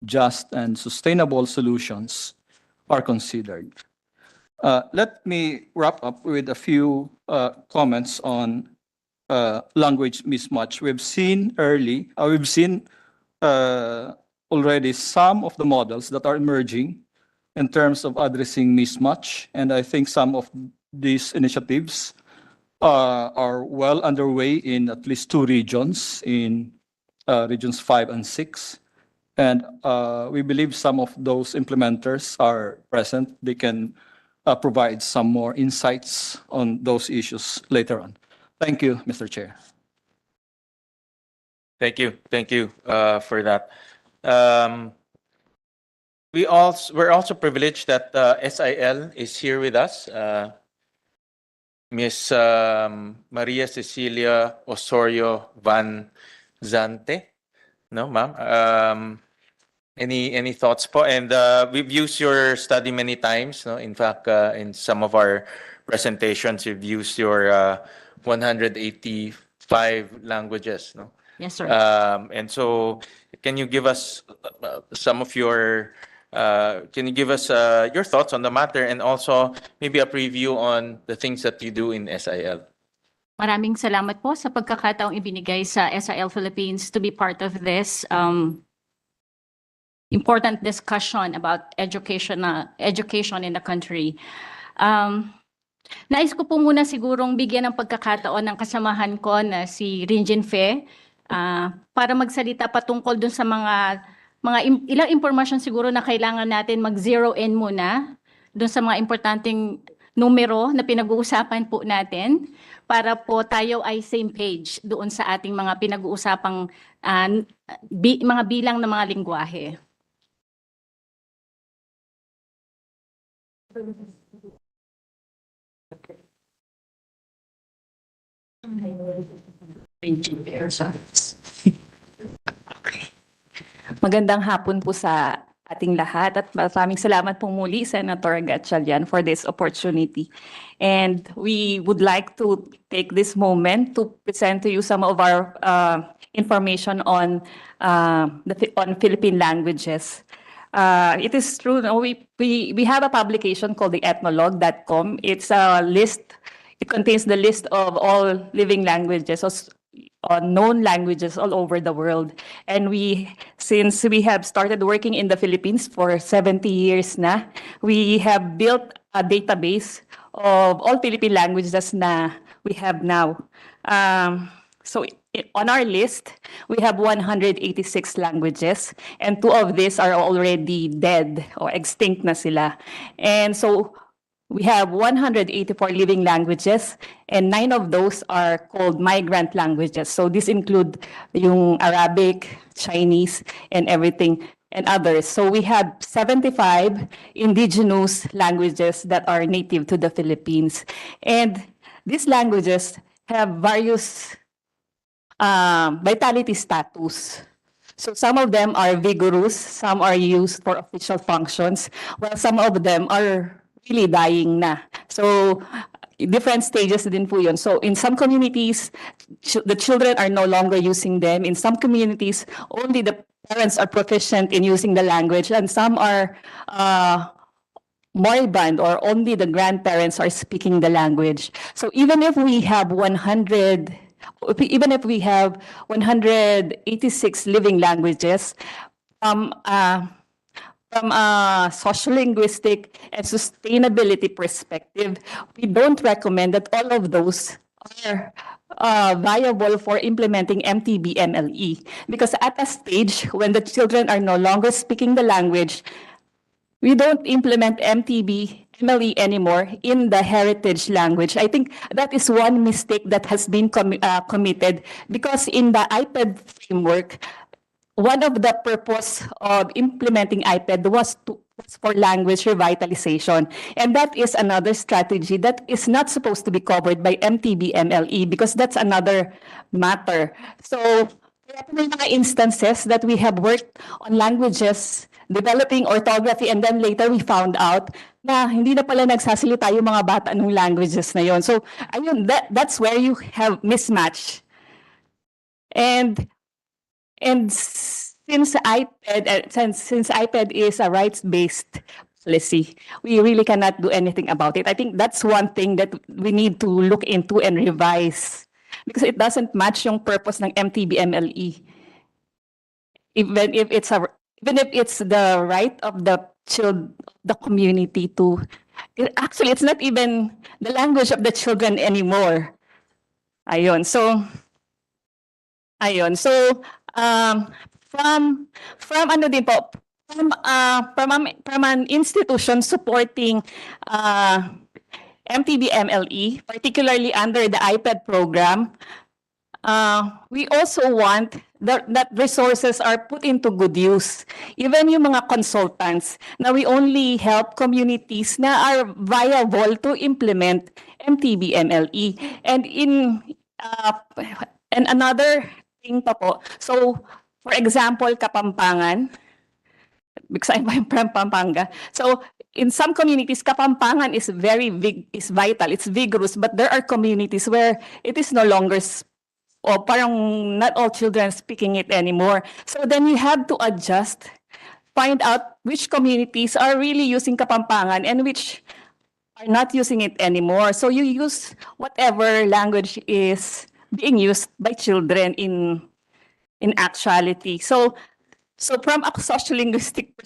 Speaker 11: just, and sustainable solutions are considered. Let me wrap up with a few comments on language mismatch. We've seen already some of the models that are emerging in terms of addressing mismatch, and I think some of these initiatives are well underway in at least 2 regions, in regions 5 and 6. And we believe some of those implementers are present. They can provide some more insights on those issues later on. Thank you, Mr. Chair.
Speaker 1: Thank you for that. We're also privileged that SIL is here with us. Miss Maria Cecilia Osorio Van Zante. No, ma'am. Any thoughts po? And we've used your study many times. No, in fact, in some of our presentations, we've used your 185 languages. No.
Speaker 5: Yes, sir.
Speaker 1: And so, can you give us some of your your thoughts on the matter, and also maybe a preview on the things that you do in SIL?
Speaker 12: Maraming salamat po sa pagkakataong ibinigay sa SIL Philippines to be part of this important discussion about education in the country. Nais ko po muna sigurong bigyan ng pagkakataon ng kasamahan ko na si Rinjin Fe para magsalita patungkol dun sa ilang impormasyon siguro na kailangan natin mag-zero in muna dun sa mga importanteng numero na pinag-uusapan po natin para po tayo ay same page doon sa ating mga pinag-uusapang mga bilang ng mga lingwahe.
Speaker 13: Magandang hapon po sa ating lahat at maraming salamat po muli, Senator Gatchalian, for this opportunity. And we would like to take this moment to present to you some of our information on Philippine languages. It is true, no, we have a publication called the ethnologue.com. It's a list, it contains the list of all living languages, known languages all over the world. And since we have started working in the Philippines for 70 years na, we have built a database of all Philippine languages na we have now. So on our list, we have 186 languages, and 2 of these are already dead or extinct na sila. And so we have 184 living languages, and 9 of those are called migrant languages. So this include yung Arabic, Chinese, and everything, and others. So we have 75 indigenous languages that are native to the Philippines. And these languages have various vitality status. So some of them are vigorous, some are used for official functions, while some of them are really dying na. So different stages din po yun. So in some communities, the children are no longer using them. In some communities, only the parents are proficient in using the language, and some are moribund, or only the grandparents are speaking the language. So even if we have 186 living languages, from a sociolinguistic and sustainability perspective, we don't recommend that all of those are viable for implementing MTB-MLE. Because at a stage when the children are no longer speaking the language, we don't implement MTB-MLE anymore in the heritage language. I think that is one mistake that has been committed, because in the IPED framework, one of the purpose of implementing IPED was for language revitalization. And that is another strategy that is not supposed to be covered by MTB-MLE, because that's another matter. So, may mga instances that we have worked on languages, developing orthography, and then later we found out na hindi na pala nagsasalita yung mga bata ng languages na yon. So, ayun, that's where you have mismatch. And since IPED is a rights-based policy, we really cannot do anything about it. I think that's one thing that we need to look into and revise. because it doesn't match yung purpose ng MTB-MLE. Even if it's the right of the the community to, actually it's not even the language of the children anymore. Ayun. So from ano din po, from an institution supporting MTB-MLE, particularly under the iPad program, we also want that resources are put into good use. Even yung mga consultants, na we only help communities na are viable to implement MTB-MLE. And another thing pa po, so for example, Kapampangan, because I'm from Pampanga. So in some communities, Kapampangan is is vital, it's vigorous, but there are communities where it is no longer or parang not all children are speaking it anymore. So then you have to adjust, find out which communities are really using Kapampangan and which are not using it anymore. So you use whatever language is being used by children in actuality. So from a sociolinguistic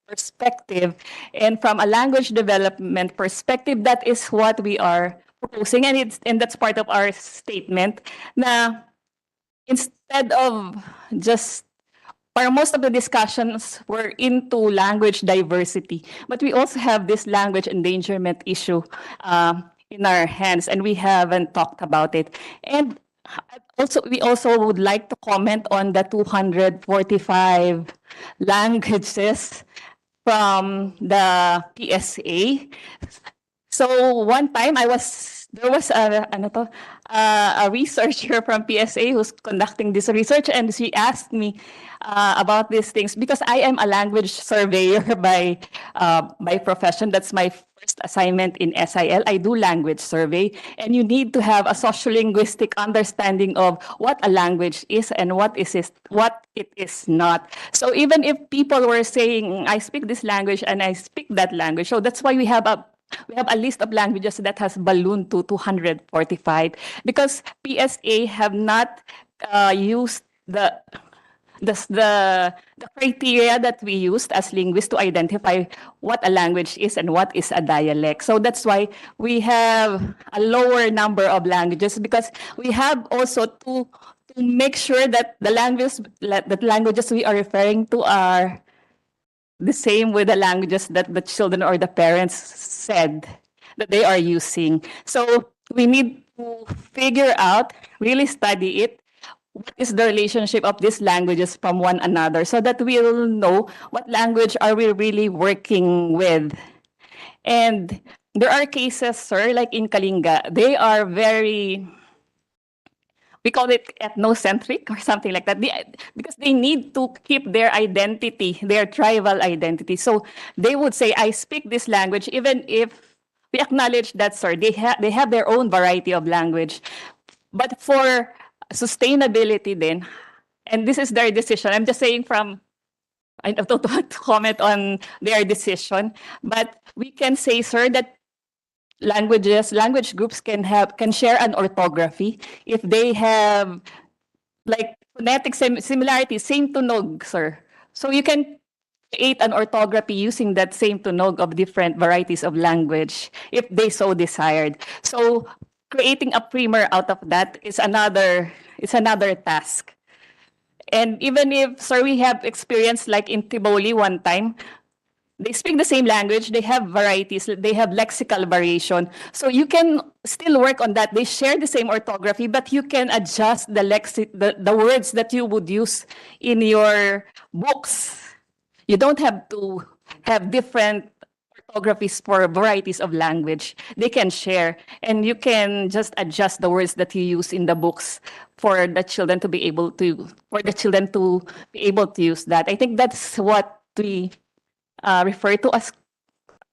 Speaker 13: perspective and from a language development perspective, that is what we are proposing, and that's part of our statement, na instead of just, para most of the discussions were into language diversity, but we also have this language endangerment issue in our hands, and we haven't talked about it. And we also would like to comment on the 245 languages from the PSA. So one time there was a researcher from PSA who's conducting this research, and she asked me about these things because I am a language surveyor by profession. That's my first assignment in SIL. I do language survey, and you need to have a sociolinguistic understanding of what a language is and what it is not. So even if people were saying, I speak this language and I speak that language, so that's why we have a list of languages that has ballooned to 245 because PSA have not used the criteria that we used as linguists to identify what a language is and what is a dialect. So that's why we have a lower number of languages, because we have also to make sure that the languages we are referring to are the same with the languages that the children or the parents said that they are using. So we need to figure out, really study it, what is the relationship of these languages from one another, so that we'll know what language are we really working with. And there are cases, sir, like in Kalinga, they are very, we call it ethnocentric or something like that, because they need to keep their identity, their tribal identity. So they would say, I speak this language, even if we acknowledge that, sir, they have their own variety of language. But for sustainability then, and this is their decision, I'm just saying I don't want to comment on their decision, but we can say, sir, that language groups can share an orthography if they have like phonetic similarity, same tunog, sir. So you can create an orthography using that same tunog of different varieties of language if they so desired. So creating a primer out of that is another task. And even if, sir, we have experience like in Tivoli one time, they speak the same language, they have varieties, they have lexical variation. So you can still work on that. They share the same orthography, but you can adjust the words that you would use in your books. You don't have to have different orthographies for varieties of language. They can share, and you can just adjust the words that you use in the books for the children to be able to use that. I think that's what we refer to as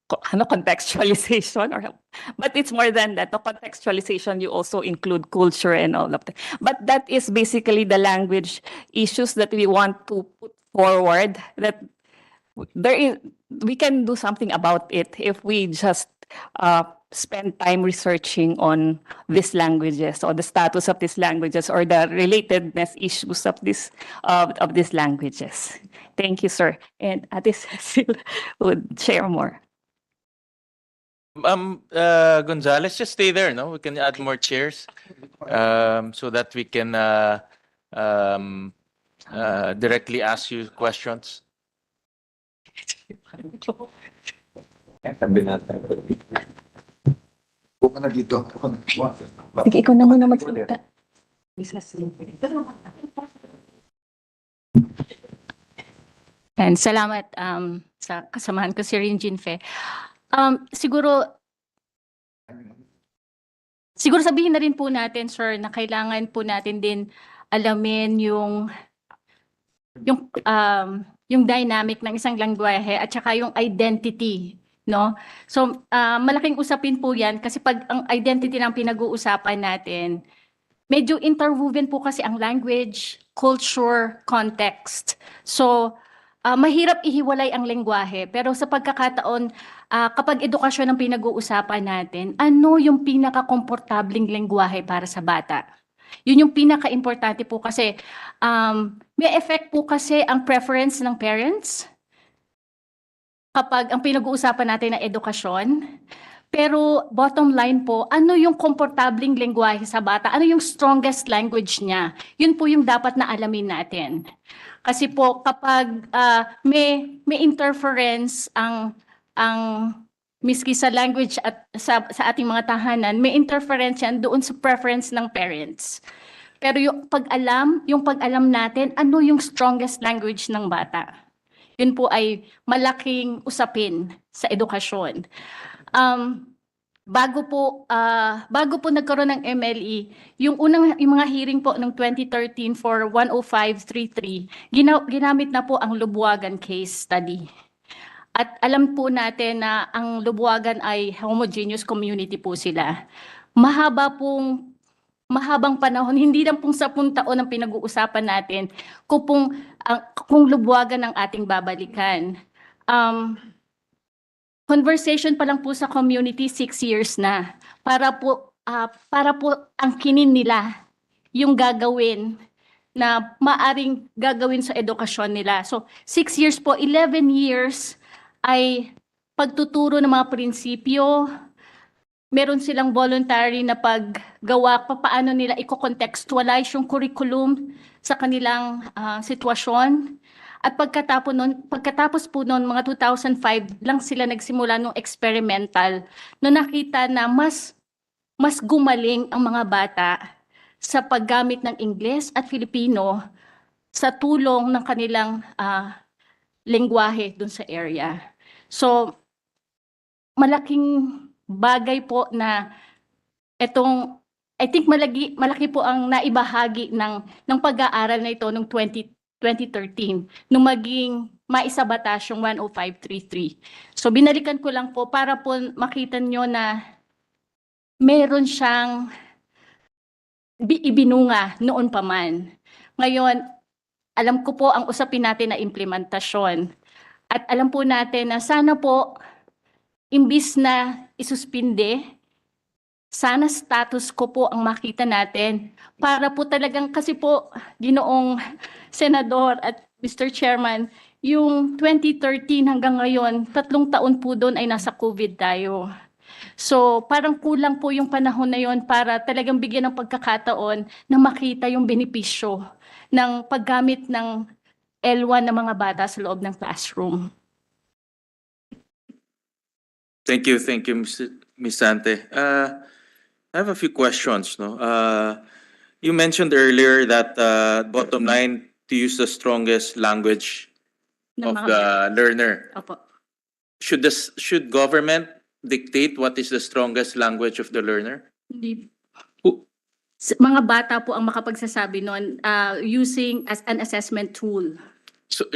Speaker 13: contextualization, but it's more than that. The contextualization, you also include culture and all of that. But that is basically the language issues that we want to put forward, that we can do something about it if we just spend time researching on these languages or the status of these languages or the relatedness issues of these languages. Thank you, sir. And Ate Cecil would share more.
Speaker 1: Gonzalez, just stay there, no? We can add more chairs, so that we can directly ask you questions.
Speaker 13: Sige, ikaw na muna magsalita.
Speaker 12: And salamat sa kasamahan ko si Rinjin Fe. Siguro sabihin na rin po natin, sir, na kailangan po natin din alamin yung dynamic ng isang lengguwahe at saka yung identity, no? So, malaking usapin po yan kasi pag ang identity ng pinag-uusapan natin, medyo interwoven po kasi ang language, culture, context. So, mahirap ihiwalay ang lengguwahe. Pero sa pagkakataon, kapag edukasyon ang pinag-uusapan natin, ano yung pinaka-komportabling lengguwahe para sa bata? Yun yung pinaka-importante po kasi may effect po kasi ang preference ng parents kapag ang pinag-uusapan natin na edukasyon. Pero bottom line po, ano yung komportabling lengguwahe sa bata? Ano yung strongest language niya? Yun po yung dapat na alamin natin. Kasi po kapag may interference ang miski sa language at sa ating mga tahanan, may interference yan doon sa preference ng parents. Pero yung pag-alam natin, ano yung strongest language ng bata? Yun po ay malaking usapin sa edukasyon. Bago po nagkaroon ng MLE, yung mga hearing po ng 2013 for 10533, ginamit na po ang Lubuagan case study. At alam po natin na ang Lubuagan ay homogeneous community po sila. Mahabang panahon, hindi lang pong 10 taon ang pinag-uusapan natin kung Lubuagan ang ating babalikan. Conversation pa lang po sa community 6 years na para po angkinin nila yung gagawin na maaring gagawin sa edukasyon nila. So 6 years po, 11 years ay pagtuturo ng mga prinsipyo. Meron silang voluntary na paggawa paano nila i-contextualize yung curriculum sa kanilang sitwasyon. At pagkatapos po noon, mga 2005 lang sila nagsimula ng experimental na nakita na mas gumaling ang mga bata sa paggamit ng Ingles at Filipino sa tulong ng kanilang lengguwahe dun sa area. So, malaking bagay po na I think malaki po ang naibahagi ng pag-aaral na ito noong 2013 nung maging maisabatas yung 10533. So binalikan ko lang po para po makita nyo na meron siyang ibinunga noon pa man. Ngayon, alam ko po ang usapin natin na implementasyon. At alam po natin na sana po, imbis na isuspinde, sana status ko po ang makita natin para po talagang kasi po, Ginoong Senador at Mr. Chairman, yung 2013 hanggang ngayon, 3 taon po doon ay nasa COVID tayo. So parang kulang po yung panahon na yon para talagang bigyan ng pagkakataon na makita yung benepisyo ng paggamit ng L1 ng mga bata sa loob ng classroom.
Speaker 1: Thank you, Ms. Sante. I have a few questions. No, you mentioned earlier that bottom line to use the strongest language of the learner.
Speaker 12: Opo.
Speaker 1: Should government dictate what is the strongest language of the learner?
Speaker 12: Hindi. Mga bata po ang makapagsasabi noon using as an assessment tool.
Speaker 1: So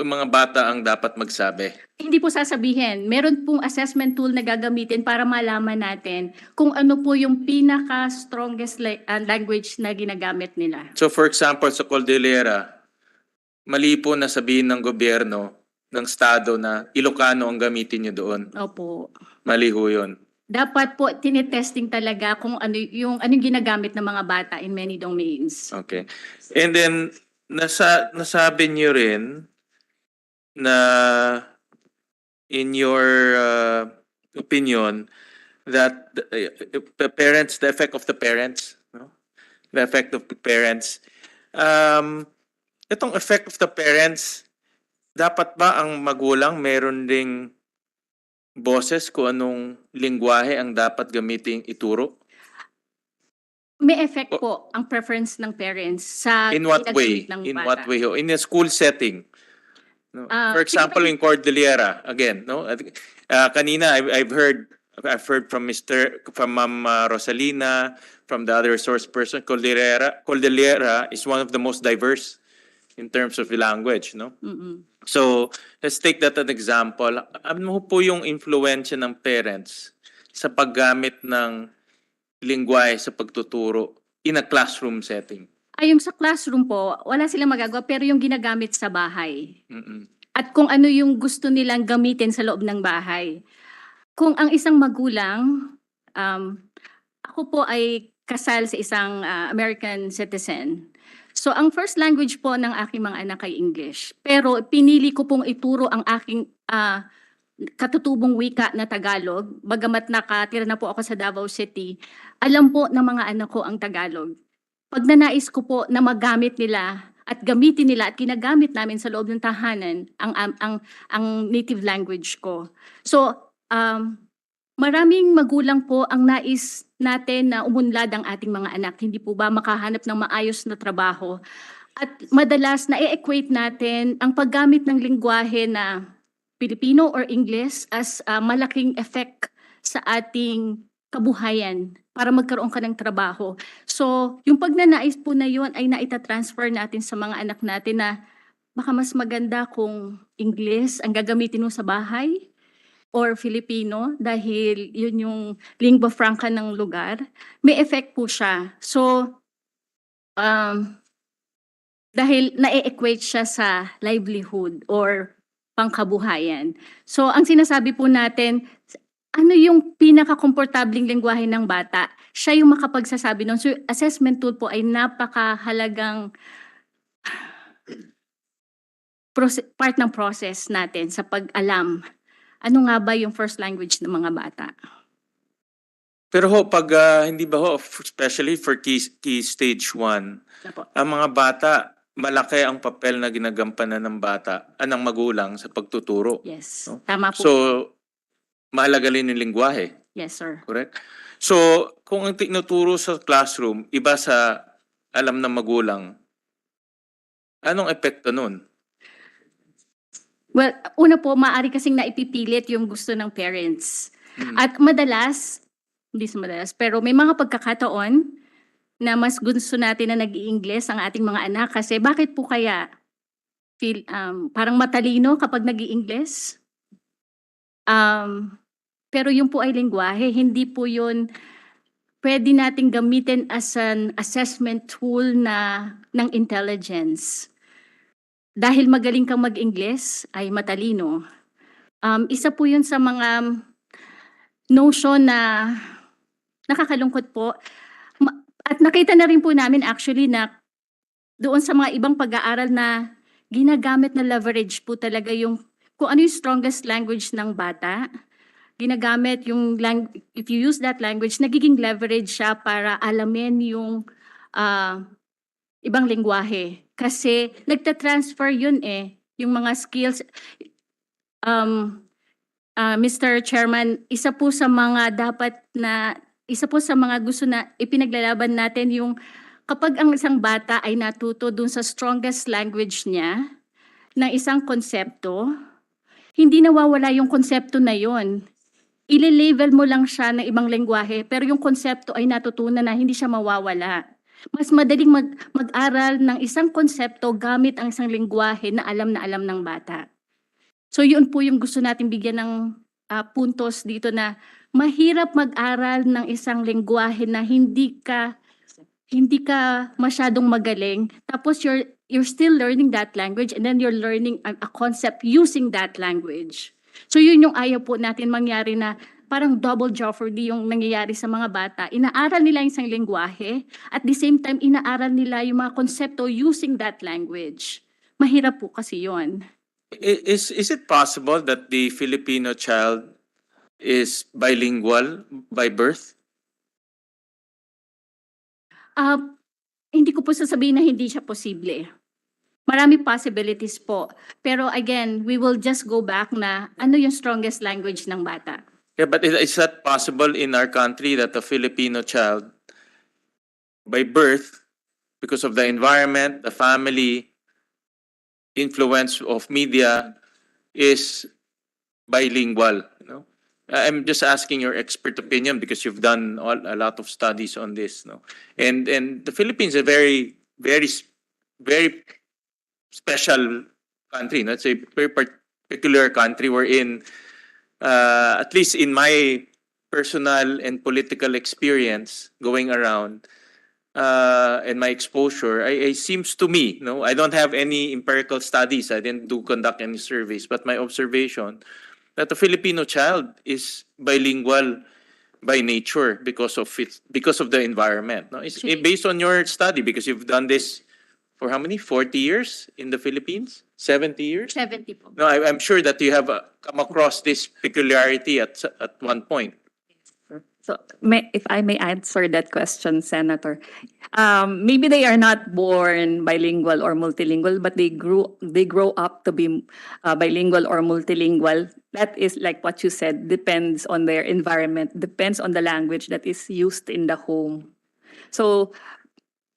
Speaker 1: yung mga bata ang dapat magsabi.
Speaker 12: Hindi po sasabihin. Meron pong assessment tool na gagamitin para malaman natin kung ano po yung pinaka-strongest language na ginagamit nila.
Speaker 1: So for example, sa Cordillera, mali po na sabihin ng gobyerno, ng estado na Ilocano ang gamitin nyo doon.
Speaker 12: Opo.
Speaker 1: Mali ho yun.
Speaker 12: dapat po tinetesting talaga kung anong ginagamit ng mga bata in many domains.
Speaker 1: Okay. And then, nasabi niyo rin na in your opinion that the parents, the effect of the parents, no? The effect of the parents. Itong effect of the parents, dapat ba ang magulang meron ding boses kung anong lingwahe ang dapat gamiting ituro?
Speaker 12: May effect po ang preference ng parents sa
Speaker 1: In what way?
Speaker 12: ginagamit ng
Speaker 1: In
Speaker 12: bata.
Speaker 1: what way? In a school setting? No? For example, in Cordillera, again, no? Kanina, I've heard from Ma'am Rosalina, from the other resource person. Cordillera is one of the most diverse in terms of the language, no? So, let's take that as an example. Ano po yung influensya ng parents sa paggamit ng lingwahe sa pagtuturo in a classroom setting?
Speaker 12: Yung sa classroom po, wala silang magagawa pero yung ginagamit sa bahay.
Speaker 1: Mm-mm.
Speaker 12: At kung ano yung gusto nilang gamitin sa loob ng bahay. Kung ang isang magulang, ako po ay kasal sa isang American citizen. So ang first language po ng aking mga anak ay English. Pero pinili ko pong ituro ang aking katutubong wika na Tagalog. Bagamat nakatira na po ako sa Davao City, alam po ng mga anak ko ang Tagalog. Pag nanais ko po na magamit nila at gamitin nila at ginagamit namin sa loob ng tahanan ang native language ko. So, maraming magulang po ang nais natin na umunlad ang ating mga anak. Hindi po ba makahanap ng maayos na trabaho? At madalas na-equate natin ang paggamit ng lingwahe na Filipino or English as malaking effect sa ating kabuhayan para magkaroon ka ng trabaho. So, yung pagnanais po na yun ay naitatransfer natin sa mga anak natin na baka mas maganda kung English ang gagamitin mo sa bahay or Filipino dahil yun yung lingua franca ng lugar. May effect po siya. So, dahil na-equate siya sa livelihood or pangkabuhayan. So, ang sinasabi po natin, ano yung pinaka-komportabling lengguwahe ng bata? Siya yung makapagsasabi nun. So, assessment tool po ay napakahalagang part ng process natin sa pag-alam. Ano nga ba yung first language ng mga bata?
Speaker 1: Pero ho, pag hindi ba ho, especially for key stage 1, ang mga bata, malaki ang papel na ginagampanan ng bata, ng magulang sa pagtuturo.
Speaker 12: Yes,
Speaker 1: no?
Speaker 12: tama po.
Speaker 1: So, mahalaga rin yung lingwahe.
Speaker 12: Yes, sir.
Speaker 1: Correct? So, kung ang tinuturo sa classroom, iba sa alam ng magulang, anong epekto nun?
Speaker 12: Well, una po, maaari kasing naipipilit yung gusto ng parents. At madalas, hindi sa madalas, pero may mga pagkakataon na mas gusto natin na nag-i-English ang ating mga anak kasi bakit po kaya parang matalino kapag nag-i-English? Pero yun po ay lingwahe, hindi po yun pwede nating gamitin as an assessment tool ng intelligence. Dahil magaling kang mag-English, ay matalino. Isa po yun sa mga notion na nakakalungkot po. At nakita na rin po namin actually na doon sa mga ibang pag-aaral na ginagamit na leverage po talaga yung kung ano yung strongest language ng bata. Ginagamit yung if you use that language, nagiging leverage siya para alamin yung ibang lengguwahe. Kasi nagtatransfer yun yung mga skills. Mr. Chairman, isa po sa mga gusto na ipinaglalaban natin yung kapag ang isang bata ay natuto dun sa strongest language niya ng isang konsepto, hindi nawawala yung konsepto na yun. Ile-level mo lang siya ng ibang lengguwahe, pero yung konsepto ay natutunan na hindi siya mawawala. Mas madaling mag-aral ng isang konsepto gamit ang isang lengguwahe na alam ng bata. So yun po yung gusto natin bigyan ng puntos dito na mahirap mag-aral ng isang lengguwahe na hindi ka masyadong magaling. Tapos you're still learning that language and then you're learning a concept using that language. So yun yung ayaw po natin mangyari na parang double jeopardy yung nangyayari sa mga bata. Inaaral nila yung isang lengguwahe, at the same time, inaaral nila yung mga konsepto using that language. Mahirap po kasi yon.
Speaker 1: Is it possible that the Filipino child is bilingual by birth?
Speaker 12: Hindi ko po sasabihin na hindi siya posible. Marami possibilities po. Pero again, we will just go back na ano yung strongest language ng bata.
Speaker 1: Yeah, but is that possible in our country that a Filipino child, by birth, because of the environment, the family, influence of media, is bilingual? You know, I'm just asking your expert opinion because you've done a lot of studies on this. No, and the Philippines is a very special country. No? It's a very particular country wherein, at least in my personal and political experience going around, and my exposure, it seems to me, no, I don't have any empirical studies. I didn't conduct any surveys, but my observation that the Filipino child is bilingual by nature because of the environment. No, it's based on your study because you've done this for how many? 40 years in the Philippines? 70 years?
Speaker 12: 70 po.
Speaker 1: No, I'm sure that you have come across this peculiarity at one point.
Speaker 13: So, if I may answer that question, Senator, maybe they are not born bilingual or multilingual, but they grow up to be bilingual or multilingual. That is like what you said, depends on their environment, depends on the language that is used in the home. So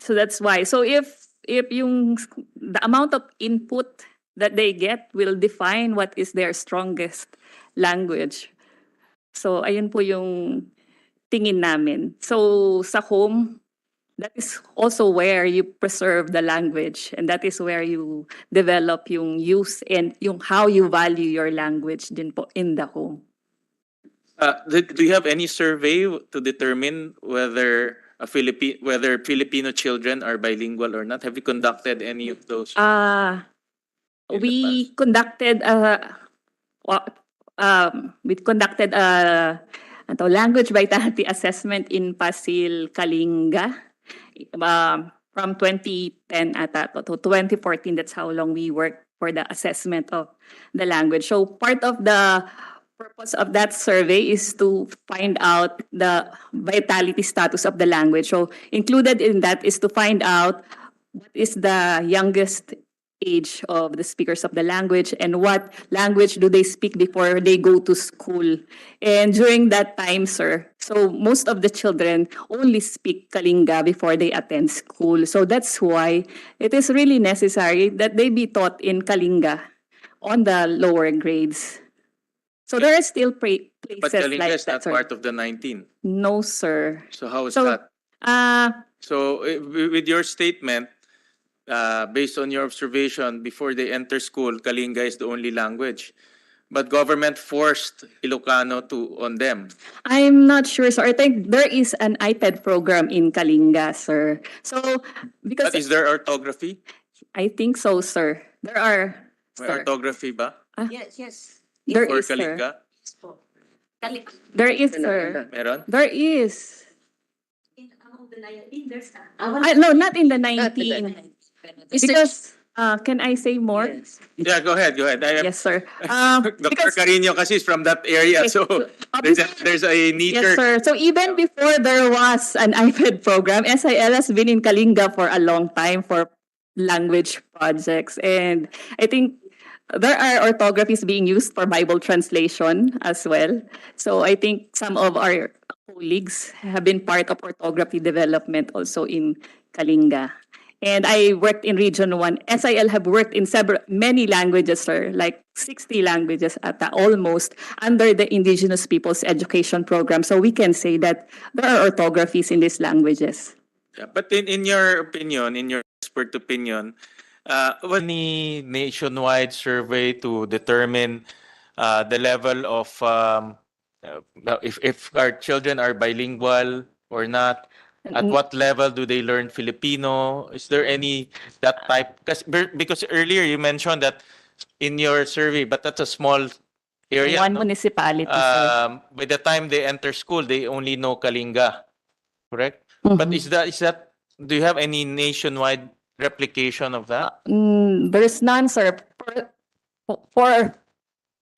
Speaker 13: that's why. So if the amount of input that they get will define what is their strongest language. So ayun po yung tingin namin. So sa home, that is also where you preserve the language, and that is where you develop yung use and yung how you value your language din po in the home.
Speaker 1: Do you have any survey to determine whether Filipino children are bilingual or not? Have you conducted any of those?
Speaker 13: We conducted language vitality assessment in Pasil, Kalinga, from 2010 to 2014. That's how long we worked for the assessment of the language. So part of the purpose of that survey is to find out the vitality status of the language. So included in that is to find out what is the youngest age of the speakers of the language and what language do they speak before they go to school. And during that time, sir, so most of the children only speak Kalinga before they attend school. So that's why it is really necessary that they be taught in Kalinga on the lower grades. So there are still places
Speaker 1: But Kalinga
Speaker 13: like
Speaker 1: is
Speaker 13: that,
Speaker 1: not
Speaker 13: sir.
Speaker 1: part of the 19.
Speaker 13: No, sir.
Speaker 1: So how is
Speaker 13: So,
Speaker 1: that? So with your statement, based on your observation, before they enter school, Kalinga is the only language. But government forced Ilocano on them.
Speaker 13: I'm not sure, sir. I think there is an iPad program in Kalinga, sir. So, because
Speaker 1: But is there orthography?
Speaker 13: I think so, sir. There are,
Speaker 1: May
Speaker 13: sir.
Speaker 1: orthography ba
Speaker 6: Yes.
Speaker 13: There
Speaker 1: for
Speaker 13: is, sir.
Speaker 1: Kalinga?
Speaker 13: There is, sir.
Speaker 1: Meron?
Speaker 13: There is. No, not in the 19. Because, can I say more?
Speaker 1: Yeah, go ahead.
Speaker 13: Yes, sir.
Speaker 1: Dr. Carino kasi is from that area, so there's a
Speaker 13: Yes,
Speaker 1: knee-jerk.
Speaker 13: sir. So even before there was an iPad program, SIL has been in Kalinga for a long time for language projects. And I think there are orthographies being used for Bible translation as well. So I think some of our colleagues have been part of orthography development also in Kalinga. And I worked in Region 1. SIL have worked in many languages, sir, like 60 languages almost under the Indigenous Peoples Education Program. So we can say that there are orthographies in these languages.
Speaker 1: Yeah, but in your opinion, in your expert opinion, any nationwide survey to determine the level of if our children are bilingual or not? At what level do they learn Filipino? Is there any that type? Because earlier you mentioned that in your survey, but that's a small area.
Speaker 13: One
Speaker 1: no?
Speaker 13: municipality, sir.
Speaker 1: By the time they enter school, they only know Kalinga, correct? But
Speaker 13: Mhm.
Speaker 1: is that, do you have any nationwide replication of that?
Speaker 13: There is none, sir. For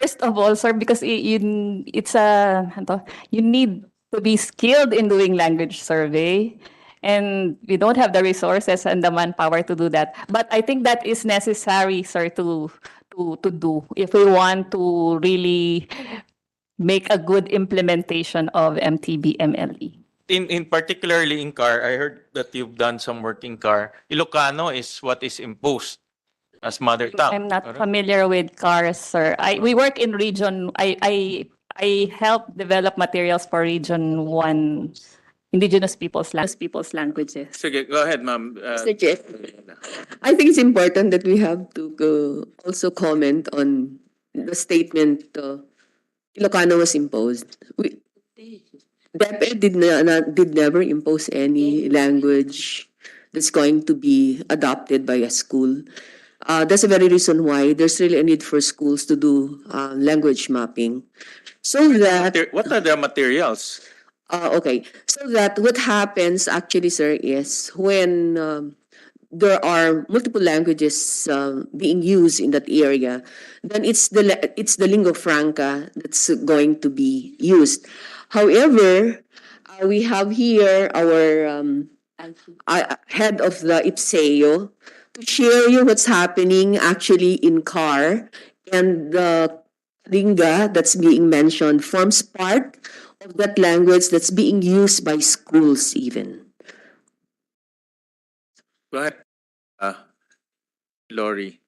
Speaker 13: first of all, sir, because it's you need to be skilled in doing language survey, and we don't have the resources and the manpower to do that. But I think that is necessary, sir, to do if we want to really make a good implementation of MTB MLE.
Speaker 1: In particularly in CAR, I heard that you've done some work in CAR. Ilocano is what is imposed as mother tongue.
Speaker 13: I'm not
Speaker 1: correct?
Speaker 13: familiar with cars, sir. We work in region. I help develop materials for Region 1 indigenous people's languages.
Speaker 1: Sige, go ahead, ma'am.
Speaker 5: Mr. Chair, I think it's important that we have to also comment on the statement Ilocano was imposed. DepEd did never impose any language that's going to be adopted by a school. That's the very reason why there's really a need for schools to do language mapping. So that
Speaker 1: What are the materials?
Speaker 5: okay. So that what happens actually, sir, is when there are multiple languages being used in that area, then it's the lingua franca that's going to be used. However, we have here our head of the IPSEO to share you what's happening actually in CAR, and the Lingga that's being mentioned forms part of that language that's being used by schools even.
Speaker 1: Go ahead, Lori.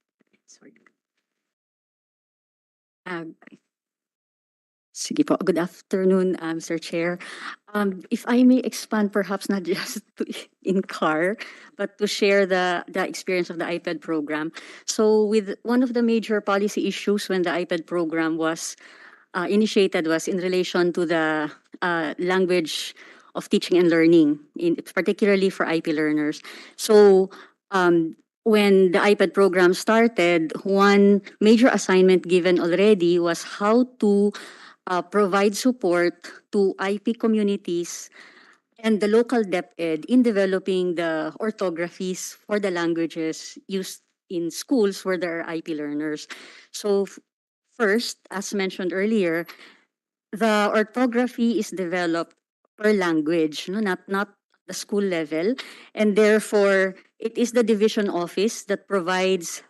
Speaker 14: Sige po. Good afternoon, Mr. Chair. If I may expand perhaps not just in CAR, but to share the experience of the iPad program. So with one of the major policy issues when the iPad program was initiated was in relation to the language of teaching and learning, particularly for IP learners. So when the iPad program started, one major assignment given already was how to provide support to IP communities and the local DepEd in developing the orthographies for the languages used in schools where there are IP learners. So first, as mentioned earlier, the orthography is developed per language, no, not the school level, and therefore it is the division office that provides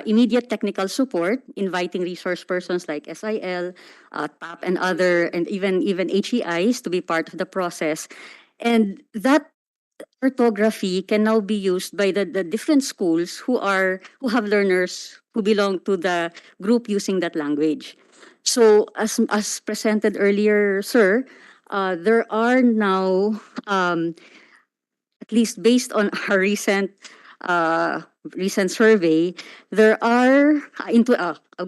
Speaker 14: immediate technical support, inviting resource persons like SIL, TAP, and other, and even HEIs to be part of the process, and that orthography can now be used by the different schools who have learners who belong to the group using that language. So as presented earlier, sir, there are now, at least based on our recent survey, there are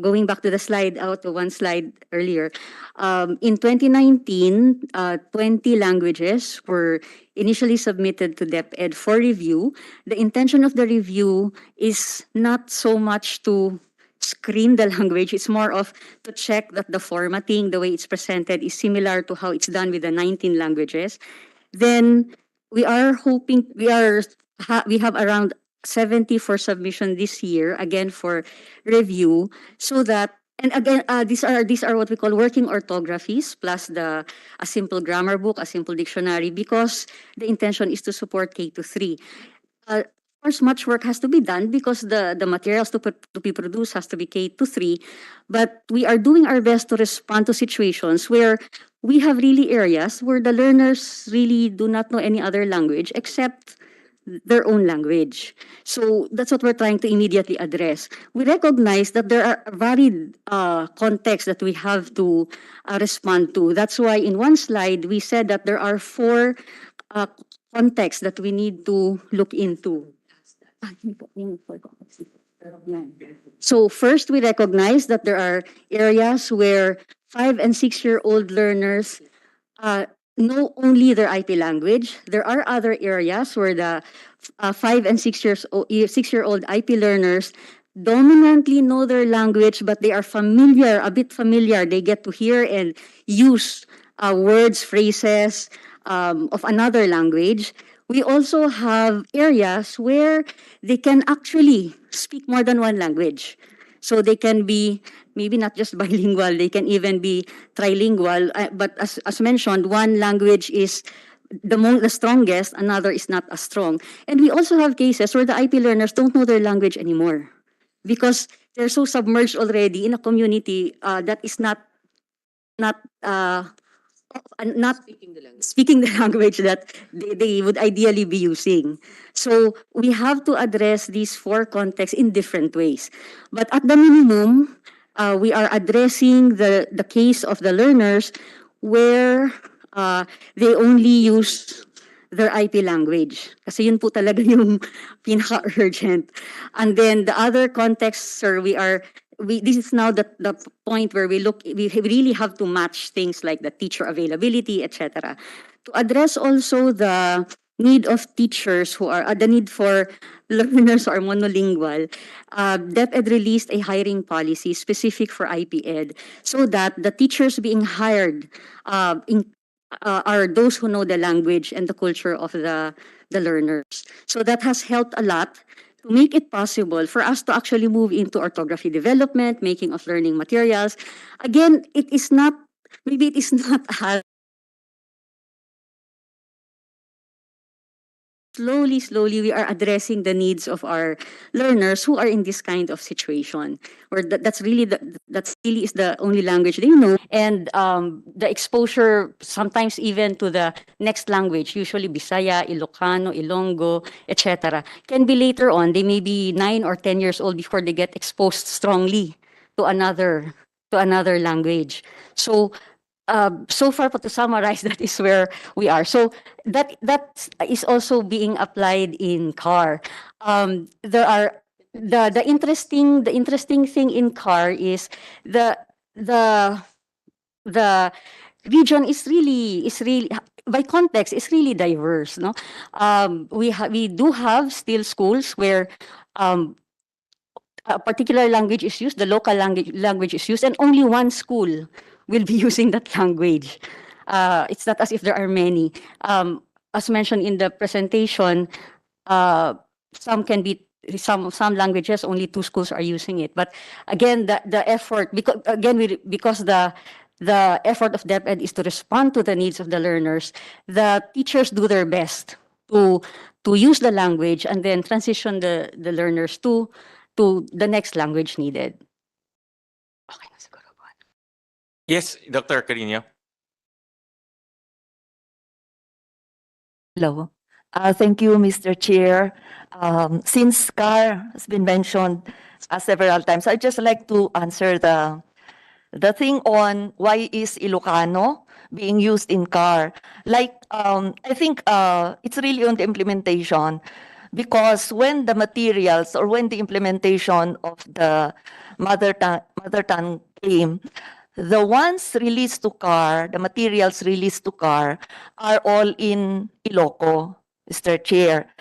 Speaker 14: going back to the slide, to one slide earlier. In 2019, 20 languages were initially submitted to DepEd for review. The intention of the review is not so much to screen the language, it's more of to check that the formatting, the way it's presented, is similar to how it's done with the 19 languages. Then we are hoping, we have around 70 for submission this year, again for review, so that, and again, these are what we call working orthographies, plus a simple grammar book, a simple dictionary, because the intention is to support K to 3. Of course, much work has to be done because the materials to be produced has to be K to 3, but we are doing our best to respond to situations where we have really areas where the learners really do not know any other language except their own language. So that's what we're trying to immediately address. We recognize that there are varied contexts that we have to respond to. That's why in one slide, we said that there are 4 contexts that we need to look into. So first, we recognize that there are areas where 5 and 6-year-old learners know only their IP language. There are other areas where the 5 and 6-year-old IP learners dominantly know their language, but they are familiar, a bit familiar. They get to hear and use words, phrases of another language. We also have areas where they can actually speak more than one language. So they can be maybe not just bilingual, they can even be trilingual. But as mentioned, one language is the strongest, another is not as strong. And we also have cases where the IP learners don't know their language anymore because they're so submerged already in a community that is not not speaking the language that they would ideally be using. So we have to address these four contexts in different ways. But at the minimum, we are addressing the case of the learners where they only use their IP language. Kasi yun po talaga yung pinaka-urgent. And then the other context, sir, this is now the point where we really have to match things like the teacher availability, etc. To address also the need of teachers the need for learners who are monolingual, DepEd released a hiring policy specific for IP Ed so that the teachers being hired are those who know the language and the culture of the learners. So that has helped a lot to make it possible for us to actually move into orthography development, making of learning materials. Again, maybe it is not as slowly, we are addressing the needs of our learners who are in this kind of situation, where that's really is the only language they know, and the exposure sometimes even to the next language, usually Bisaya, Ilocano, Ilonggo, etc., can be later on. They may be 9 or 10 years old before they get exposed strongly to another language. So far, to summarize, that is where we are. So that is also being applied in CAR. There are the interesting thing in CAR is the region is really by context is really diverse. No, we do have still schools where a particular language is used, the local language is used, and only one school will be using that language. It's not as if there are many. As mentioned in the presentation, some languages only 2 schools are using it. But again, the effort because the effort of DepEd is to respond to the needs of the learners, the teachers do their best to use the language and then transition the learners to the next language needed.
Speaker 1: Yes, Dr. Carino.
Speaker 15: Hello. Thank you, Mr. Chair. Since CAR has been mentioned several times, I'd just like to answer the thing on why is Ilocano being used in CAR. Like, I think it's really on the implementation, because when the materials or when the implementation of the mother tongue came, the ones released to CAR, the materials released to CAR, are all in Iloco, Mr. Chair.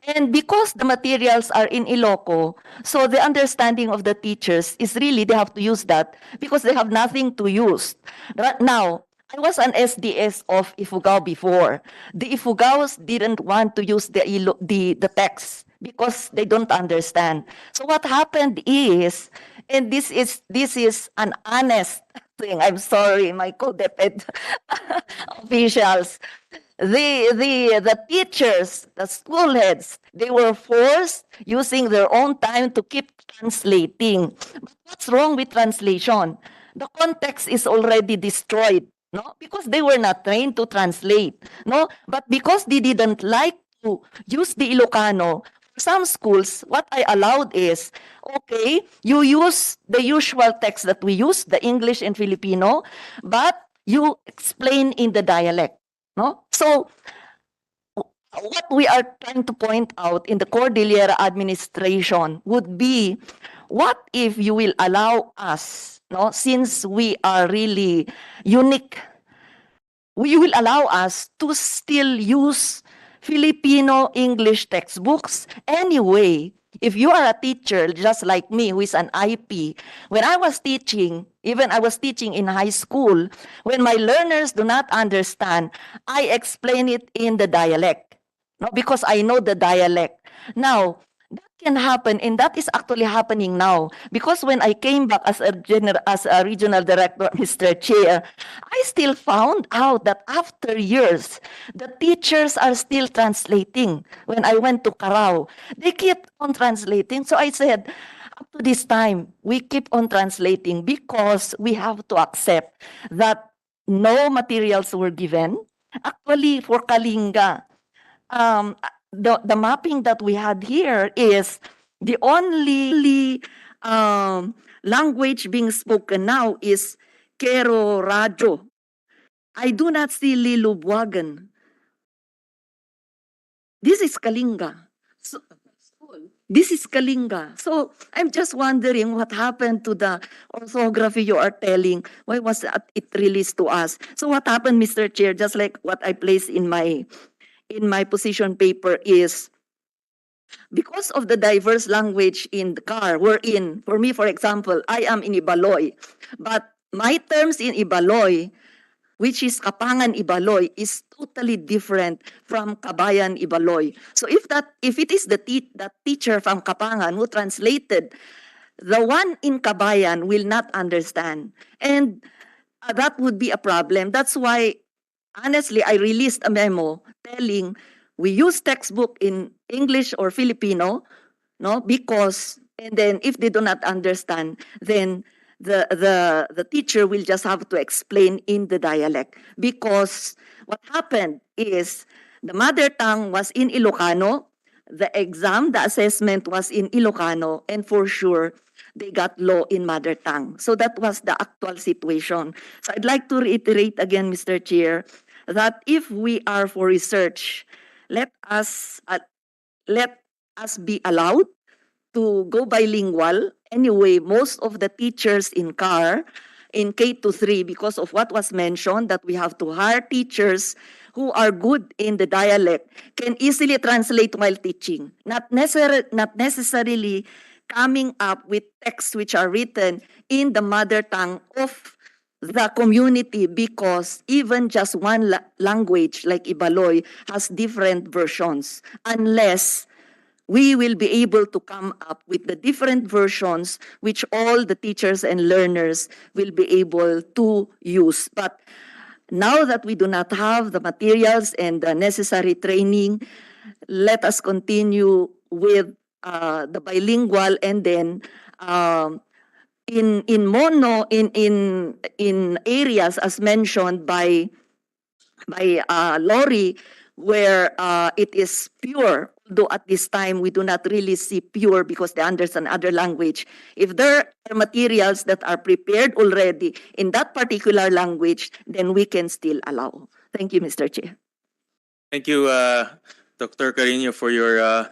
Speaker 15: And because the materials are in Iloco, so the understanding of the teachers is really they have to use that because they have nothing to use. Right now, I was an SDS of Ifugao before. The Ifugaos didn't want to use the text because they don't understand. So what happened is, and this is an honest thing, I'm sorry, my co-DepEd officials, the teachers, the school heads, they were forced using their own time to keep translating. But what's wrong with translation? The context is already destroyed, no? Because they were not trained to translate, no? But because they didn't like to use the Ilocano, some schools, what I allowed is, okay, you use the usual text that we use, the English and Filipino, but you explain in the dialect. No? So, what we are trying to point out in the Cordillera administration would be, what if you will allow us, no, since we are really unique, you will allow us to still use Filipino English textbooks. Anyway, If you are a teacher, just like me, who is an IP, when I was teaching, even I was teaching in high school, when my learners do not understand, I explain it in the dialect, no, because I know the dialect. Now, that can happen, and that is actually happening now. Because when I came back as a regional director, Mr. Chair, I still found out that after years, the teachers are still translating. When I went to Carao, they keep on translating. So I said, up to this time, we keep on translating because we have to accept that no materials were given. Actually, for Kalinga, the mapping that we had here is the only language being spoken now is Kero Radyo. I do not see Lilubwagan. This is Kalinga. So, this is Kalinga. So I'm just wondering what happened to the orthography you are telling. Why was it released to us? So what happened, Mr. Chair, just like what I placed in my position paper is because of the diverse language in the car we're in. For me, for example, I am in Ibaloy. But my terms in Ibaloy, which is Kapangan Ibaloy, is totally different from Kabayan Ibaloy. So if it is the teacher from Kapangan who translated, the one in Kabayan will not understand. And that would be a problem. That's why, honestly, I released a memo telling we use textbook in English or Filipino, no, because, and then if they do not understand, then the teacher will just have to explain in the dialect. Because what happened is the mother tongue was in Ilocano, the exam, the assessment was in Ilocano, and for sure, they got low in mother tongue. So that was the actual situation. So I'd like to reiterate again, Mr. Chair, that if we are for research, let us be allowed to go bilingual. Anyway, most of the teachers in CAR, in K-3, because of what was mentioned, that we have to hire teachers who are good in the dialect, can easily translate while teaching. Not necessarily coming up with texts which are written in the mother tongue of the community, because even just one language like Ibaloy has different versions, unless we will be able to come up with the different versions which all the teachers and learners will be able to use. But now that we do not have the materials and the necessary training, let us continue with the bilingual, and then in mono in areas as mentioned by Lori, where it is pure, though at this time we do not really see pure because they understand other language. If there are materials that are prepared already in that particular language, then we can still allow. Thank you, Mr. Chair.
Speaker 1: Thank you, Dr. Carino, for your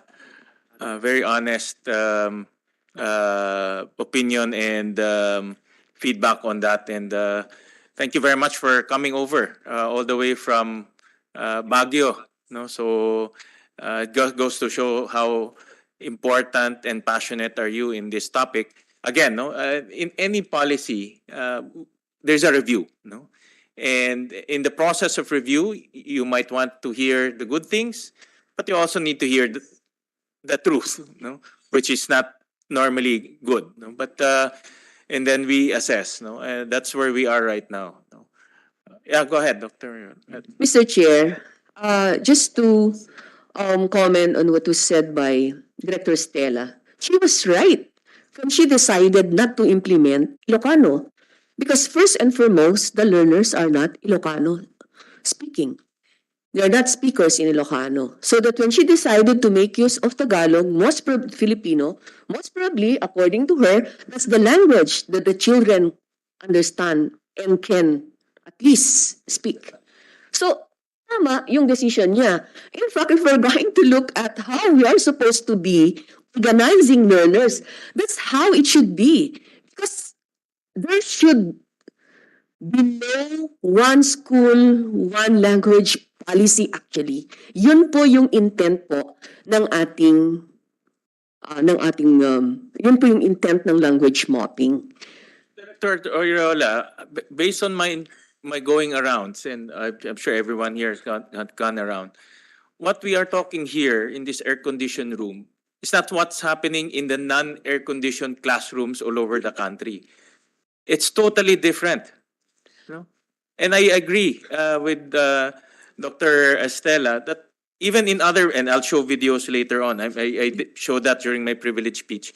Speaker 1: very honest opinion and feedback on that. And thank you very much for coming over all the way from Baguio. No, so it goes to show how important and passionate are you in this topic. Again, no, in any policy, there's a review. No, and in the process of review, you might want to hear the good things, but you also need to hear the truth, no, which is not normally good. No, but and then we assess. No, that's where we are right now. No, yeah, go ahead, Doctor.
Speaker 5: Mr. Chair, just to comment on what was said by Director Stella, she was right when she decided not to implement Ilocano. Because first and foremost, the learners are not Ilocano speaking. They are not speakers in Ilocano. So that when she decided to make use of Tagalog, Filipino, most probably, according to her, that's the language that the children understand and can at least speak. So, tama yung decision niya. In fact, if we're going to look at how we are supposed to be organizing learners, that's how it should be. Because there should be no one school, one language policy actually. Yun po yung intent po ng ating ng ating, yun po yung intent ng language mapping.
Speaker 1: Dr. Oriola, based on my going arounds, and I'm sure everyone here has gone around, what we are talking here in this air-conditioned room is not what's happening in the non-air-conditioned classrooms all over the country. It's totally different. You know? And I agree with Dr. Estela that even in other, and I'll show videos later on, I showed that during my privilege speech,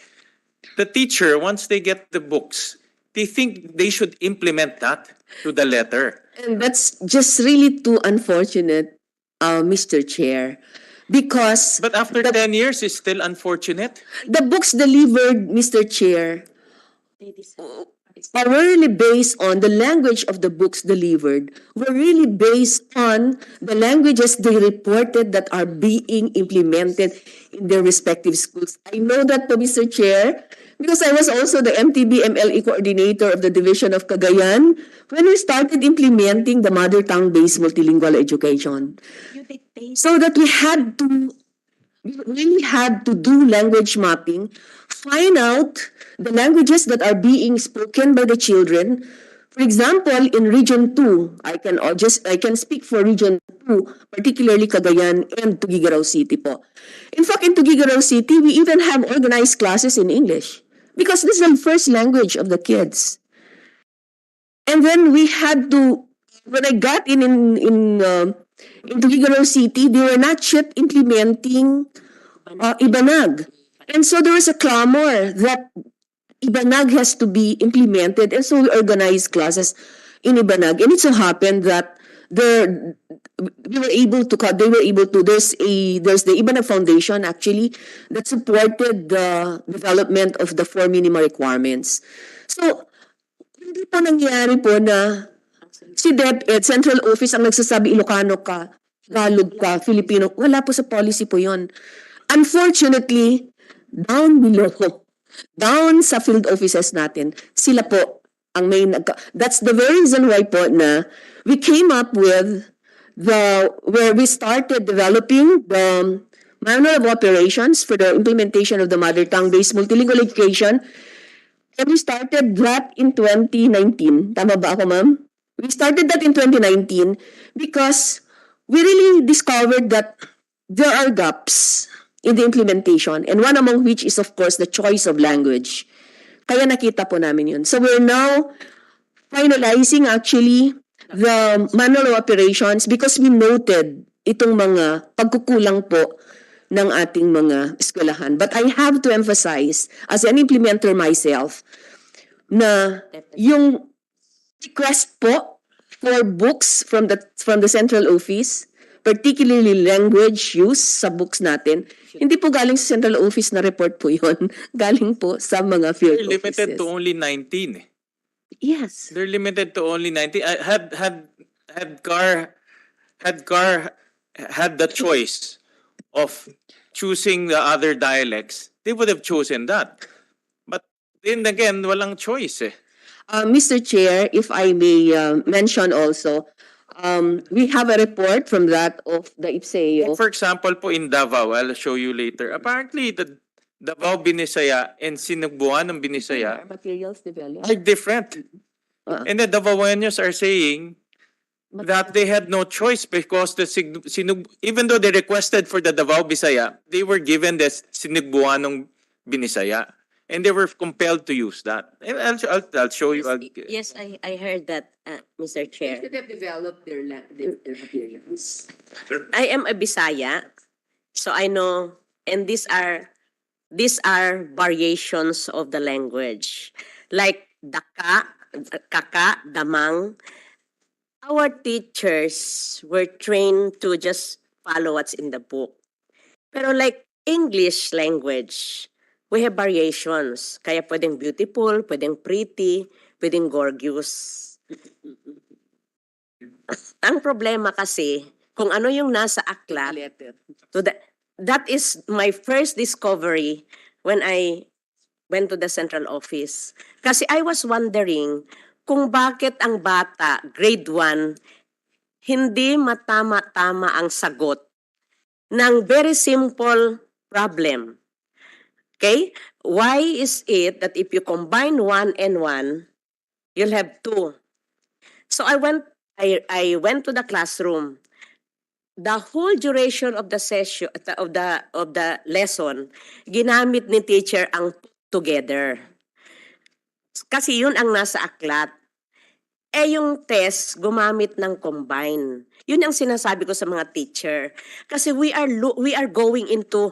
Speaker 1: the teacher, once they get the books, they think they should implement that to the letter.
Speaker 5: And that's just really too unfortunate, Mr. Chair, because
Speaker 1: But after 10 years, it's still unfortunate.
Speaker 5: the books delivered, Mr. Chair, are really based on the language of the books delivered, were really based on the languages they reported that are being implemented in their respective schools. I know that po, Mr. Chair, because I was also the MTB-MLE coordinator of the Division of Cagayan when we started implementing the mother tongue-based multilingual education. So that we really had to do language mapping, find out the languages that are being spoken by the children. For example, in Region 2, I can speak for Region 2, particularly Cagayan and Tuguegarao City po. In fact, in Tuguegarao City, we even have organized classes in English because this is the first language of the kids. And then we had to, when I got in Tuguegarao City, they were not yet implementing Ibanag. And so there was a clamor that Ibanag has to be implemented, and so we organized classes in Ibanag. And it so happened that they were able to, there's the Ibanag Foundation actually that supported the development of the 4 minimum requirements. So, hindi po nangyari po na si DepEd, Central Office, ang nagsasabi Ilocano ka, Tagalog ka, Filipino. Wala po sa policy po yon. Unfortunately, down below, down sa field offices natin, sila po ang main, that's the very reason why po na we came up with where we started developing the manual of operations for the implementation of the mother tongue-based multilingual education. And we started that in 2019. Tama ba ako, ma'am? We started that in 2019 because we really discovered that there are gaps in the implementation, and one among which is, of course, the choice of language. Kaya nakita po namin yun. So we're now finalizing actually the manual of operations because we noted itong mga pagkukulang po ng ating mga eskwelahan. But I have to emphasize, as an implementer myself, na yung request po for books from the central office, particularly language use sa books natin, hindi po galing sa central office na report po yun. Galing po sa mga field
Speaker 1: They're limited
Speaker 5: offices.
Speaker 1: to only 19.
Speaker 5: Yes.
Speaker 1: They're limited to only 19. Had CAR had the choice of choosing the other dialects, they would have chosen that. But then again, walang choice eh.
Speaker 5: Mr. Chair, if I may mention also, we have a report from that of the IPSEO.
Speaker 1: For example po in Davao, I'll show you later. Apparently, the Davao Binisaya and Sinugbuan ng Binisaya
Speaker 5: Materials developed.
Speaker 1: are different. And the Davaoenos are saying that they had no choice because the even though they requested for the Davao Bisaya, they were given the Sinugbuan ng Binisaya. And they were compelled to use that. I'll show you.
Speaker 6: Yes, I heard that, Mr. Chair.
Speaker 5: They have developed their materials.
Speaker 6: I am a Bisaya, so I know, and these are variations of the language, like daka, kaka, damang. Our teachers were trained to just follow what's in the book. Pero like English language, we have variations. Kaya pwedeng beautiful, pwedeng pretty, pwedeng gorgeous. Ang problema kasi, kung ano yung nasa aklat, so that is my first discovery when I went to the central office. Kasi I was wondering kung bakit ang bata, grade 1, hindi matama-tama ang sagot ng very simple problem. Okay? Why is it that if you combine 1 and 1, you'll have 2? So I went to the classroom. The whole duration of the session of the lesson, ginamit ni teacher ang put together. Kasi yun ang nasa aklat. Yung test, gumamit ng combine. Yun ang sinasabi ko sa mga teacher. Kasi we are going into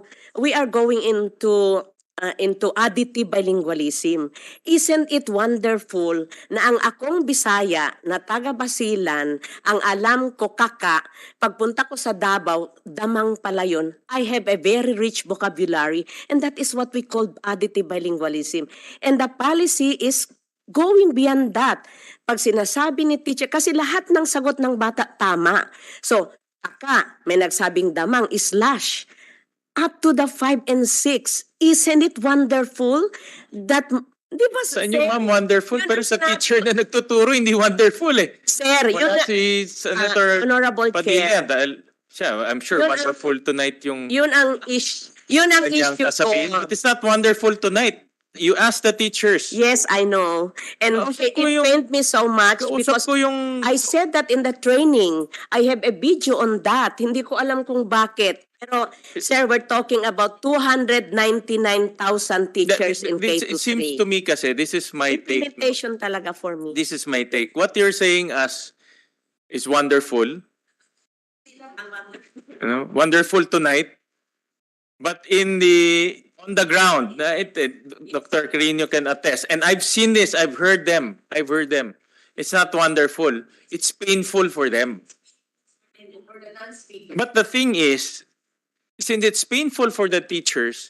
Speaker 6: additive bilingualism. Isn't it wonderful na ang akong Bisaya na taga Basilan, ang alam ko kaka, pagpunta ko sa Davao, damang pala yun. I have a very rich vocabulary, and that is what we call additive bilingualism. And the policy is going beyond that. Pag sinasabi ni teacher, kasi lahat ng sagot ng bata tama. So, may nagsabing damang slash. Up to the 5 and 6. Isn't it wonderful that, di ba
Speaker 1: Sa inyo, ma'am, wonderful. Pero sa teacher na nagtuturo, hindi wonderful eh.
Speaker 6: Sir,
Speaker 1: Wala si Senator
Speaker 6: Honorable
Speaker 1: Padilla
Speaker 6: Chair.
Speaker 1: dahil siya, I'm sure
Speaker 6: Yun ang-
Speaker 1: wonderful tonight yung
Speaker 6: Yun ang issue
Speaker 1: kanyang
Speaker 6: ko.
Speaker 1: sasabihin. But it's not wonderful tonight. You ask the teachers.
Speaker 6: Yes, I know. And
Speaker 1: Kausap
Speaker 6: it
Speaker 1: ko yung-
Speaker 6: pained me so much
Speaker 1: Kausap
Speaker 6: because
Speaker 1: ko yung
Speaker 6: I said that in the training. I have a video on that. Hindi ko alam kung bakit. Pero, sir, we're talking about 299,000 teachers in
Speaker 1: This-
Speaker 6: K to
Speaker 1: it seems
Speaker 6: 3.
Speaker 1: to me kasi, this is my take.
Speaker 6: Implementation talaga for me.
Speaker 1: This is my take. What you're saying is wonderful. Wonderful tonight. But on the ground, Dr. Carino can attest. And I've seen this. I've heard them. It's not wonderful. It's painful for them. But the thing is, since it's painful for the teachers,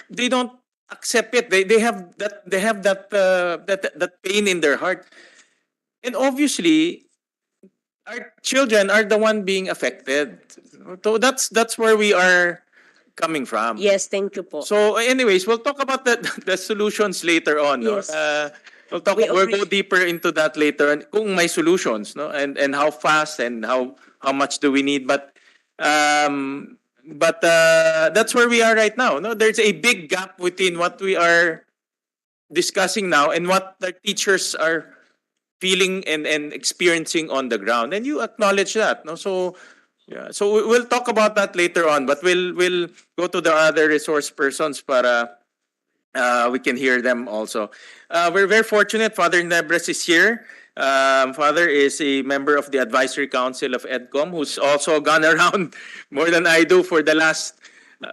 Speaker 1: they don't accept it. They have that pain in their heart. And obviously, our children are the one being affected. So that's where we are coming from.
Speaker 6: Yes, thank you po.
Speaker 1: So anyways, we'll talk about the solutions later on. No?
Speaker 6: Yes.
Speaker 1: We'll go deeper into that later on kung may solutions, no? And how fast and how much do we need, but that's where we are right now. No, there's a big gap between what we are discussing now and what the teachers are feeling and experiencing on the ground, and you acknowledge that. No, so yeah, so we'll talk about that later on, but we'll go to the other resource persons para we can hear them also. We're very fortunate. Father Nebres is here. Father is a member of the Advisory Council of EDCOM, who's also gone around more than I do for the last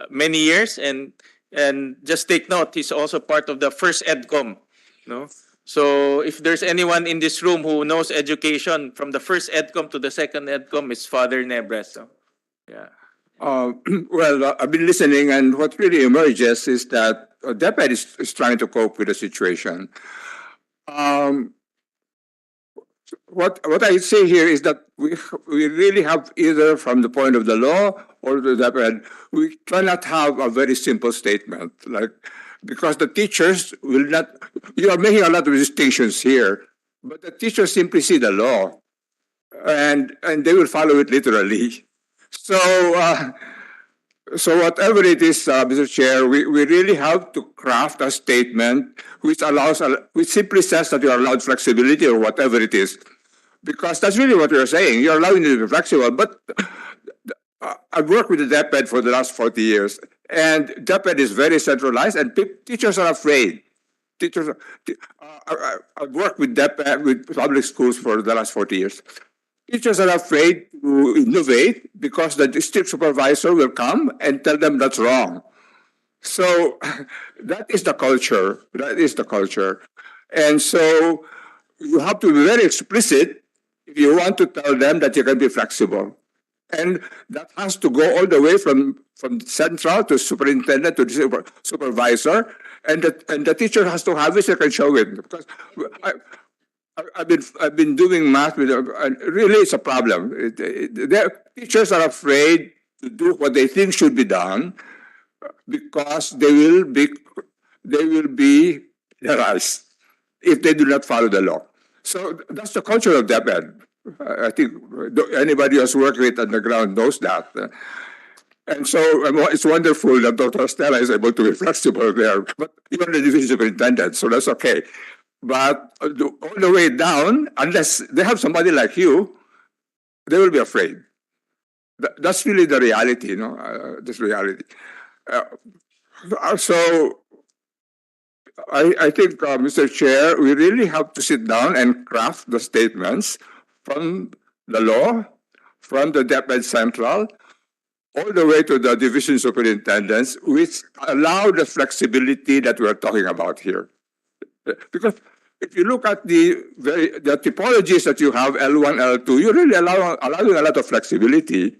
Speaker 1: many years. And just take note, he's also part of the first EDCOM. No? So if there's anyone in this room who knows education from the first EDCOM to the second EDCOM, it's Father Nebres. So, yeah.
Speaker 16: Well, I've been listening, and what really emerges is that DepEd is trying to cope with the situation. What I say here is that we really have, either from the point of the law or the DepEd, we cannot have a very simple statement, like, because the teachers will not. You are making a lot of distinctions here, but the teachers simply see the law, and they will follow it literally. So whatever it is, Mr. Chair, we really have to craft a statement which simply says that you are allowed flexibility or whatever it is, because that's really what you're saying. You're allowing it to be flexible, but I've worked with the DepEd for the last 40 years, and DepEd is very centralized, and teachers are afraid. I've worked with DepEd, with public schools for the last 40 years. Teachers are afraid to innovate because the district supervisor will come and tell them that's wrong. So that is the culture. And so you have to be very explicit if you want to tell them that you can be flexible. And that has to go all the way from central to superintendent to the supervisor. And the teacher has to have it, so can show it. Because I've been doing math with them, and really it's a problem. Teachers are afraid to do what they think should be done because they will be penalized if they do not follow the law. So that's the culture of DepEd. I think anybody who has worked with on the ground knows that. And so it's wonderful that Dr. Stella is able to be flexible there. But you're the division superintendent, so that's okay. But all the way down, unless they have somebody like you, they will be afraid. That's really the reality, you know. That's reality. So I think, Mr. Chair, we really have to sit down and craft the statements from the law, from the DepEd Central, all the way to the division superintendents, which allow the flexibility that we're talking about here. Because if you look at the typologies that you have, L1, L2, you're really allowing a lot of flexibility.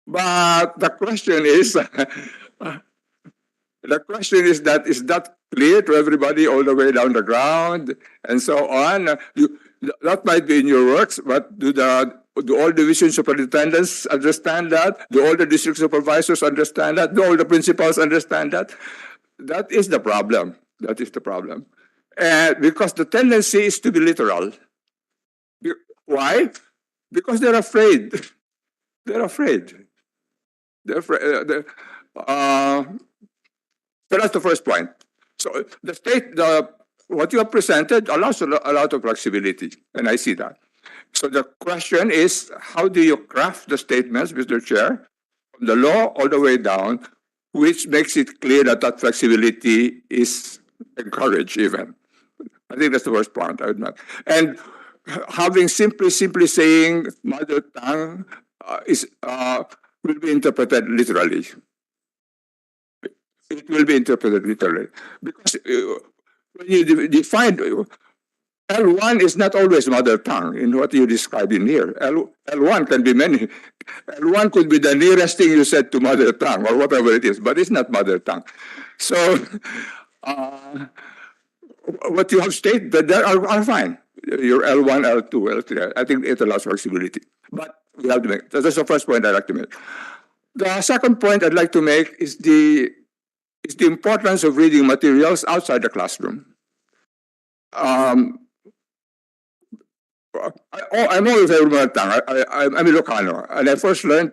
Speaker 16: But the question is, is that clear to everybody all the way down the ground and so on? That might be in your works, but do all division superintendents understand that? Do all the district supervisors understand that? Do all the principals understand that? That is the problem. That is the problem. And because the tendency is to be literal. Why? Because they're afraid. They're afraid. They're afraid. So that's the first point. So what you have presented allows a lot of flexibility, and I see that. So the question is, how do you craft the statements, Mr. Chair, from the law all the way down, which makes it clear that that flexibility is encouraged even? I think that's the first point, I would not. And having simply saying mother tongue will be interpreted literally. It will be interpreted literally. Because when you define L1 is not always mother tongue in what you described in here. L1 can be many. L1 could be the nearest thing you said to mother tongue or whatever it is, but it's not mother tongue. So what you have stated that are fine. Your L1, L2, L3. I think it allows flexibility. But we have to make. That's the first point I'd like to make. The second point I'd like to make is the importance of reading materials outside the classroom. I'm always a mother tongue. I'm Ilocano, and I first learned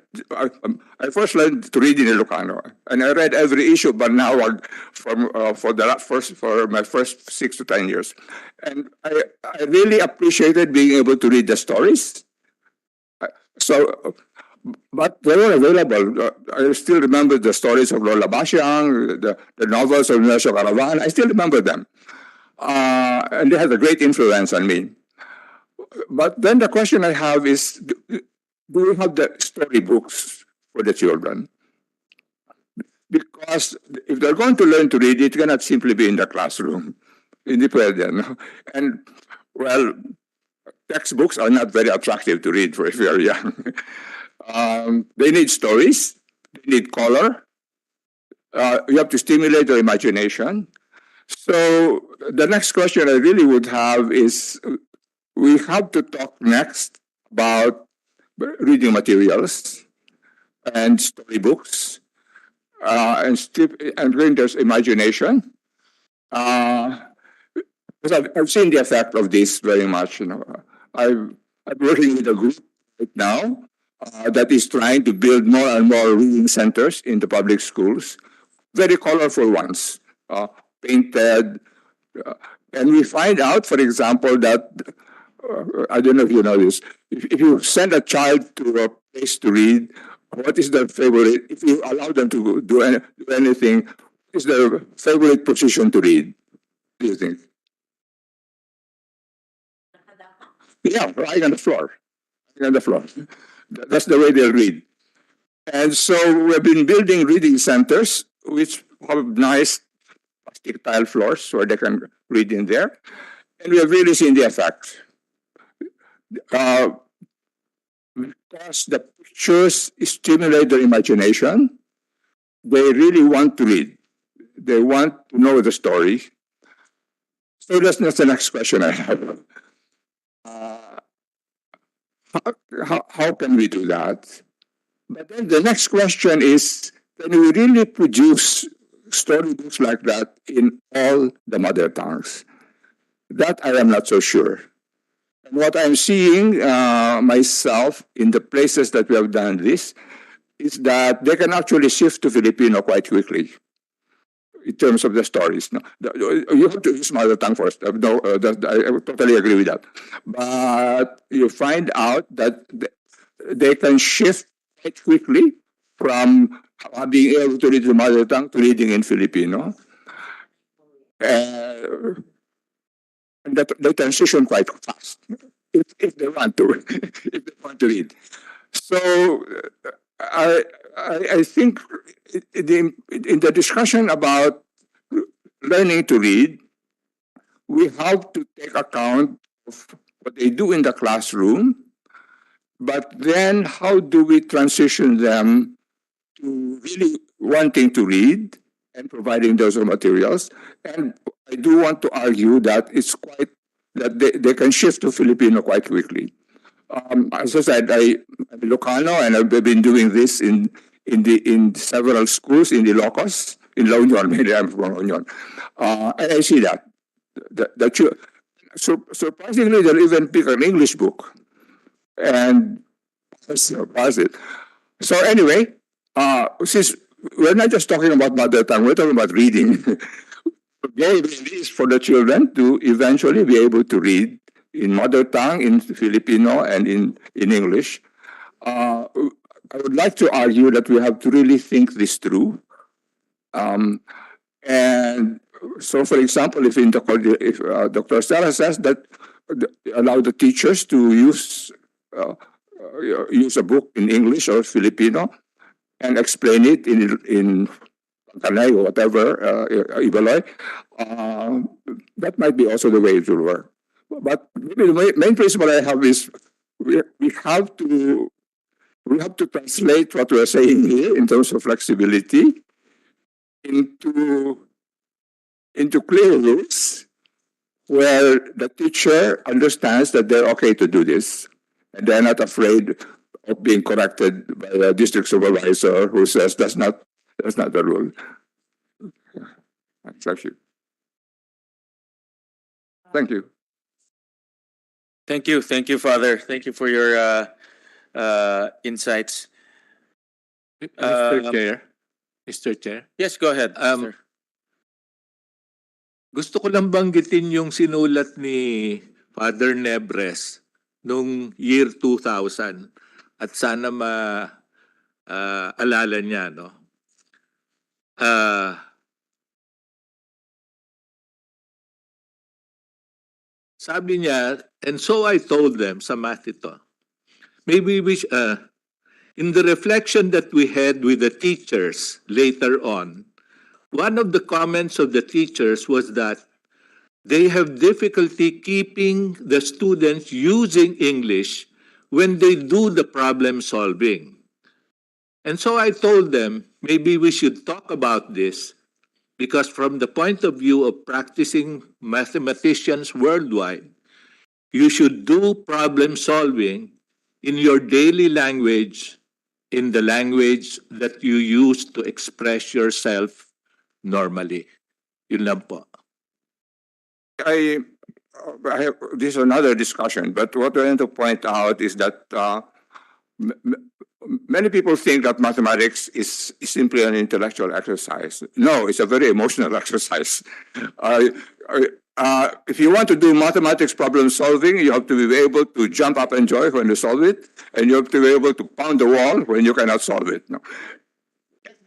Speaker 16: to read in Ilocano, and I read every issue of Banawag for my first 6 to 10 years, and I really appreciated being able to read the stories. So, but they were available. I still remember the stories of Lola Basyang, the novels of Ignacio Caravan. I still remember them, and they had a great influence on me. But then the question I have is, do you have the storybooks for the children? Because if they're going to learn to read, it cannot simply be in the classroom, independent. And, well, textbooks are not very attractive to read for if you're young. They need stories, they need color. You have to stimulate their imagination. So the next question I really would have is, we have to talk next about reading materials and storybooks and bring their imagination. Because I've seen the effect of this very much. You know, I'm working with a group right now that is trying to build more and more reading centers in the public schools, very colorful ones, painted, and we find out, for example, that. I don't know if you know this. If you send a child to a place to read, what is their favorite? If you allow them to do anything, what is their favorite position to read? What do you think? Yeah, lying on the floor. Lying on the floor. That's the way they'll read. And so we've been building reading centers, which have nice plastic tile floors where they can read in there. And we have really seen the effect. Because the pictures stimulate their imagination, they really want to read. They want to know the story. So that's the next question I have. How can we do that? But then the next question is, can we really produce storybooks like that in all the mother tongues? That I am not so sure. And what I'm seeing myself in the places that we have done this is that they can actually shift to Filipino quite quickly in terms of the stories. No? You have to use mother tongue first. No, I totally agree with that. But you find out that they can shift quite quickly from being able to read the mother tongue to reading in Filipino. And that they transition quite fast if they want to, if they want to read. So I think in the discussion about learning to read, we have to take account of what they do in the classroom, but then how do we transition them to really wanting to read and providing those materials? And I do want to argue that it's quite that they can shift to Filipino quite quickly. As I said, I'm Ilocano, and I've been doing this in several schools in Ilocos, in La Union, mainly I'm from La Union. And I see that surprisingly, they'll even pick an English book and pass it. So anyway, since we're not just talking about mother tongue, we're talking about reading. Very is for the children to eventually be able to read in mother tongue, in Filipino, and in English. I would like to argue that we have to really think this through. And so, for example, if Dr. Stella says that allow the teachers to use a book in English or Filipino and explain it in Kanay or whatever, Ibaloy, that might be also the way it will work. But maybe the main principle I have is we have to translate what we are saying here in terms of flexibility into clear rules where the teacher understands that they're okay to do this and they're not afraid of being corrected by a district supervisor who says that's not the rule. Thank you. Thank you.
Speaker 1: Thank you, Father. Thank you for your insights.
Speaker 9: Mr. Chair,
Speaker 1: Yes, go ahead, sir.
Speaker 9: gusto ko lang banggitin yung sinulat ni Father Nebres noong year 2000 at sana alala niya, no? Sabi niya, and so I told them sa math ito, maybe in the reflection that we had with the teachers later on, one of the comments of the teachers was that they have difficulty keeping the students using English when they do the problem solving. And so I told them, maybe we should talk about this because from the point of view of practicing mathematicians worldwide, you should do problem solving in your daily language, in the language that you use to express yourself normally. Yun lang po.
Speaker 16: This is another discussion, but what I want to point out is that many people think that mathematics is simply an intellectual exercise. No, it's a very emotional exercise. If you want to do mathematics problem solving, you have to be able to jump up and joy when you solve it, and you have to be able to pound the wall when you cannot solve it. No?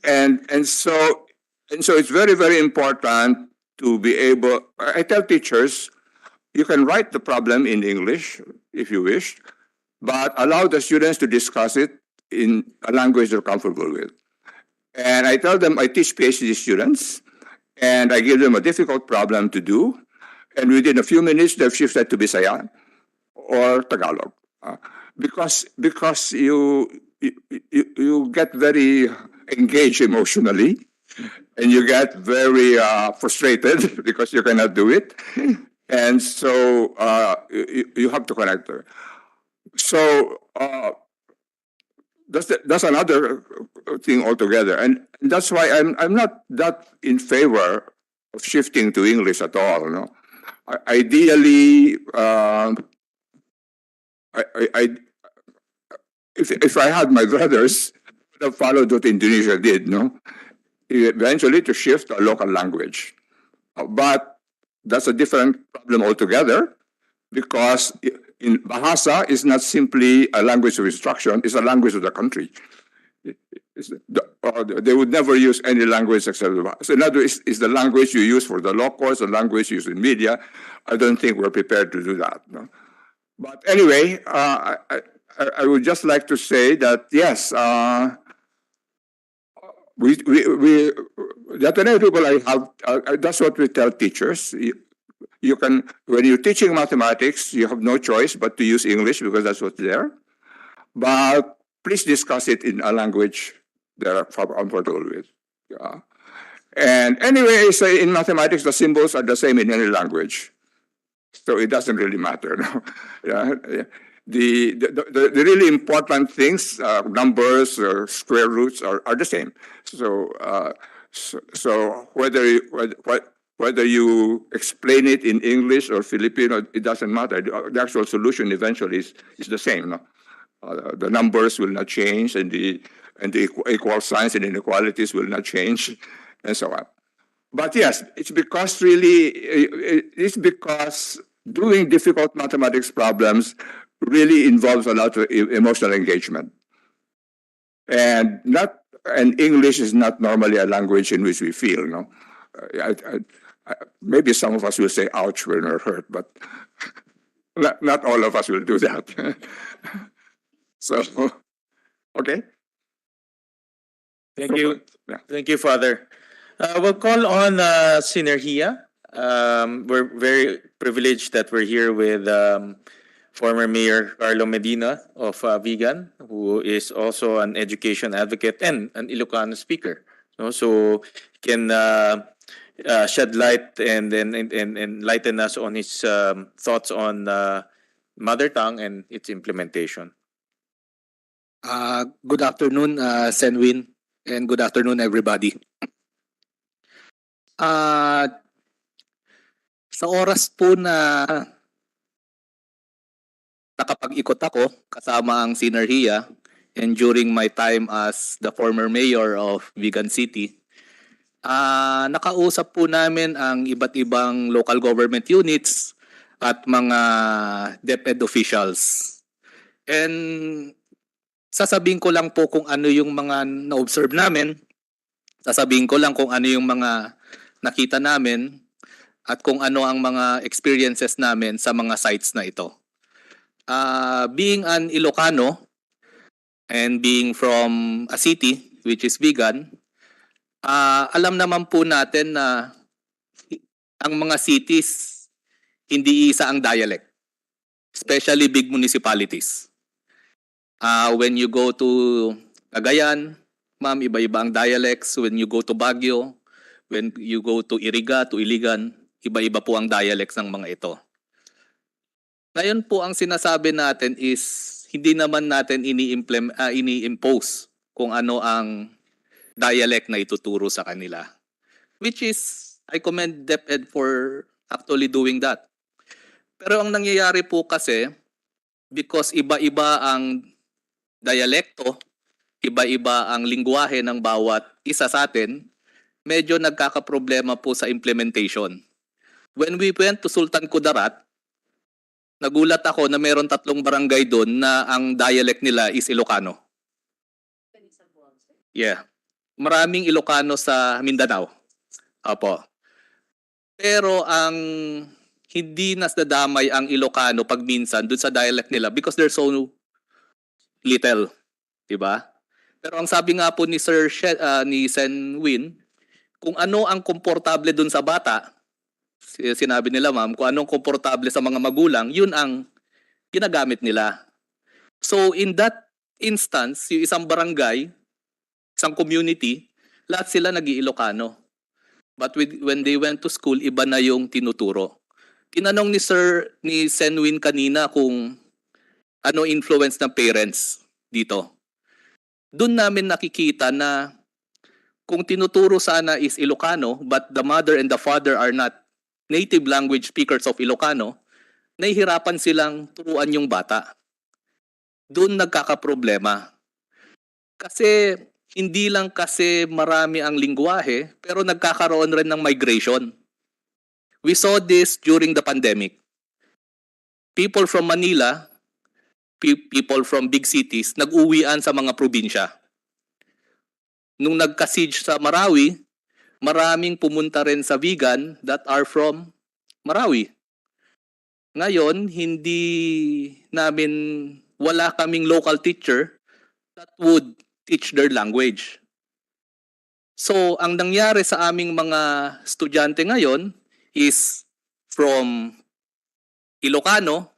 Speaker 16: And so it's very, very important to be able. I tell teachers, you can write the problem in English if you wish, but allow the students to discuss it in a language they're comfortable with. And I tell them I teach PhD students, and I give them a difficult problem to do, and within a few minutes they've shifted to Bisaya or Tagalog, because you get very engaged emotionally, and you get very frustrated because you cannot do it, and so you have to connect her. So that's another thing altogether, and that's why I'm not that in favor of shifting to English at all. No, ideally, if I had my brothers, have followed what Indonesia did, no? Eventually to shift to a local language. But that's a different problem altogether because in Bahasa is not simply a language of instruction, it's a language of the country. They would never use any language except Bahasa. So in other words, it's the language you use for the law courts, the language used in media. I don't think we're prepared to do that. No? But anyway, I would just like to say that yes, the Ateneo people I have, that's what we tell teachers. You can, when you're teaching mathematics, you have no choice but to use English because that's what's there. But please discuss it in a language they're comfortable with. Yeah. And anyway, say in mathematics, the symbols are the same in any language. So it doesn't really matter. No? Yeah. The really important things, numbers or square roots are the same. So so whether you explain it in English or Filipino, it doesn't matter. The actual solution eventually is the same. No? The numbers will not change, and the equal signs and inequalities will not change, and so on. But yes, it's because doing difficult mathematics problems really involves a lot of emotional engagement. And English is not normally a language in which we feel, no? Maybe some of us will say ouch when we're hurt, but not all of us will do that. So, okay.
Speaker 1: Thank you.
Speaker 16: Yeah.
Speaker 1: Thank you, Father. We'll call on Synergia. We're very privileged that we're here with former Mayor Carlo Medina of Vigan, who is also an education advocate and an Ilocano speaker. No? So he can shed light and enlighten us on his thoughts on mother tongue and its implementation.
Speaker 17: Good afternoon, Senwin, and good afternoon, everybody. Sa oras po na nakapag-ikot ako kasama ang Synergia and during my time as the former mayor of Vigan City, nakausap po namin ang iba't ibang local government units at mga DepEd officials. And sasabihin ko lang po kung ano yung mga na-observe namin. Sasabihin ko lang kung ano yung mga nakita namin at kung ano ang mga experiences namin sa mga sites na ito. Being an Ilocano and being from a city which is Vigan, alam naman po natin na ang mga cities hindi isa ang dialect, especially big municipalities. When you go to Cagayan, ma'am, iba-iba ang dialects. When you go to Baguio, when you go to Iriga, to Iligan, iba-iba po ang dialects ng mga ito. Ngayon po ang sinasabi natin is hindi naman natin ini-impose kung ano ang dialect na ituturo sa kanila. Which is, I commend DepEd for actually doing that. Pero ang nangyayari po kasi, because iba-iba ang dialekto, iba-iba ang lingwahe ng bawat isa sa atin, medyo nagkakaproblema po sa implementation. When we went to Sultan Kudarat, nagulat ako na meron 3 barangay doon na ang dialect nila is Ilocano. Yeah. Maraming Ilocano sa Mindanao. Apo. Pero ang hindi nasdadamay ang Ilocano pag minsan doon sa dialect nila because they're so little, 'di ba? Pero ang sabi nga po ni ni Sen Win, kung ano ang komportable doon sa bata, sinabi nila ma'am, kung anong komportable sa mga magulang, yun ang ginagamit nila. So in that instance, yung isang barangay, isang community, lahat sila nag-iilocano. But when they went to school, iba na yung tinuturo. Tinanong ni Senwin kanina kung ano influence ng parents dito. Doon namin nakikita na kung tinuturo sana is Ilocano, but the mother and the father are not native language speakers of Ilocano, nahihirapan silang turuan yung bata. Doon nagkakaproblema. Kasi hindi lang kasi marami ang lingwahe, pero nagkakaroon rin ng migration. We saw this during the pandemic. People from Manila, people from big cities, nag-uwian sa mga probinsya. Nung nagka-siege sa Marawi, maraming pumunta rin sa Vigan that are from Marawi. Ngayon, wala kaming local teacher that would teach their language. So, ang nangyari sa aming mga estudyante ngayon is from Ilocano,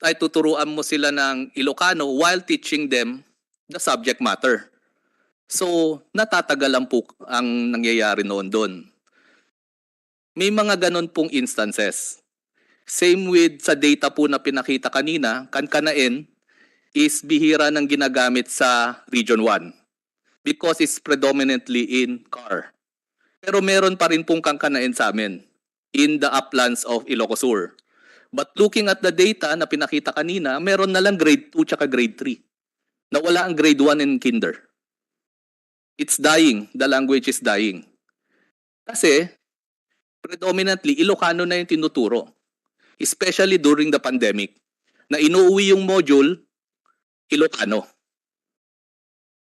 Speaker 17: ay tuturuan mo sila ng Ilocano while teaching them the subject matter. So, natatagalan po ang nangyayari noon doon. May mga ganon pong instances. Same with sa data po na pinakita kanina, kankanain is bihira ng ginagamit sa Region 1 because it's predominantly in car. Pero meron pa rin pong kankanain sa amin in the uplands of Ilocos Sur. But looking at the data na pinakita kanina, meron na lang grade 2 tsaka grade 3. Nawala ang grade 1 and kinder. It's dying. The language is dying. Kasi, predominantly, Ilocano na yung tinuturo. Especially during the pandemic. Na inuuwi yung module, Ilocano.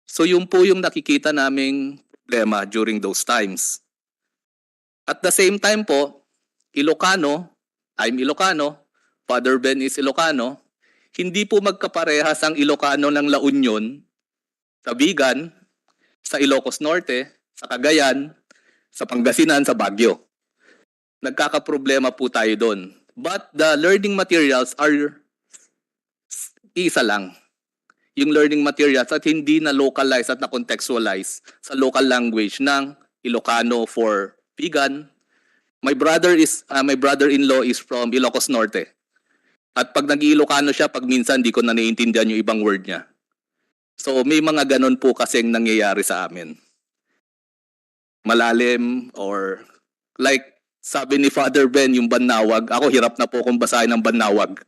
Speaker 17: So yun po yung nakikita naming problema during those times. At the same time po, Ilocano, I'm Ilocano, Father Ben is Ilocano, hindi po magkaparehas ang Ilocano ng La Union, sa Vigan, sa Ilocos Norte, sa Cagayan, sa Pangasinan, sa Baguio. Nagkakaproblema po tayo doon. But the learning materials are isa lang. Yung learning materials at hindi na localize at na contextualize sa local language ng Ilocano for Vigan. My brother-in-law is from Ilocos Norte. At pag nag-Ilocano siya, pag minsan di ko na naiintindihan yung ibang word niya. So may mga ganon po kasing nangyayari sa amin. Malalim or like sabi ni Father Ben, yung Banawag, ako hirap na po kung basahin ng Banawag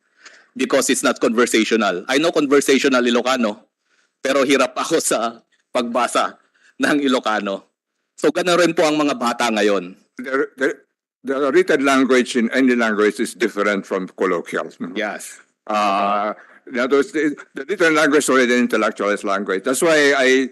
Speaker 17: because it's not conversational. I know conversational Ilocano, pero hirap ako sa pagbasa ng Ilocano. So gano'n rin po ang mga bata ngayon.
Speaker 16: The written language in any language is different from colloquial. No?
Speaker 17: Yes.
Speaker 16: In other words, the written language is already an intellectualist language. That's why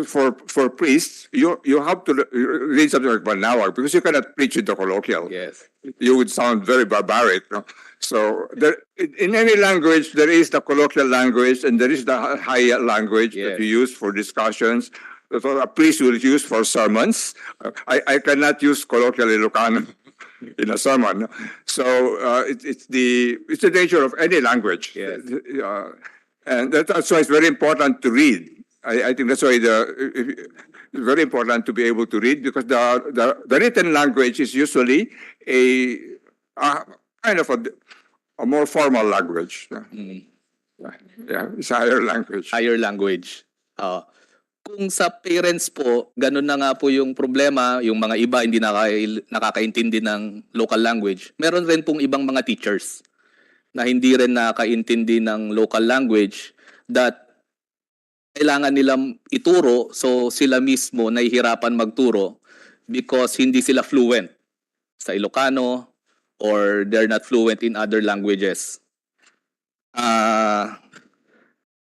Speaker 16: for priests, you have to read something like Banawag because you cannot preach with the colloquial.
Speaker 17: Yes.
Speaker 16: You would sound very barbaric. No? So in any language, there is the colloquial language and there is the high language that you use for discussions. That a priest will use for sermons. I cannot use colloquial Ilocano in a sermon. So it's the nature of any language.
Speaker 17: Yes.
Speaker 16: And that's why it's very important to read. I think that's why it's very important to be able to read because the written language is usually a kind of a more formal language. Yeah, it's a higher language.
Speaker 17: Higher language. Kung sa parents po, ganun na nga po yung problema, yung mga iba hindi nakakaintindi ng local language. Meron rin pong ibang mga teachers na hindi rin nakakaintindi ng local language that kailangan nilang ituro, so sila mismo nahihirapan magturo because hindi sila fluent sa Ilocano or they're not fluent in other languages.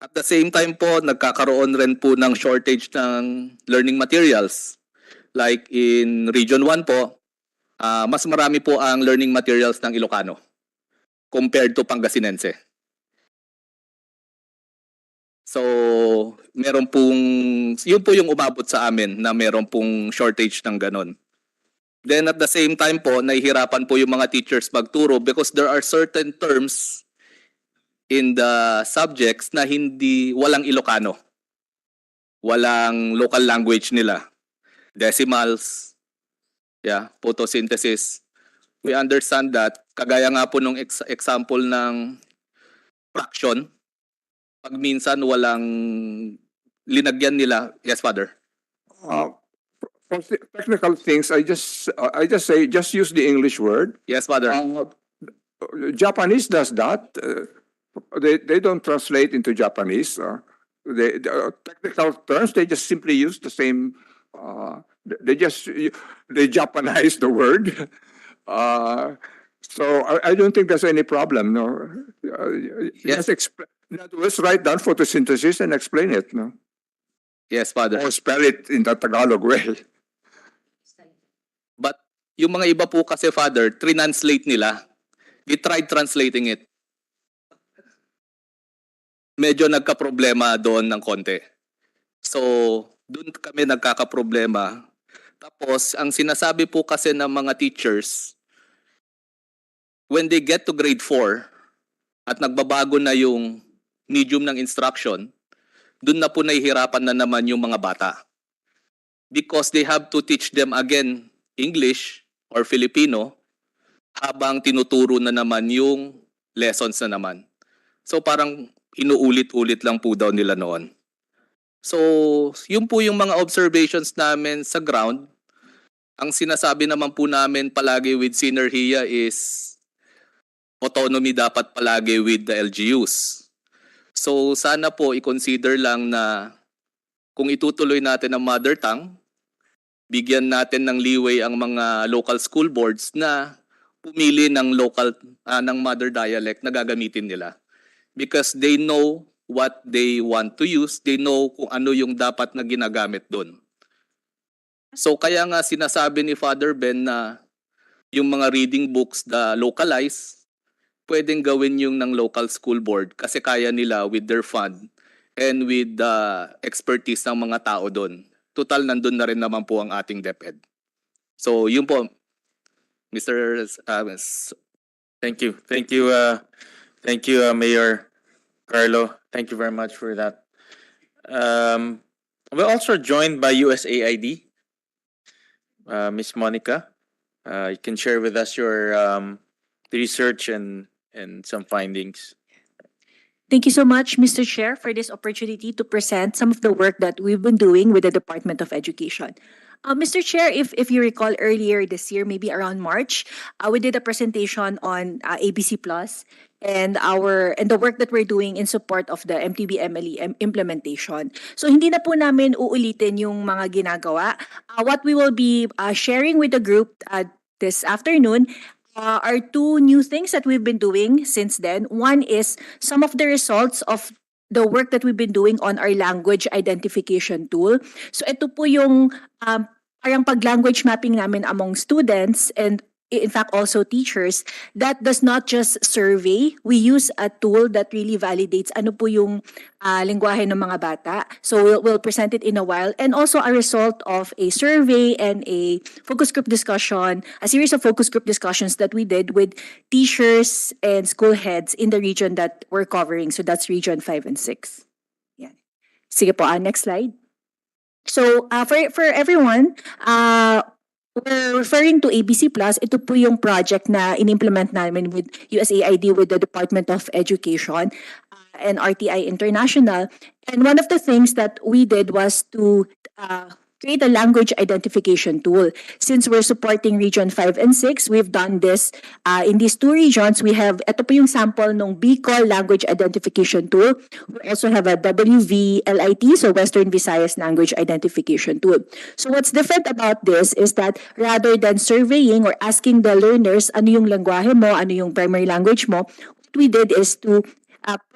Speaker 17: At the same time po, nagkakaroon rin po ng shortage ng learning materials. Like in Region 1 po, mas marami po ang learning materials ng Ilocano compared to Pangasinense. So, meron pong, yun po yung umabot sa amin na meron pong shortage ng ganon. Then at the same time po, nahihirapan po yung mga teachers magturo because there are certain terms in the subjects na walang Ilocano. Walang local language nila. Decimals, photosynthesis. We understand that. Kagaya nga po nung example ng fraction, pag minsan walang linagyan nila. Yes, Father?
Speaker 16: For technical things, I just say, just use the English word.
Speaker 17: Yes, Father.
Speaker 16: Japanese does that. They don't translate into Japanese. the technical terms, they just simply use the same, they Japanize the word. So I don't think there's any problem, no.
Speaker 17: Yes.
Speaker 16: Let's write down photosynthesis and explain it, no.
Speaker 17: Yes, Father.
Speaker 16: Or spell it in the Tagalog way.
Speaker 17: But yung mga iba po kasi, Father, translate nila. We tried translating it. Medyo nagka-problema doon ng konti. So, doon kami nagkaka-problema. Tapos, ang sinasabi po kasi ng mga teachers, when they get to grade 4 at nagbabago na yung medium ng instruction, doon na po nahihirapan na naman yung mga bata. Because they have to teach them again English or Filipino habang tinuturo na naman yung lessons na naman. So parang inuulit-ulit lang po daw nila noon. So yun po yung mga observations namin sa ground. Ang sinasabi naman po namin palagi with Synergia is autonomy dapat palagi with the LGUs. So sana po i-consider lang na kung itutuloy natin ang mother tongue, bigyan natin ng leeway ang mga local school boards na pumili ng ng mother dialect na gagamitin nila. Because they know what they want to use, they know kung ano yung dapat na ginagamit doon. So kaya nga sinasabi ni Father Ben na yung mga reading books na localized, pwedeng gawin yung ng local school board kasi kaya nila with their fund and with the expertise ng mga tao doon. Total, nandun na rin naman po ang ating DepEd. So, yun po, Mr.
Speaker 1: Thank you. Thank you, Mayor Carlo. Thank you very much for that. We're also joined by USAID. Ms. Monica, you can share with us your research and some findings.
Speaker 18: Thank you so much, Mr. Chair, for this opportunity to present some of the work that we've been doing with the Department of Education. Mr. Chair, if you recall earlier this year, maybe around March, we did a presentation on ABC Plus and the work that we're doing in support of the MTB-MLE implementation. So hindi na po namin uulitin yung mga ginagawa. What we will be sharing with the group this afternoon are two new things that we've been doing since then. One is some of the results of the work that we've been doing on our language identification tool. So ito po yung parang pag-language mapping namin among students and in fact also teachers that does not just survey. We use a tool that really validates ano po yung lengguwahe ng mga bata. So we'll present it in a while. And also a result of a survey and a focus group discussion, a series of focus group discussions that we did with teachers and school heads in the region that we're covering. So that's region 5 and 6. Yeah. Sige po, next slide. So for everyone, we're referring to ABC Plus. Ito po yung project na in-implement namin with USAID, with the Department of Education and RTI International. And one of the things that we did was to create a language identification tool. Since we're supporting Region 5 and 6, we've done this in these two regions. We have, ito po yung sample ng Bicol Language Identification Tool. We also have a WVLIT, so Western Visayas Language Identification Tool. So what's different about this is that rather than surveying or asking the learners ano yung lengguwahe mo, ano yung primary language mo, what we did is to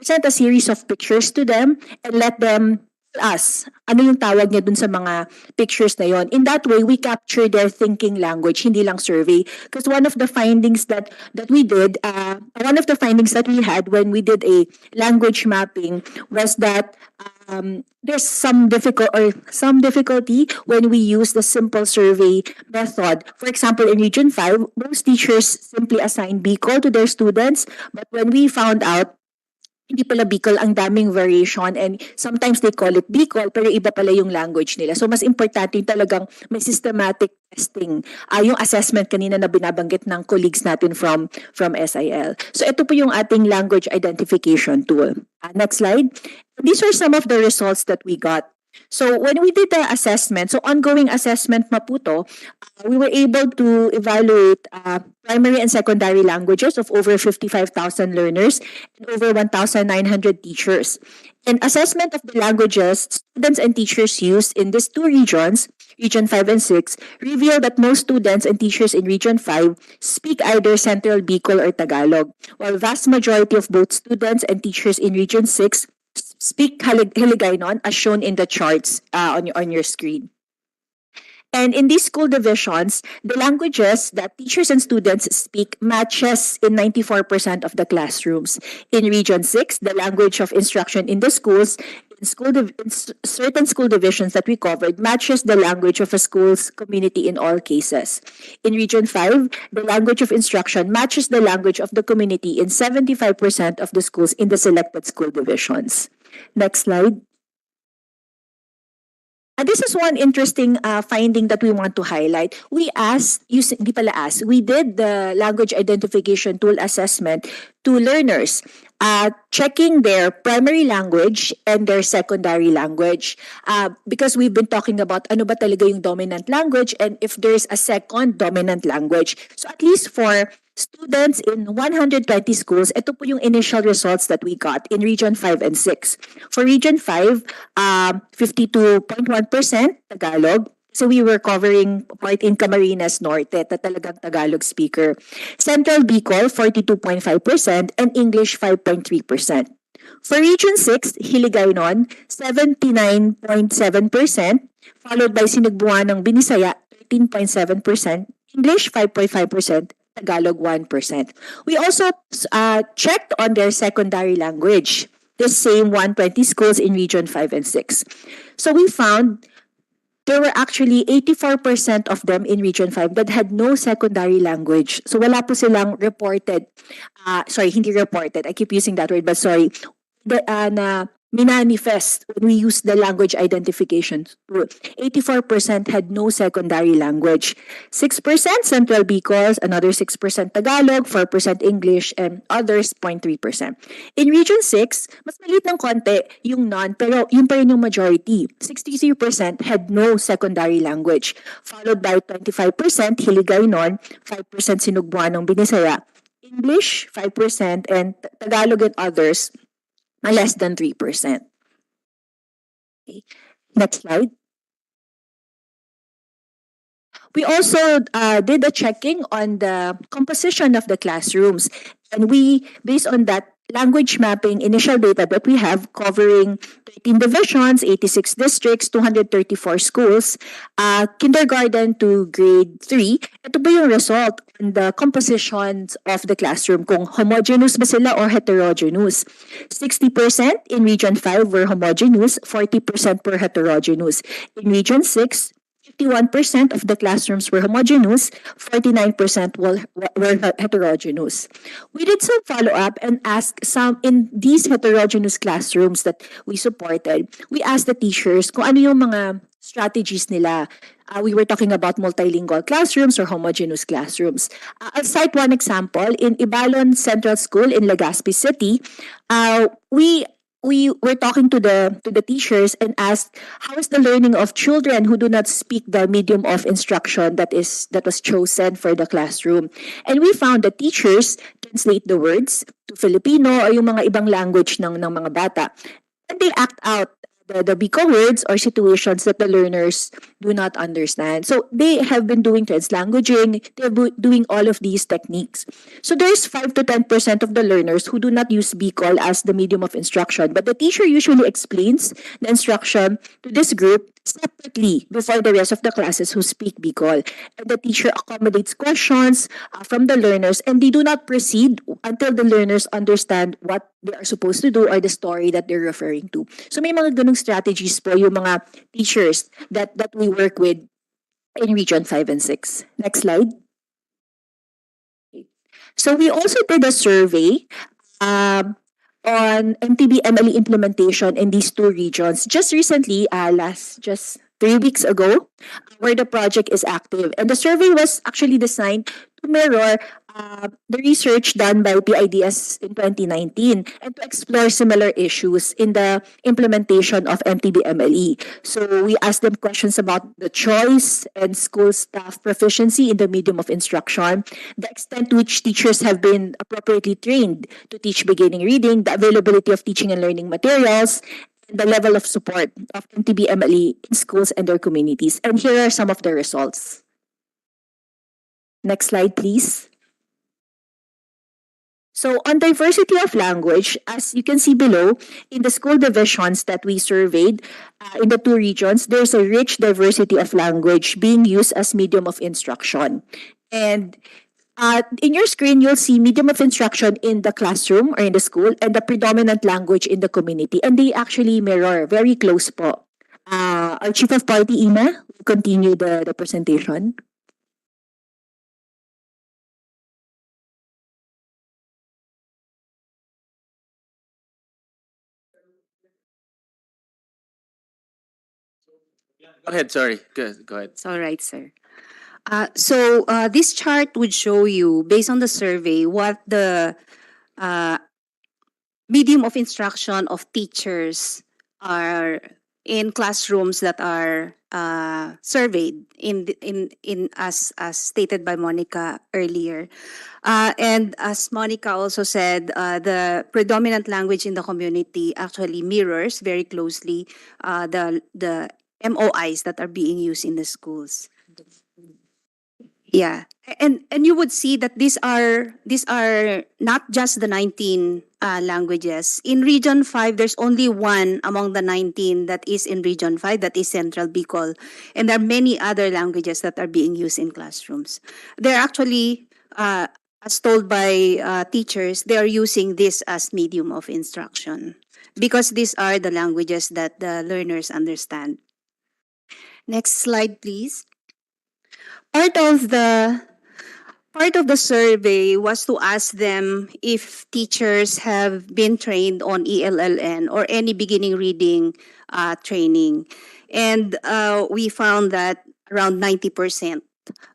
Speaker 18: present a series of pictures to them and let them us ano yung tawag niya dun sa mga pictures na yon. In that way, we capture their thinking language, hindi lang survey. Because one of the findings that we did, one of the findings that we had when we did a language mapping was that there's some difficulty when we use the simple survey method. For example, in Region 5, most teachers simply assign Bicol to their students, but when we found out hindi pala Bicol, ang daming variation and sometimes they call it Bicol pero iba pala yung language nila. So mas importante yung talagang may systematic testing. Yung assessment kanina na binabanggit ng colleagues natin from SIL. So ito po yung ating language identification tool. Next slide. These are some of the results that we got. So when we did the assessment, so ongoing assessment Maputo, we were able to evaluate primary and secondary languages of over 55,000 learners and over 1,900 teachers. And assessment of the languages students and teachers used in these two regions, Region 5 and 6, revealed that most students and teachers in Region 5 speak either Central Bicol or Tagalog, while vast majority of both students and teachers in Region 6 speak Hiligaynon as shown in the charts on your screen. And in these school divisions, the languages that teachers and students speak matches in 94% of the classrooms. In Region 6, the language of instruction in the schools, in certain school divisions that we covered, matches the language of a school's community in all cases. In Region 5, the language of instruction matches the language of the community in 75% of the schools in the selected school divisions. Next slide. This is one interesting finding that we want to highlight. We did the language identification tool assessment to learners, checking their primary language and their secondary language. Because we've been talking about ano ba talaga yung dominant language and if there's a second dominant language. So at least for students in 120 schools, ito po yung initial results that we got in Region 5 and 6. For Region 5, 52.1% Tagalog. So we were covering part in Camarines Norte, talagang Tagalog speaker. Central Bicol, 42.5%, and English, 5.3%. For Region 6, Hiligaynon, 79.7%, followed by Sinugbuanang Binisaya, 13.7%, English, 5.5%, Tagalog 1%. We also checked on their secondary language, the same 120 schools in Region 5 and 6. So we found there were actually 84% of them in Region 5 that had no secondary language. So wala po silang reported, hindi reported, I keep using that word, but na minanifest when we use the language identification tool. 84% had no secondary language. 6% Central Bicol, another 6% Tagalog, 4% English, and others 0.3%. In Region 6, mas maliit ng konti yung non, pero yun pa rin yung majority. 63% had no secondary language, followed by 25% Hiligaynon, 5% Sinugbuanong Binisaya, English 5%, and Tagalog and others less than 3%. Okay. Next slide. We also did a checking on the composition of the classrooms. And we, based on that language mapping initial data that we have covering 13 divisions, 86 districts, 234 schools, kindergarten to grade 3, ito ba yung result on the compositions of the classroom, kung homogeneous ba sila or heterogeneous. 60% in Region 5 were homogeneous, 40% were heterogeneous. In Region 6, 51% of the classrooms were homogeneous, 49% were heterogeneous. We did some follow-up and asked some in these heterogeneous classrooms that we supported. We asked the teachers kung ano yung mga strategies nila. We were talking about multilingual classrooms or homogeneous classrooms. I'll cite one example. In Ibalon Central School in Legazpi City, we were talking to the teachers and asked how is the learning of children who do not speak the medium of instruction that was chosen for the classroom. And we found that teachers translate the words to Filipino or yung mga ibang language ng mga bata. And they act out the Bicol words or situations that the learners do not understand. So they have been doing translanguaging, they're doing all of these techniques. So there's 5 to 10% of the learners who do not use Bicol as the medium of instruction, but the teacher usually explains the instruction to this group separately before the rest of the classes who speak Bicol. And the teacher accommodates questions from the learners and they do not proceed until the learners understand what they are supposed to do or the story that they're referring to. So may mga ganung strategies po yung mga teachers that we work with in Region 5 and 6. Next slide. So we also did a survey on MTB MLE implementation in these two regions just recently, just 3 weeks ago, where the project is active. And the survey was actually designed to mirror the research done by PIDS in 2019 and to explore similar issues in the implementation of MTB-MLE. So we asked them questions about the choice and school staff proficiency in the medium of instruction, the extent to which teachers have been appropriately trained to teach beginning reading, the availability of teaching and learning materials, and the level of support of MTB-MLE in schools and their communities. And here are some of the results. Next slide, please. So on diversity of language, as you can see below, in the school divisions that we surveyed in the two regions, there's a rich diversity of language being used as medium of instruction. And in your screen, you'll see medium of instruction in the classroom or in the school and the predominant language in the community. And they actually mirror very close po. Our Chief of Party, Ina, will continue the presentation.
Speaker 1: Go ahead, sorry. Go ahead.
Speaker 19: It's all right, sir. This chart would show you, based on the survey, what the medium of instruction of teachers are in classrooms that are surveyed in as stated by Monica earlier. And as Monica also said, the predominant language in the community actually mirrors very closely the MOIs that are being used in the schools. Yeah, and you would see that these are not just the 19 languages. In Region 5, there's only one among the 19 that is in Region 5, that is Central Bicol. And there are many other languages that are being used in classrooms. They're actually, as told by teachers, they are using this as medium of instruction because these are the languages that the learners understand. Next slide, please. Part of the survey was to ask them if teachers have been trained on ELLN or any beginning reading training. And we found that around 90%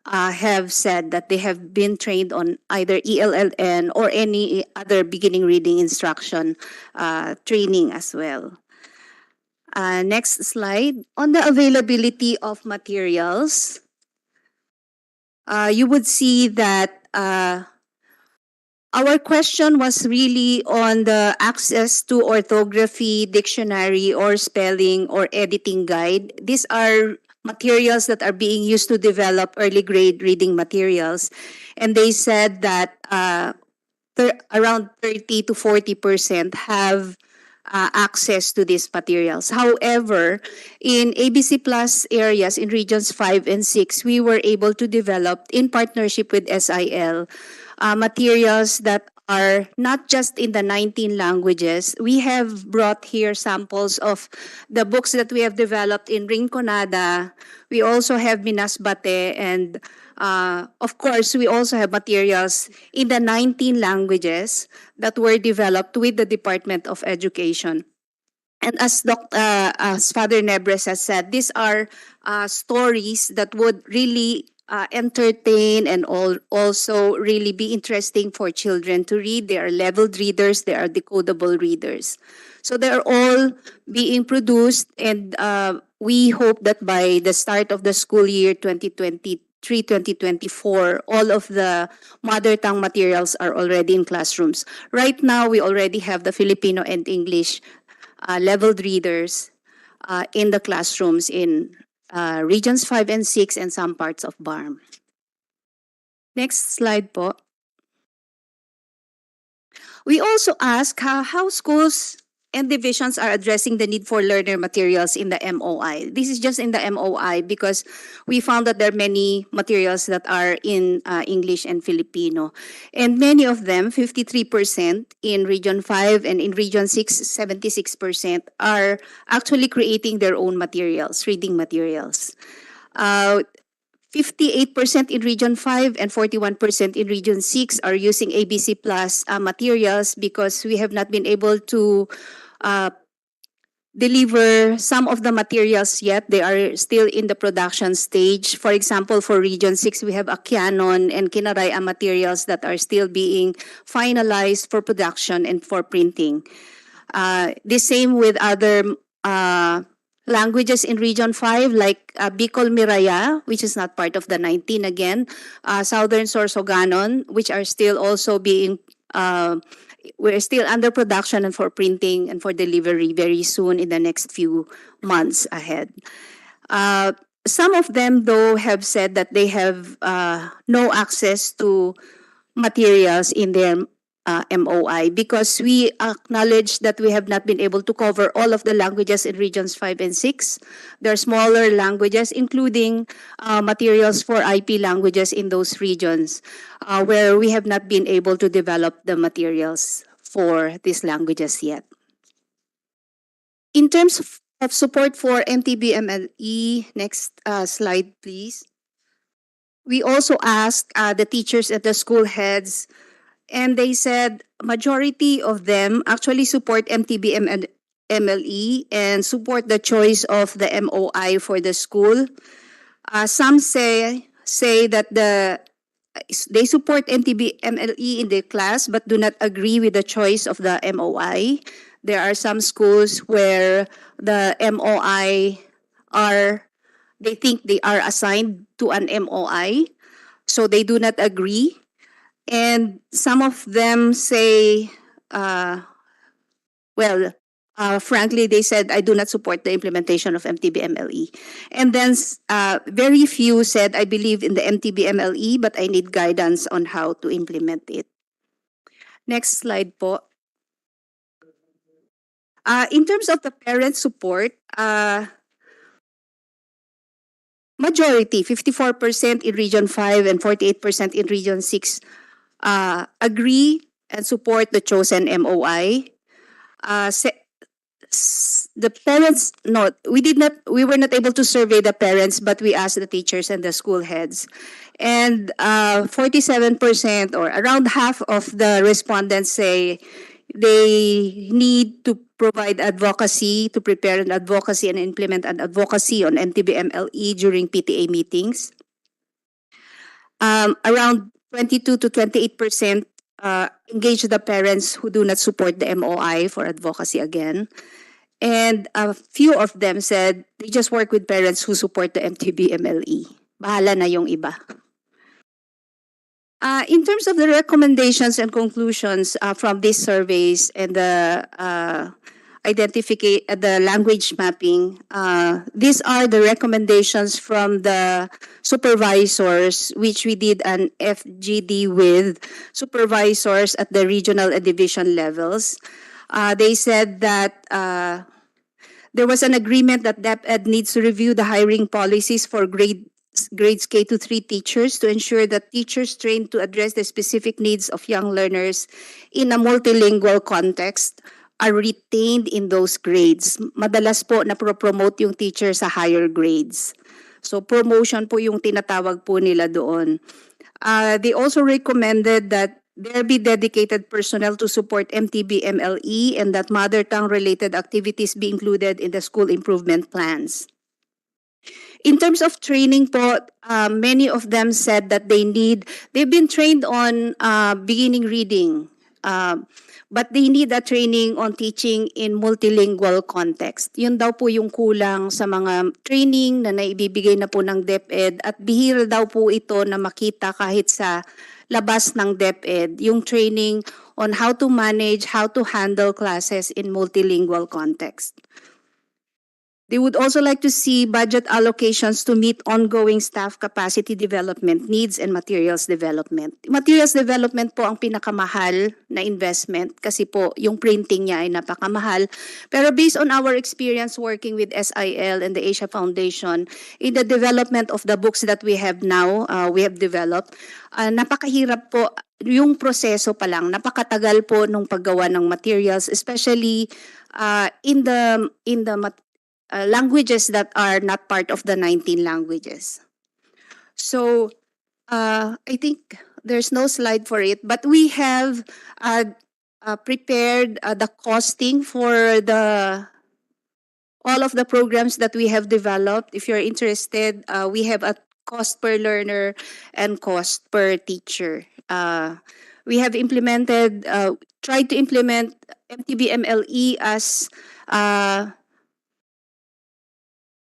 Speaker 19: have said that they have been trained on either ELLN or any other beginning reading instruction training as well. Next slide. On the availability of materials, you would see that our question was really on the access to orthography, dictionary, or spelling or editing guide. These are materials that are being used to develop early grade reading materials. And they said that around 30 to 40% have access to these materials. However, in ABC Plus areas in regions 5 and 6, we were able to develop, in partnership with SIL, materials that are not just in the 19 languages. We have brought here samples of the books that we have developed in Rinconada. We also have Minasbate, and of course, we also have materials in the 19 languages that were developed with the Department of Education. And as Father Nebres has said, these are stories that would really entertain and also really be interesting for children to read. They are leveled readers, they are decodable readers. So they are all being produced, and we hope that by the start of the school year 2023-2024, all of the mother tongue materials are already in classrooms. Right now, we already have the Filipino and English leveled readers in the classrooms in regions 5 and 6 and some parts of BARM. Next slide po. We also ask how schools and divisions are addressing the need for learner materials in the MOI. This is just in the MOI because we found that there are many materials that are in English and Filipino. And many of them, 53% in Region 5 and in Region 6, 76% are actually creating their own materials, reading materials. 58% in Region 5 and 41% in Region 6 are using ABC Plus materials because we have not been able to deliver some of the materials yet. They are still in the production stage. For example, for Region 6, we have Gatchalian and Kinaraya materials that are still being finalized for production and for printing. The same with other languages in Region 5 like Bicol Miraya, which is not part of the 19 again, Southern Sorsoganon, which are still also being we're still under production and for printing and for delivery very soon in the next few months ahead. Some of them, though, have said that they have no access to materials in their MOI because we acknowledge that we have not been able to cover all of the languages in regions 5 and 6. There are smaller languages, including materials for IP languages in those regions, where we have not been able to develop the materials for these languages yet. In terms of support for MTBMLE, next slide, please. We also asked the teachers at the school heads, and they said majority of them actually support MTBMLE and support the choice of the MOI for the school. Some say that they support MTBMLE in the class but do not agree with the choice of the MOI. There are some schools where the MOI they think they are assigned to an MOI, so they do not agree. And some of them say, frankly, they said, I do not support the implementation of MTBMLE. And then very few said, I believe in the MTBMLE, but I need guidance on how to implement it. Next slide po. In terms of the parent support, majority, 54% in Region 5 and 48% in Region 6, agree and support the chosen MOI. The parents, we were not able to survey the parents, but we asked the teachers and the school heads. And 47% or around half of the respondents say they need to provide advocacy, to prepare an advocacy and implement an advocacy on MTBMLE during PTA meetings. Around 22 to 28% engage the parents who do not support the MOI for advocacy again. And a few of them said they just work with parents who support the MTBMLE. Bahala na yung iba. In terms of the recommendations and conclusions from these surveys and the the language mapping, these are the recommendations from the supervisors, which we did an FGD with supervisors at the regional and division levels. They said that there was an agreement that DepEd needs to review the hiring policies for grades K to 3 teachers to ensure that teachers trained to address the specific needs of young learners in a multilingual context are retained in those grades. Madalas po na promote yung teacher sa higher grades. So promotion po yung tinatawag po nila doon. They also recommended that there be dedicated personnel to support MTBMLE and that mother tongue related activities be included in the school improvement plans. In terms of training po, many of them said that they've been trained on beginning reading, but they need a training on teaching in multilingual context. Yun daw po yung kulang sa mga training na naibibigay na po ng DepEd at bihira daw po ito na makita kahit sa labas ng DepEd, yung training on how to manage, how to handle classes in multilingual context. They would also like to see budget allocations to meet ongoing staff capacity development needs and materials development. Materials development po ang pinakamahal na investment kasi po yung printing niya ay napakamahal. Pero based on our experience working with SIL and the Asia Foundation, in the development of the books that we have now, we have developed, napakahirap po yung proseso pa lang, napakatagal po nung paggawa ng materials, especially in the languages that are not part of the 19 languages. So I think there's no slide for it, but we have prepared the costing for the all of the programs that we have developed. If you're interested, we have a cost per learner and cost per teacher. We have tried to implement MTBMLE as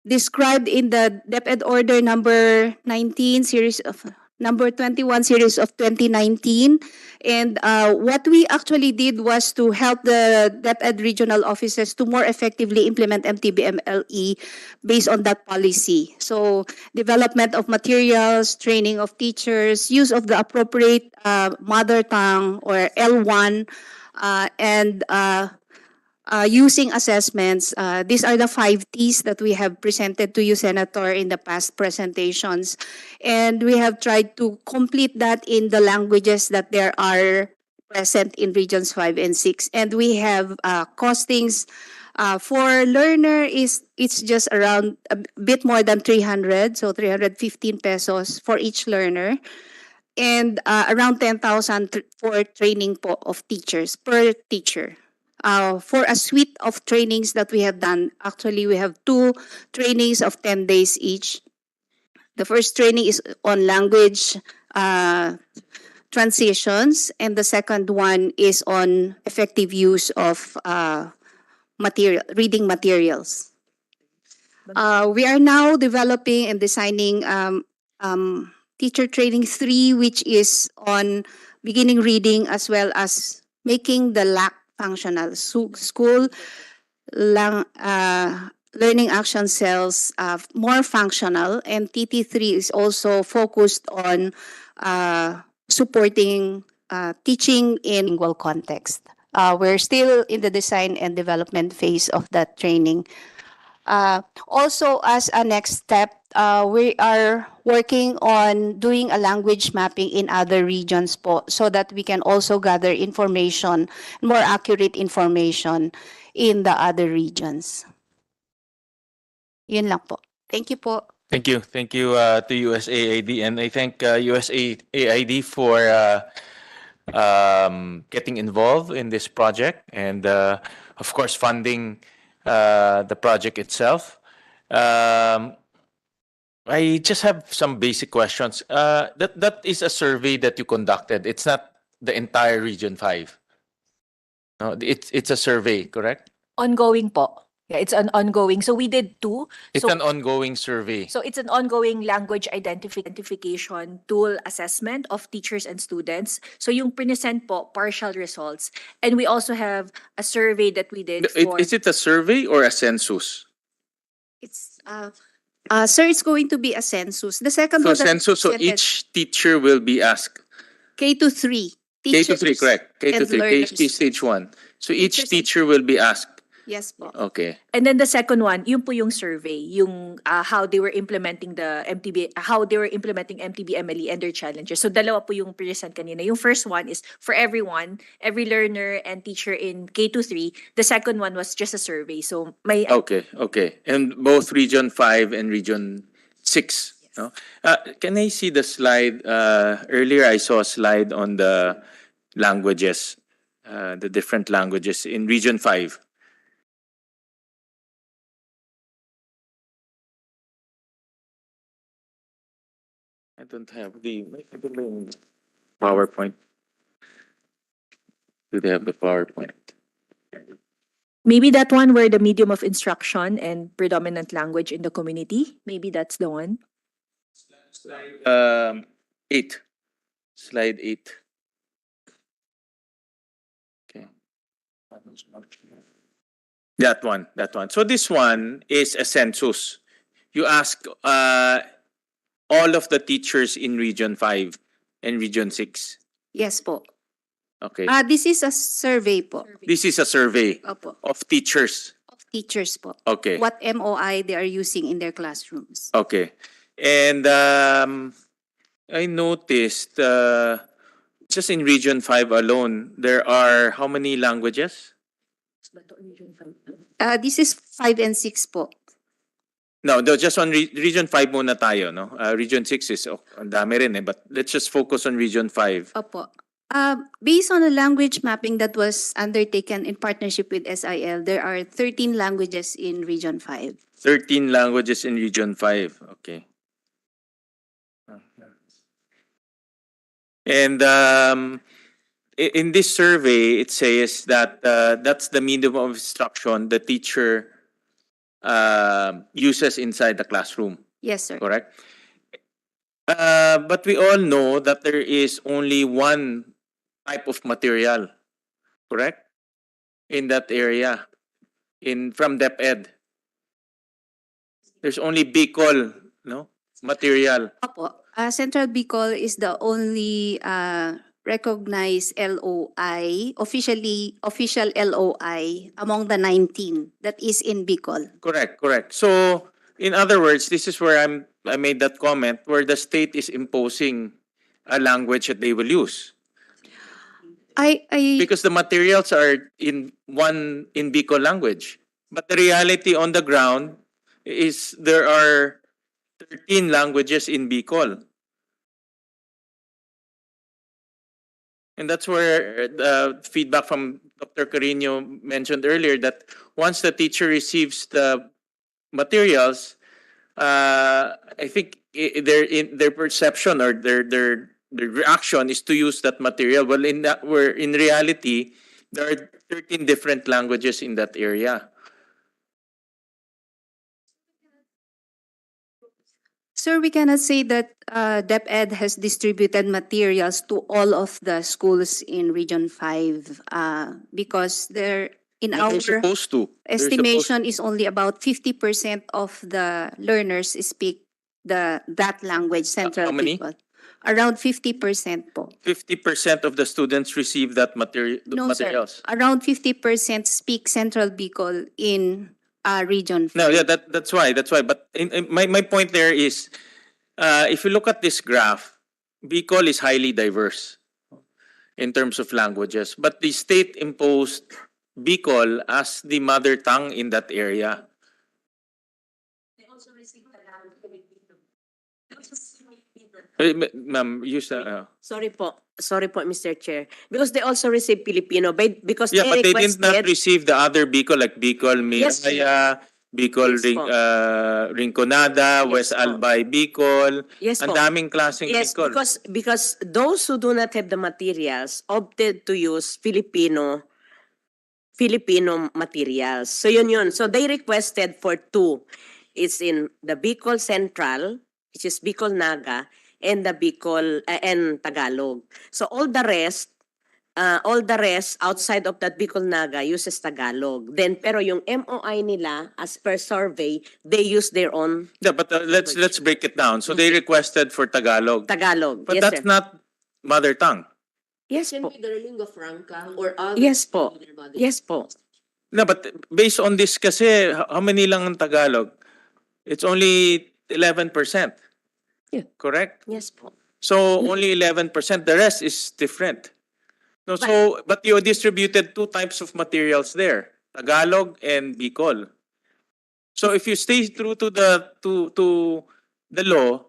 Speaker 19: described in the DepEd Order number 19 series of number 21 series of 2019. And what we actually did was to help the DepEd regional offices to more effectively implement MTBMLE based on that policy. So development of materials, training of teachers, use of the appropriate mother tongue or L1, and using assessments. These are the 5 T's that we have presented to you, Senator, in the past presentations. And we have tried to complete that in the languages that there are present in regions 5 and 6. And we have costings for learner it's just around a bit more than 300, so 315 pesos for each learner. And around 10,000 for training po of teachers per teacher. For a suite of trainings that we have done, actually we have 2 trainings of 10 days each. The first training is on language transitions, and the second one is on effective use of reading materials. We are now developing and designing teacher training 3, which is on beginning reading as well as making the LAC functional. School learning action cells more functional, and TT3 is also focused on supporting teaching in lingual context. We're still in the design and development phase of that training. Also, as a next step, we are working on doing a language mapping in other regions po, so that we can also gather information, more accurate information in the other regions. Yun lang po. Thank you po.
Speaker 1: Thank you. Thank you to USAID. And I thank USAID for getting involved in this project and, of course, funding the project itself. I just have some basic questions. That is a survey that you conducted. It's not the entire Region 5. No, it's a survey, correct?
Speaker 18: Ongoing po. Yeah, it's an ongoing. So we did 2.
Speaker 1: It's an ongoing survey.
Speaker 18: So it's an ongoing language identification tool assessment of teachers and students. So yung present po, partial results. And we also have a survey that we did for...
Speaker 1: Is it a survey or a census?
Speaker 19: It's sir, it's going to be a census. The second
Speaker 1: So
Speaker 19: one that
Speaker 1: census, so
Speaker 19: presented,
Speaker 1: each teacher will be asked.
Speaker 19: K to 3.
Speaker 1: K to 3, correct. K to
Speaker 19: and
Speaker 1: 3,
Speaker 19: learners.
Speaker 1: stage 1. So each
Speaker 19: Teachers and-
Speaker 1: teacher will be asked.
Speaker 19: Yes po.
Speaker 1: Okay.
Speaker 18: And then the second one, yun po yung survey, yung how they were implementing the MTB MLE and their challenges. So dalawa po yung present kanina. Yung first one is for everyone, every learner and teacher in K to 3. The second one was just a survey. So may
Speaker 1: Okay. And both Region 5 and Region 6. Yes. No? Can I see the slide? Earlier I saw a slide on the languages, the different languages in Region 5. I don't have the PowerPoint. Do they have the PowerPoint?
Speaker 18: maybe that one where the medium of instruction and predominant language in the community. Maybe that's the one.
Speaker 1: 8. Slide 8. Okay. That one. So this one is a census. You ask all of the teachers in Region 5 and Region 6.
Speaker 19: Yes po.
Speaker 1: Okay.
Speaker 19: This is a survey po.
Speaker 1: This is a survey
Speaker 19: Opo.
Speaker 1: of teachers.
Speaker 19: Of teachers po.
Speaker 1: Okay.
Speaker 19: What MOI they are using in their classrooms.
Speaker 1: Okay. And I noticed just in Region 5 alone, there are how many languages?
Speaker 19: This is 5 and 6 po.
Speaker 1: No, just on Region 5 muna tayo, no? Region 6 is ang dami rin eh, but let's just focus on Region 5.
Speaker 19: Opo. Based on the language mapping that was undertaken in partnership with SIL, there are 13 languages in Region 5.
Speaker 1: 13 languages in Region 5. Okay. And in this survey, it says that that's the medium of instruction the teacher uses inside the classroom.
Speaker 19: Yes, sir.
Speaker 1: Correct? But we all know that there is only one type of material, correct? In that area, from DepEd. There's only Bicol, no? Material.
Speaker 19: Opo. Central Bicol is the only recognized LOI, official LOI among the 19 that is in Bicol.
Speaker 1: Correct, correct. So, in other words, this is where I made that comment where the state is imposing a language that they will use. Because the materials are in Bicol language. But the reality on the ground is there are 13 languages in Bicol. And that's where the feedback from Dr. Carino mentioned earlier that once the teacher receives the materials, I think their perception or their reaction is to use that material. Well, in reality, there are 13 different languages in that area.
Speaker 19: Sir, we cannot say that DepEd has distributed materials to all of the schools in Region 5 because they're
Speaker 1: They're supposed to.
Speaker 19: estimation is only about 50% of the learners speak that language, Central
Speaker 1: How many?
Speaker 19: Bicol. Around 50% po.
Speaker 1: 50% of the students receive that
Speaker 19: No,
Speaker 1: materials.
Speaker 19: sir. Around 50% speak Central Bicol in Region 5.
Speaker 1: No, yeah, that's why. But my point there is, if you look at this graph, Bicol is highly diverse in terms of languages, but the state imposed Bicol as the mother tongue in that area. Ma'am, use the.
Speaker 6: Sorry po, Mr. Chair. Because they also receive Filipino, because
Speaker 1: Yeah, but they did not
Speaker 6: requested.
Speaker 1: receive the other Bicol like Bicol
Speaker 6: Yes,
Speaker 1: Miraya, Bicol
Speaker 6: Yes, po.
Speaker 1: Rinconada,
Speaker 6: Yes,
Speaker 1: West
Speaker 6: po. Yes,
Speaker 1: Albay, Bicol. Ang
Speaker 6: po.
Speaker 1: daming klaseng
Speaker 6: Yes,
Speaker 1: Bicol.
Speaker 6: because those who do not have the materials opted to use Filipino materials. So yun. So they requested for two. It's in the Bicol Central, which is Bicol Naga, and the Bicol and Tagalog. So all the rest outside of that Bicol Naga uses Tagalog. Then pero yung MOI nila as per survey, they use their own
Speaker 1: Yeah, but let's break it down. So they requested for Tagalog.
Speaker 6: Tagalog.
Speaker 1: But
Speaker 6: Yes,
Speaker 1: that's
Speaker 6: sir.
Speaker 1: not mother tongue.
Speaker 6: Yes po.
Speaker 5: Their lingua franca or other
Speaker 6: Yes po.
Speaker 5: than their mother
Speaker 6: Yes po.
Speaker 1: No, but based on this kasi, how many lang ang Tagalog? It's only 11%.
Speaker 6: Yeah.
Speaker 1: Correct?
Speaker 6: Yes po.
Speaker 1: So only 11%. The rest is different. No, but you distributed two types of materials there, Tagalog and Bicol. So if you stay true to the law,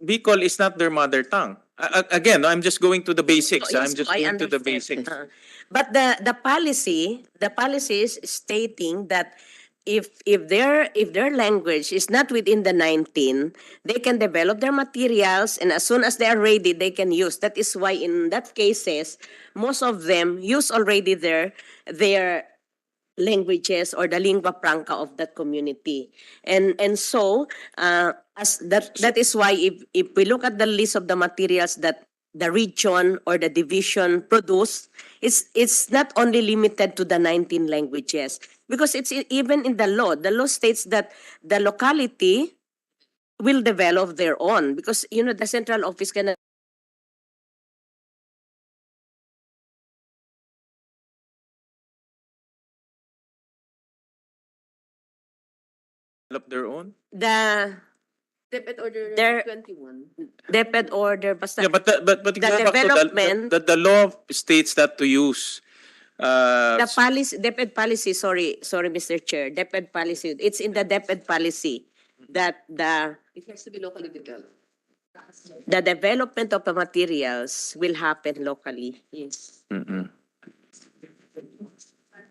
Speaker 1: Bicol is not their mother tongue. Again, I'm just going to the basics.
Speaker 6: Yes
Speaker 1: I'm just
Speaker 6: po, I
Speaker 1: going to the
Speaker 6: understand.
Speaker 1: basics.
Speaker 6: But the policy is stating that if their language is not within the 19, they can develop their materials, and as soon as they are ready, they can use. That is why in that cases, most of them use already their languages or the lingua franca of that community. And so as that is why if we look at the list of the materials that the region or the division produce, it's not only limited to the 19 languages, because it's even in the law. The law states that the locality will develop their own, because the central office cannot
Speaker 1: Develop their own.
Speaker 6: the
Speaker 5: DepEd Order
Speaker 6: There-
Speaker 5: 21.
Speaker 6: DepEd order basta
Speaker 1: Yeah, but you go back to
Speaker 6: development-
Speaker 1: the law states that to use.
Speaker 6: the policy, DepEd policy, sorry, Mr. Chair, DepEd policy, it's in the DepEd policy that
Speaker 5: It has to be locally developed.
Speaker 6: The development of the materials will happen locally. Yes.
Speaker 1: Mm-mm.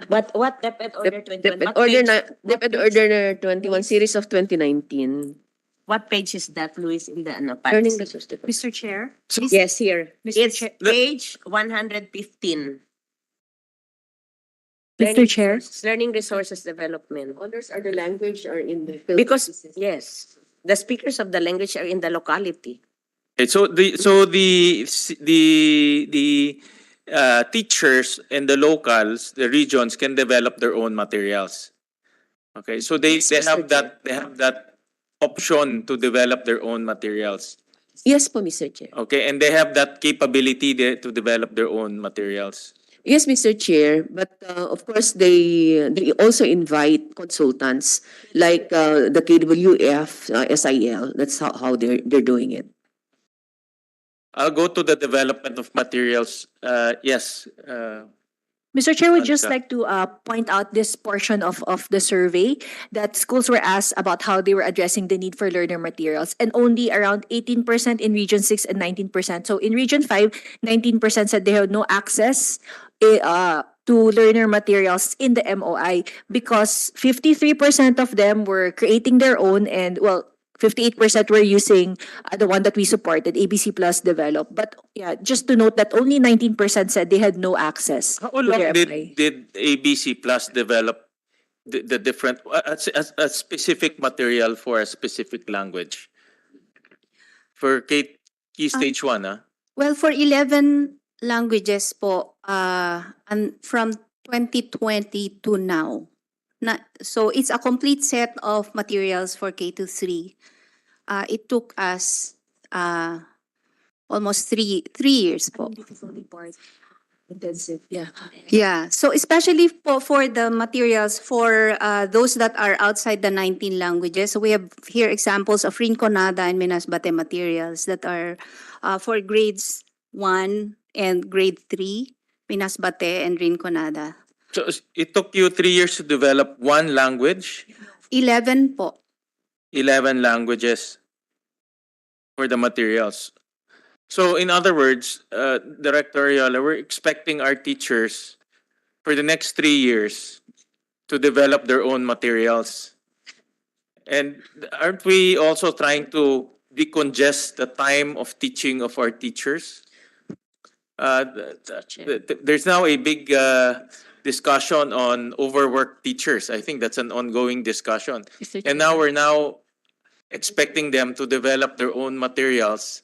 Speaker 6: But what DepEd Order 21?
Speaker 5: DepEd
Speaker 6: What
Speaker 5: Order,
Speaker 6: page- what
Speaker 5: DepEd
Speaker 6: page-
Speaker 5: Order 21, series of 2019.
Speaker 6: What page is that, Luis, in the
Speaker 5: Learning Resource Development.
Speaker 18: Mr. Chair?
Speaker 6: Yes, here.
Speaker 18: Mr.
Speaker 6: It's
Speaker 18: Chair-
Speaker 6: page 115.
Speaker 18: Mr. Chair?
Speaker 6: Learning resources development.
Speaker 5: Others are the language are in the
Speaker 6: Because, yes, the speakers of the language are in the locality.
Speaker 1: Okay, so the teachers and the locals, the regions can develop their own materials. Okay, so they have that option to develop their own materials.
Speaker 5: Yes po, Mr. Chair.
Speaker 1: Okay, and they have that capability to develop their own materials.
Speaker 5: Yes, Mr. Chair, but of course they also invite consultants like the KWF, SIL. That's how they're doing it.
Speaker 1: I'll go to the development of materials. Yes.
Speaker 18: Mr. Chair, would just
Speaker 1: Answer.
Speaker 18: like to point out this portion of the survey that schools were asked about how they were addressing the need for learner materials, and only around 18% in Region 6 and 19%. So in Region 5, 19% said they had no access to learner materials in the MOI because 53% of them were creating their own, and 58% were using the one that we supported, ABC Plus Develop. But yeah, just to note that only 19% said they had no access.
Speaker 1: How
Speaker 18: to
Speaker 1: long
Speaker 18: their MOI.
Speaker 1: did ABC Plus develop the different a specific material for a specific language? For key stage 1,
Speaker 19: Well, for 11 languages po, and from 2020 to now. So it's a complete set of materials for K to 3. It took us almost three years po.
Speaker 18: Intensive, yeah.
Speaker 19: Yeah, so especially for the materials for those that are outside the 19 languages, so we have here examples of Rinconada and Minasbate materials that are for grades 1 and grade 3, Minasbate and Rinconada.
Speaker 1: so it took you 3 years to develop one language,
Speaker 19: 11 po.
Speaker 1: 11 languages for the materials. So in other words, Director Ariola, we're expecting our teachers for the next 3 years to develop their own materials. And aren't we also trying to decongest the time of teaching of our teachers? There's now a big discussion on overworked teachers. I think that's an ongoing discussion. And now we're expecting them to develop their own materials.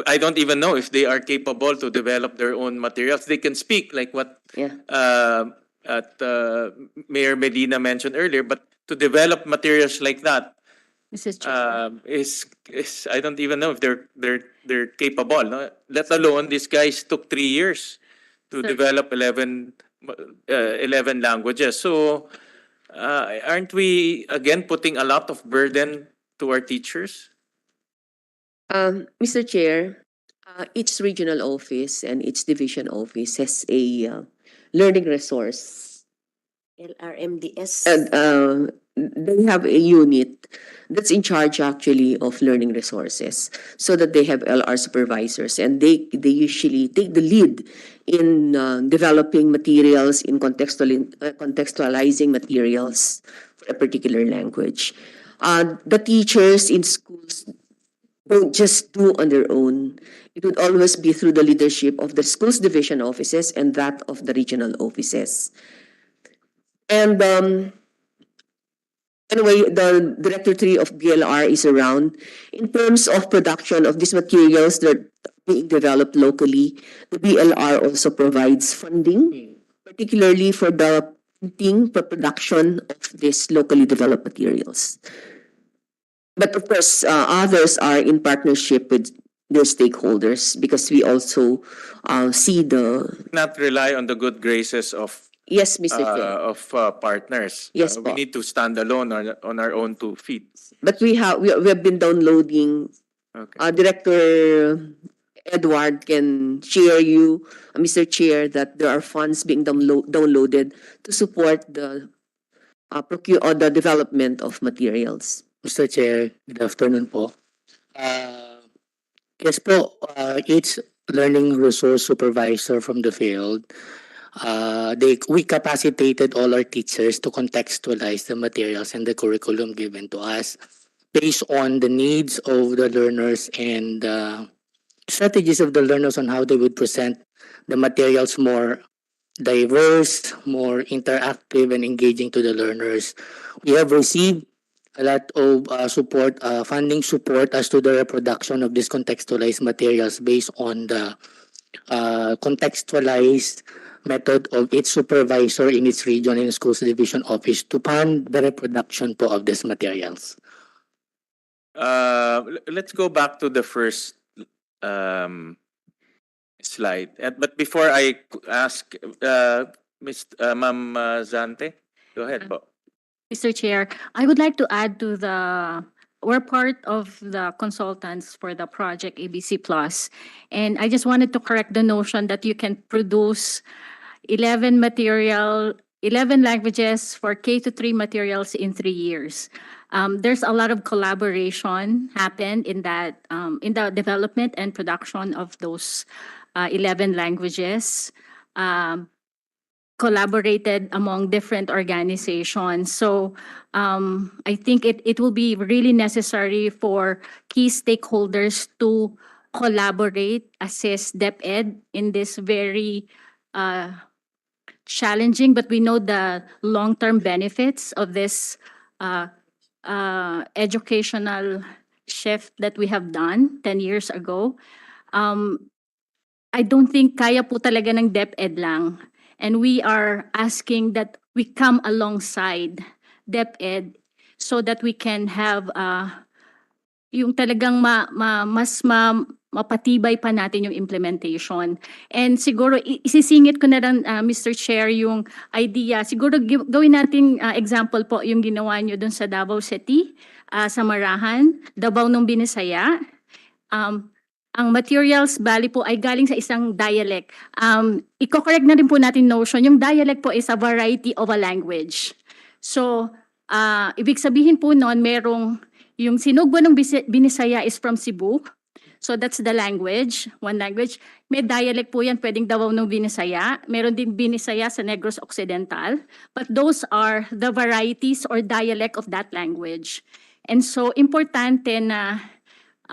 Speaker 1: I don't even know if they are capable to develop their own materials. They can speak like what Mayor Medina mentioned earlier, but to develop materials like that is I don't even know if they're capable. No? Let alone these guys took 3 years to develop 11 languages. So aren't we again putting a lot of burden to our teachers?
Speaker 5: Mr. Chair, each regional office and each division office has a learning resource.
Speaker 6: LRMDS.
Speaker 5: And they have a unit that's in charge actually of learning resources so that they have LR supervisors, and they usually take the lead in developing materials, in contextualizing materials for a particular language. The teachers in schools don't just do on their own. It would always be through the leadership of the schools division offices and that of the regional offices. And anyway, the Director 3 of BLR is around. In terms of production of these materials that are being developed locally, the BLR also provides funding, particularly for the printing, for production of these locally developed materials. But of course, others are in partnership with their stakeholders because we also see
Speaker 1: not rely on the good graces of
Speaker 5: yes, Mr. Chair.
Speaker 1: Of partners.
Speaker 5: Yes,
Speaker 1: we
Speaker 5: po.
Speaker 1: need to stand alone on our own 2 feet.
Speaker 5: But we have been downloading. Director Edward can share you, Mr. Chair, that there are funds being downloaded to support the the development of materials.
Speaker 20: Mr. Chair, good afternoon po. Yes po, each learning resource supervisor from the field, we capacitated all our teachers to contextualize the materials and the curriculum given to us based on the needs of the learners and strategies of the learners on how they would present the materials more diverse, more interactive, and engaging to the learners. We have received a lot of support, funding support as to the reproduction of these contextualized materials based on the contextualized method of each supervisor in its region and schools division office to fund the reproduction po of these materials.
Speaker 1: Let's go back to the first slide. But before I ask Ma'am Zante, go ahead po.
Speaker 12: Mr. Chair, I would like to add to we're part of the consultants for the project ABC Plus. And I just wanted to correct the notion that you can produce 11 languages for K-3 materials in 3 years. There's a lot of collaboration happened in the development and production of those 11 languages. Collaborated among different organizations. So I think it will be really necessary for key stakeholders to collaborate, assist DepEd in this very challenging, but we know the long-term benefits of this educational shift that we have done 10 years ago. I don't think kaya po talaga ng DepEd lang. And we are asking that we come alongside DepEd so that we can have yung talagang mapatibay pa natin yung implementation. And siguro isisingit ko na lang, Mr. Chair, yung idea. Siguro gawin natin example po yung ginawa nyo dun sa Davao City, sa Marahan, Davao ng Binisaya. Ang materials, bali po, ay galing sa isang dialect. I-correct na rin po natin notion, yung dialect po is a variety of a language. So, ibig sabihin po noon, merong, yung Sinugbo ng Binisaya is from Cebu. So, that's the language, one language. May dialect po yan, pwedeng Davao ng Binisaya. Meron din Binisaya sa Negros Occidental. But those are the varieties or dialect of that language. And so, importante na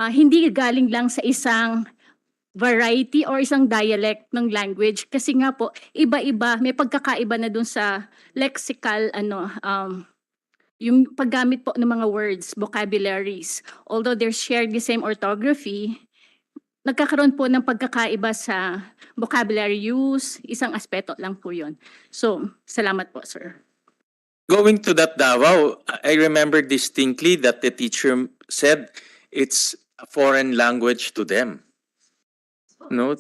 Speaker 12: hindi galing lang sa isang variety or isang dialect ng language kasi nga po iba-iba, may pagkakaiba na dun sa lexical yung paggamit po ng mga words, vocabularies. Although they're shared the same orthography, nagkakaroon po ng pagkakaiba sa vocabulary use, isang aspeto lang po yun. So, salamat po, sir.
Speaker 1: Going to that Davao, I remember distinctly that the teacher said it's a foreign language to them. No,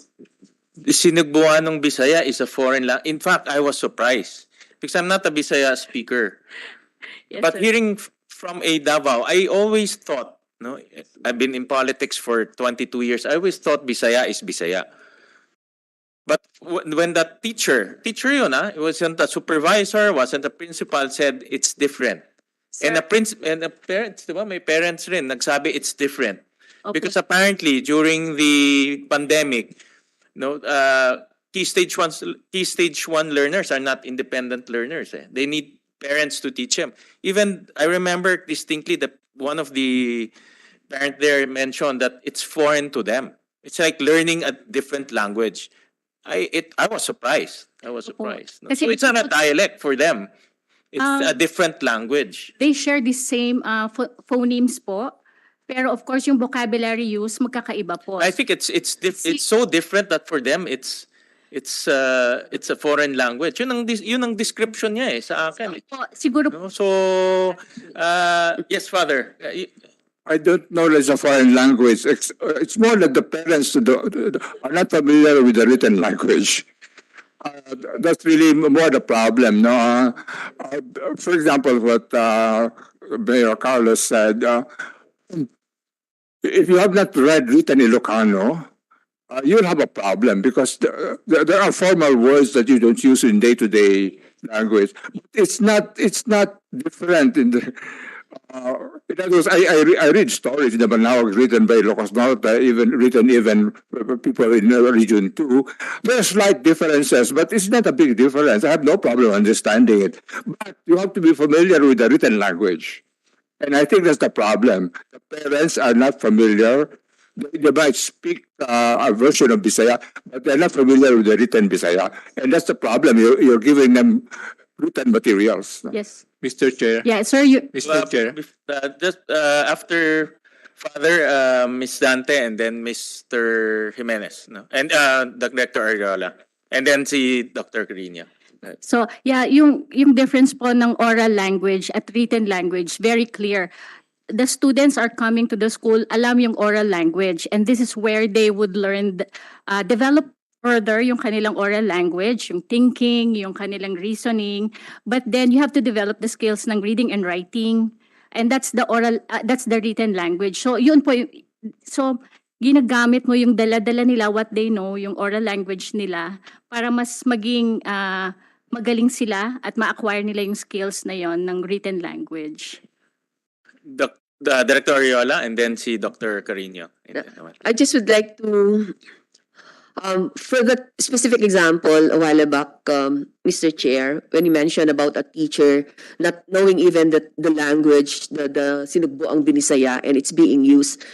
Speaker 1: Sinugbuan ng Bisaya is a foreign language. In fact, I was surprised because I'm not a Bisaya speaker.
Speaker 12: Yes,
Speaker 1: But
Speaker 12: sir.
Speaker 1: hearing from a Davao, I always thought, no, I've been in politics for 22 years. I always thought Bisaya is Bisaya. But when that teacher yun, it wasn't a supervisor, wasn't a principal, said it's different. And the parents, diba, may parents rin nagsabi it's different.
Speaker 12: Okay.
Speaker 1: Because apparently during the pandemic, key stage 1 learners are not independent learners. They need parents to teach them. Even I remember distinctly that one of the parent there mentioned that it's foreign to them. It's like learning a different language. I was surprised. No?
Speaker 12: Kasi
Speaker 1: So it's not a dialect for them. It's a different language.
Speaker 12: They share the same phonemes po. Pero of course, yung vocabulary use, magkakaiba po.
Speaker 1: I think it's so different that for them it's a foreign language. Yun ang description niya sa akin.
Speaker 12: Siguro
Speaker 1: No? So yes, Father.
Speaker 16: I don't know it's a foreign language. It's more that the parents are not familiar with the written language. That's really more the problem. No, for example, what Mayor Carlos said. If you have not read written Ilocano, you'll have a problem because there are formal words that you don't use in day-to-day language. It's not different in the In other words, I read stories in the Manawag written by Ilocos Norte, even people in Region 2. There are slight differences, but it's not a big difference. I have no problem understanding it. But you have to be familiar with the written language. And I think that's the problem. The parents are not familiar. They might speak a version of Bisaya, but they're not familiar with the written Bisaya. And that's the problem. You're giving them written materials.
Speaker 2: Yes.
Speaker 9: Mr. Chair.
Speaker 2: Yeah, sir, you,
Speaker 9: Mr. Chair.
Speaker 1: Just after Father, Miss Dante, and then Mr. Jimenez, no? And Dr. Ariola. And then si Dr. Carino.
Speaker 12: So, yeah, yung difference po ng oral language at written language, very clear. The students are coming to the school, alam yung oral language, and this is where they would learn, develop further yung kanilang oral language, yung thinking, yung kanilang reasoning, but then you have to develop the skills ng reading and writing, and that's the written language. So, yun po, so, ginagamit mo yung dala-dala nila, what they know, yung oral language nila, para mas maging magaling sila at ma-acquire nila yung skills na yon ng written language.
Speaker 1: The Director Ariola, and then si Dr. Carino.
Speaker 5: I just would like to, for the specific example a while back, Mr. Chair, when you mentioned about a teacher not knowing even the language, the sinugbuang Binisaya, and it's being used,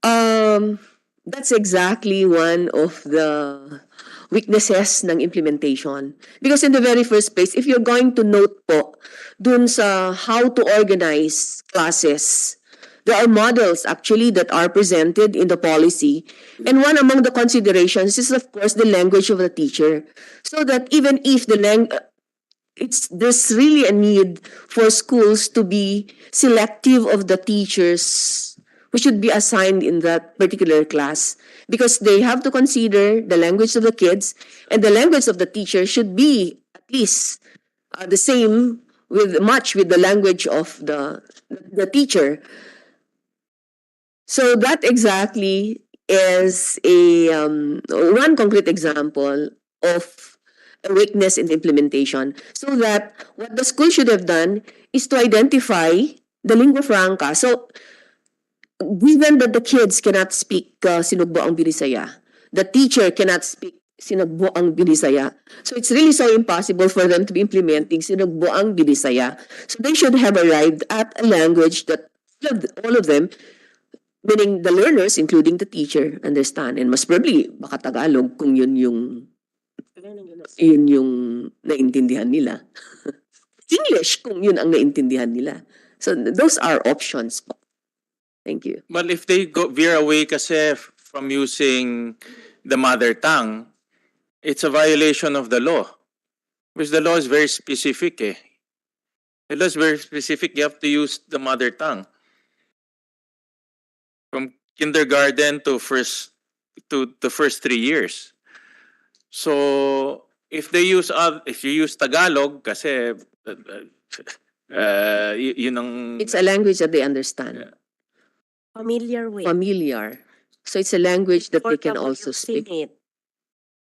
Speaker 5: that's exactly one of the weaknesses ng implementation. Because in the very first place, if you're going to note po dun sa how to organize classes, there are models actually that are presented in the policy. And one among the considerations is, of course, the language of the teacher. So that even if there's really a need for schools to be selective of the teachers who should be assigned in that particular class, because they have to consider the language of the kids, and the language of the teacher should be at least the same with the language of the teacher. So that exactly is a one concrete example of a weakness in the implementation. So that what the school should have done is to identify the lingua franca. So given that the kids cannot speak sinugbuang Binisaya, the teacher cannot speak sinugbuang Binisaya, so it's really so impossible for them to be implementing sinugbuang Binisaya. So they should have arrived at a language that all of them, meaning the learners, including the teacher, understand. And mas probably, baka Tagalog kung yun yung naintindihan nila. English kung yun ang naintindihan nila. So those are options po. Thank you.
Speaker 1: Well, if they veer away kasi from using the mother tongue, it's a violation of the law. Because the law is very specific eh. The law is very specific. You have to use the mother tongue. From kindergarten to the first 3 years. So if you use Tagalog kasi yun ang
Speaker 5: It's a language that they understand.
Speaker 1: Yeah.
Speaker 6: Familiar with.
Speaker 5: Familiar. So it's a language that they can also speak.
Speaker 6: It.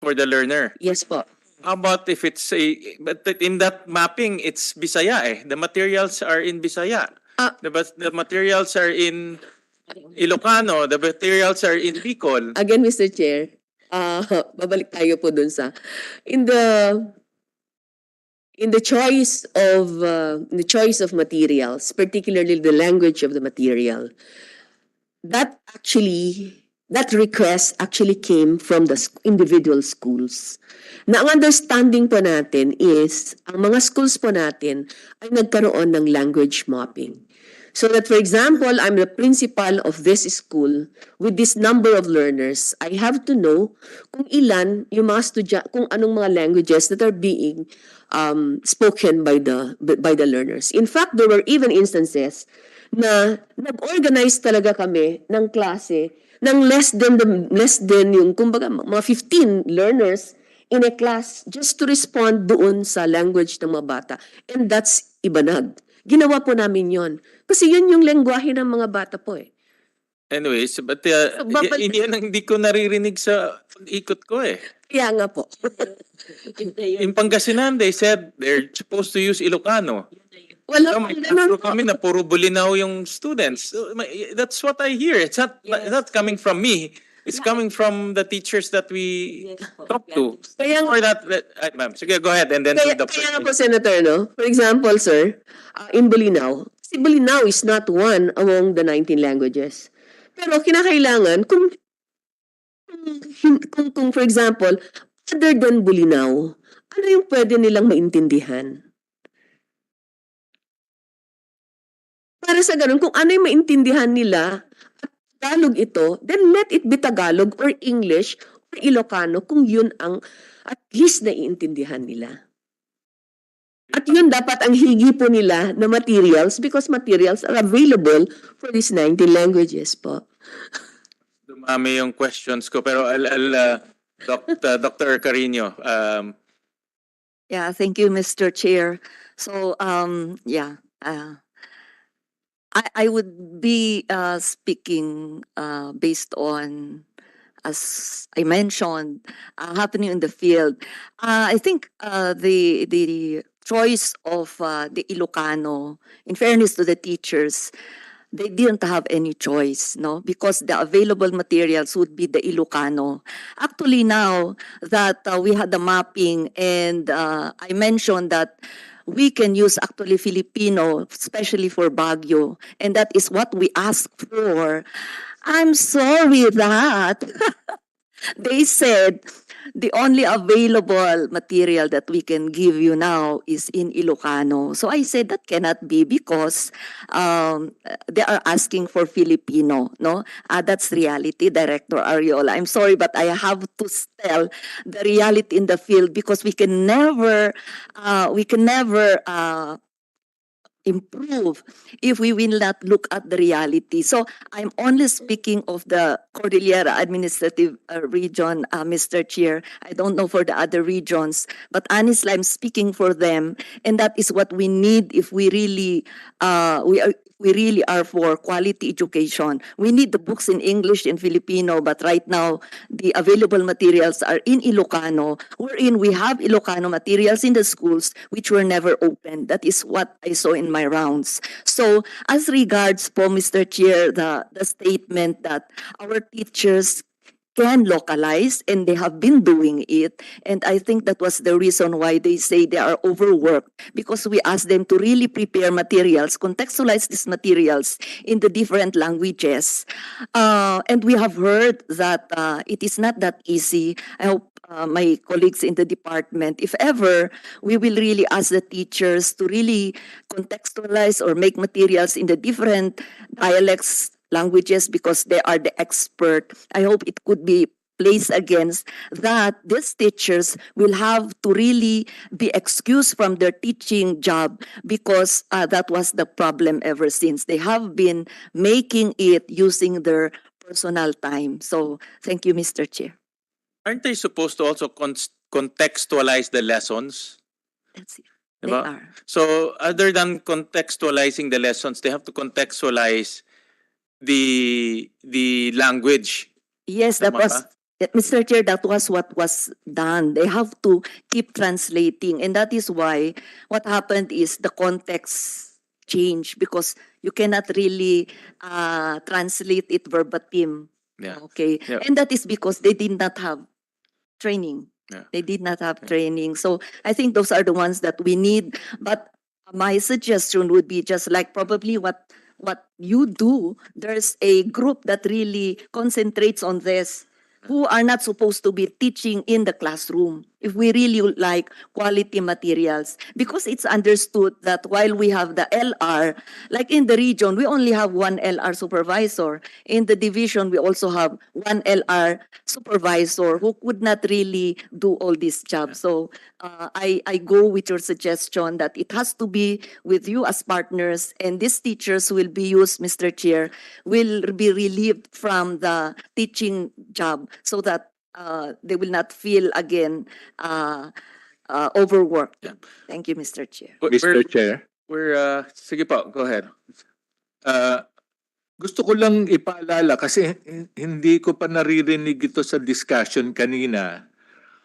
Speaker 1: for the learner.
Speaker 5: Yes po.
Speaker 1: How about if it's but in that mapping it's Bisaya eh. The materials are in Bisaya. The materials are in Ilocano, the materials are in Bicol.
Speaker 5: Again, Mr. Chair, babalik tayo po dun sa in the choice of materials, particularly the language of the material. That request actually came from the individual schools. Na ang understanding po natin is, ang mga schools po natin ay nagkaroon ng language mapping. So that, for example, I'm the principal of this school with this number of learners. I have to know kung ilan yung mga kung anong mga languages that are being spoken by the learners. In fact, there were even instances na nag-organize talaga kami ng klase ng less than yung kumbaga mga 15 learners in a class just to respond doon sa language ng mga bata. And that's Ibanag. Ginawa po namin yon. Kasi yun yung lengguwahe ng mga bata po eh.
Speaker 1: Anyways, but yan ang hindi ko naririnig sa ikot ko eh.
Speaker 5: Kaya nga po.
Speaker 1: In Pangasinan, they said they're supposed to use Ilocano.
Speaker 6: Wala
Speaker 1: may
Speaker 6: pong ganun
Speaker 1: tatlo
Speaker 6: po.
Speaker 1: kami na puro bulinaw yung students. That's what I hear. It's not coming from me. It's coming from the teachers that we talk to.
Speaker 6: Kaya
Speaker 1: For that, ma'am, sige, go ahead and then to Dr.
Speaker 6: Kaya nga po, Senator, no? For example, sir, in Bulinaw, si Bulinaw is not one among the 19 languages. Pero kinakailangan, kung for example, other than Bulinaw, ano yung pwede nilang maintindihan? Para sa ganun, kung ano yung maintindihan nila, at Tagalog ito, then let it be Tagalog or English or Ilocano kung yun ang at least naiintindihan nila. At yun dapat ang higi po nila na materials because materials are available for these 19 languages po.
Speaker 1: Dumami yung questions ko, pero Dr. Carino,
Speaker 15: Yeah, thank you, Mr. Chair. So, I would be speaking based on, as I mentioned, happening in the field. I think the choice of the Ilocano, in fairness to the teachers, they didn't have any choice, no, because the available materials would be the Ilocano. Actually, now that we had the mapping, and I mentioned that we can use actually Filipino, especially for Baguio, and that is what we asked for. I'm sorry that they said the only available material that we can give you now is in Ilocano. So I said that cannot be because they are asking for Filipino, no? That's reality, Director Ariola. I'm sorry, but I have to tell the reality in the field because we can never improve if we will not look at the reality. So I'm only speaking of the Cordillera Administrative Region, Mr. Chair. I don't know for the other regions, but honestly, I'm speaking for them, and that is what we need if we really we really are for quality education. We need the books in English and Filipino, but right now the available materials are in Ilocano, wherein we have Ilocano materials in the schools which were never opened. That is what I saw in my rounds. So as regards po, Mr. Chair, the statement that our teachers can localize, and they have been doing it. And I think that was the reason why they say they are overworked, because we asked them to really prepare materials, contextualize these materials in the different languages. And we have heard that it is not that easy. I hope my colleagues in the department, if ever, we will really ask the teachers to really contextualize or make materials in the different dialects, languages, because they are the expert. I hope it could be placed against that these teachers will have to really be excused from their teaching job, because that was the problem ever since. They have been making it using their personal time. So thank you, Mr. Chair.
Speaker 1: aren't they supposed to also contextualize the lessons?
Speaker 15: That's it.
Speaker 1: Diba?
Speaker 15: They are.
Speaker 1: So other than contextualizing the lessons, they have to contextualize the language.
Speaker 15: Yes, that
Speaker 1: Tama
Speaker 15: was, Mr. Chair, that was what was done. They have to keep translating. And that is why what happened is the context changed, because you cannot really translate it verbatim.
Speaker 1: Yeah.
Speaker 15: Okay.
Speaker 1: Yeah.
Speaker 15: And that is because they did not have training.
Speaker 1: Yeah.
Speaker 15: They did not have training. So I think those are the ones that we need. But my suggestion would be just like probably what you do. There's a group that really concentrates on this, who are not supposed to be teaching in the classroom, if we really would like quality materials. Because it's understood that while we have the LR, like in the region, we only have one LR supervisor. In the division, we also have one LR supervisor who could not really do all this job. So I go with your suggestion that it has to be with you as partners, and these teachers will be used, Mr. Chair, will be relieved from the teaching job, so that they will not feel again overworked.
Speaker 1: Yeah.
Speaker 15: Thank you, Mr. Chair.
Speaker 9: Mr. Chair.
Speaker 1: Sige po, go ahead.
Speaker 9: Gusto ko lang ipaalala kasi hindi ko pa naririnig ito sa discussion kanina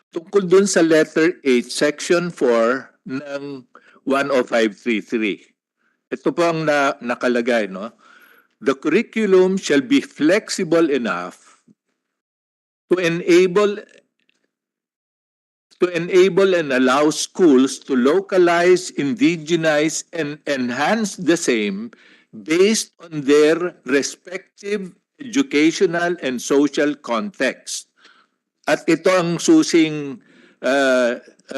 Speaker 9: tungkol dun sa letter H, section 4 ng 10533. ito po ang nakalagay, no? The curriculum shall be flexible enough to enable and allow schools to localize, indigenize, and enhance the same based on their respective educational and social context. At ito ang susing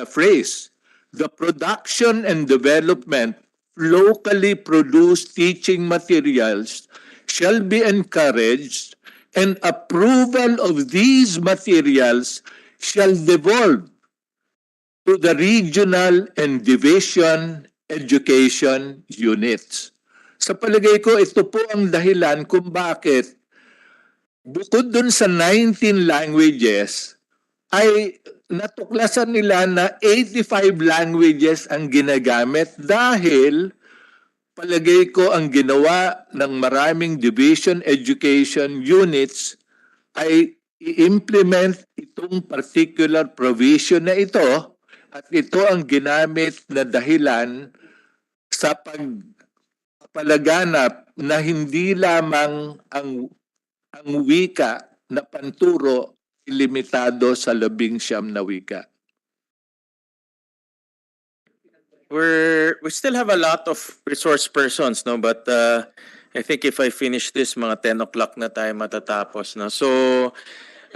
Speaker 9: phrase. The production and development of locally produced teaching materials shall be encouraged, and approval of these materials shall devolve to the regional and division education units. Sa palagay ko, ito po ang dahilan kung bakit bukod dun sa 19 languages, ay natuklasan nila na 85 languages ang ginagamit dahil palagay ko ang ginawa ng maraming division education units ay i-implement itong particular provision na ito at ito ang ginamit na dahilan sa pagpalaganap na hindi lamang ang wika na panturo limitado sa 19 na wika.
Speaker 1: We still have a lot of resource persons, no? But I think if I finish this, mga 10 o'clock na tayo matatapos, no? So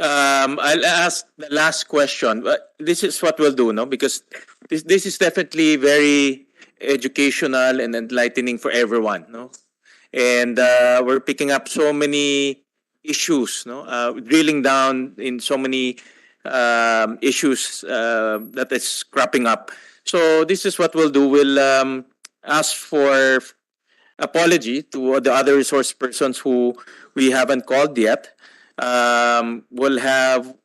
Speaker 1: I'll ask the last question. This is what we'll do, no? Because this is definitely very educational and enlightening for everyone, no? And we're picking up so many issues, no? Drilling down in so many issues that is cropping up. So this is what we'll do. We'll ask for apology to the other resource persons who we haven't called yet. We'll have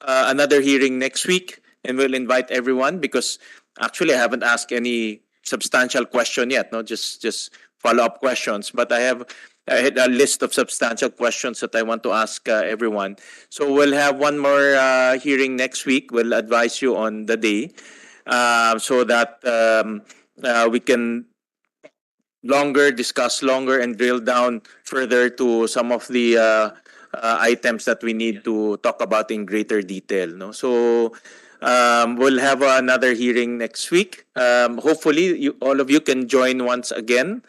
Speaker 1: another hearing next week, and we'll invite everyone because actually I haven't asked any substantial question yet, no? Just follow-up questions. But I had a list of substantial questions that I want to ask everyone. So we'll have one more hearing next week. We'll advise you on the day so that we can discuss longer, and drill down further to some of the items that we need to talk about in greater detail. No? So we'll have another hearing next week. Hopefully, all of you can join once again.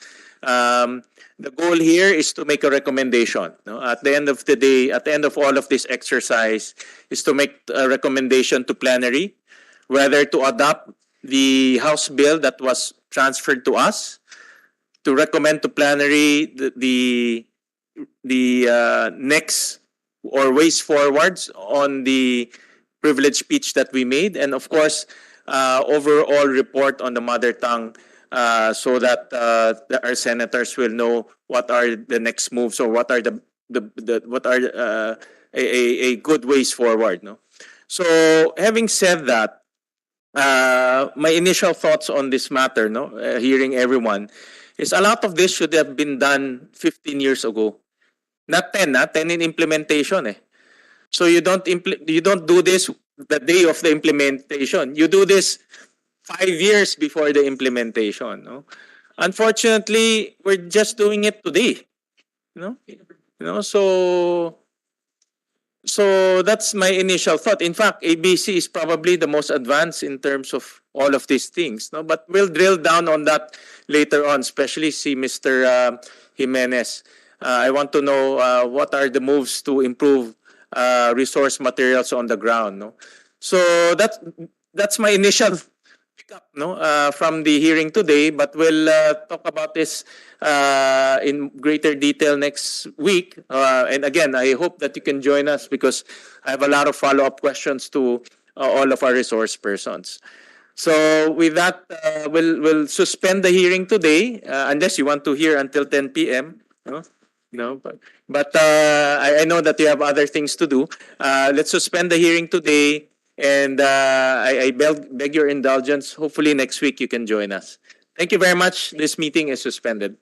Speaker 1: The goal here is to make a recommendation. No? At the end of the day, at the end of all of this exercise, is to make a recommendation to plenary, whether to adopt the House bill that was transferred to us, to recommend to plenary the next or ways forwards on the privilege speech that we made, and of course, overall report on the mother tongue, so that our senators will know what are the next moves, or what are a good ways forward. No, so having said that, my initial thoughts on this matter, no, hearing everyone, is a lot of this should have been done 15 years ago. Not 10, 10 in implementation. So you don't do this the day of the implementation. You do this 5 years before the implementation. No? Unfortunately, we're just doing it today. So that's my initial thought. In fact, ABC is probably the most advanced in terms of all of these things. No? But we'll drill down on that later on, especially see Mr. Jimenez. I want to know what are the moves to improve resource materials on the ground. No? So that's my initial pickup, no, from the hearing today. But we'll talk about this in greater detail next week. And again, I hope that you can join us because I have a lot of follow-up questions to all of our resource persons. So with that, we'll suspend the hearing today, unless you want to hear until 10 p.m. No, but I know that you have other things to do. Let's suspend the hearing today, and I beg your indulgence. Hopefully next week you can join us. Thank you very much. This meeting is suspended.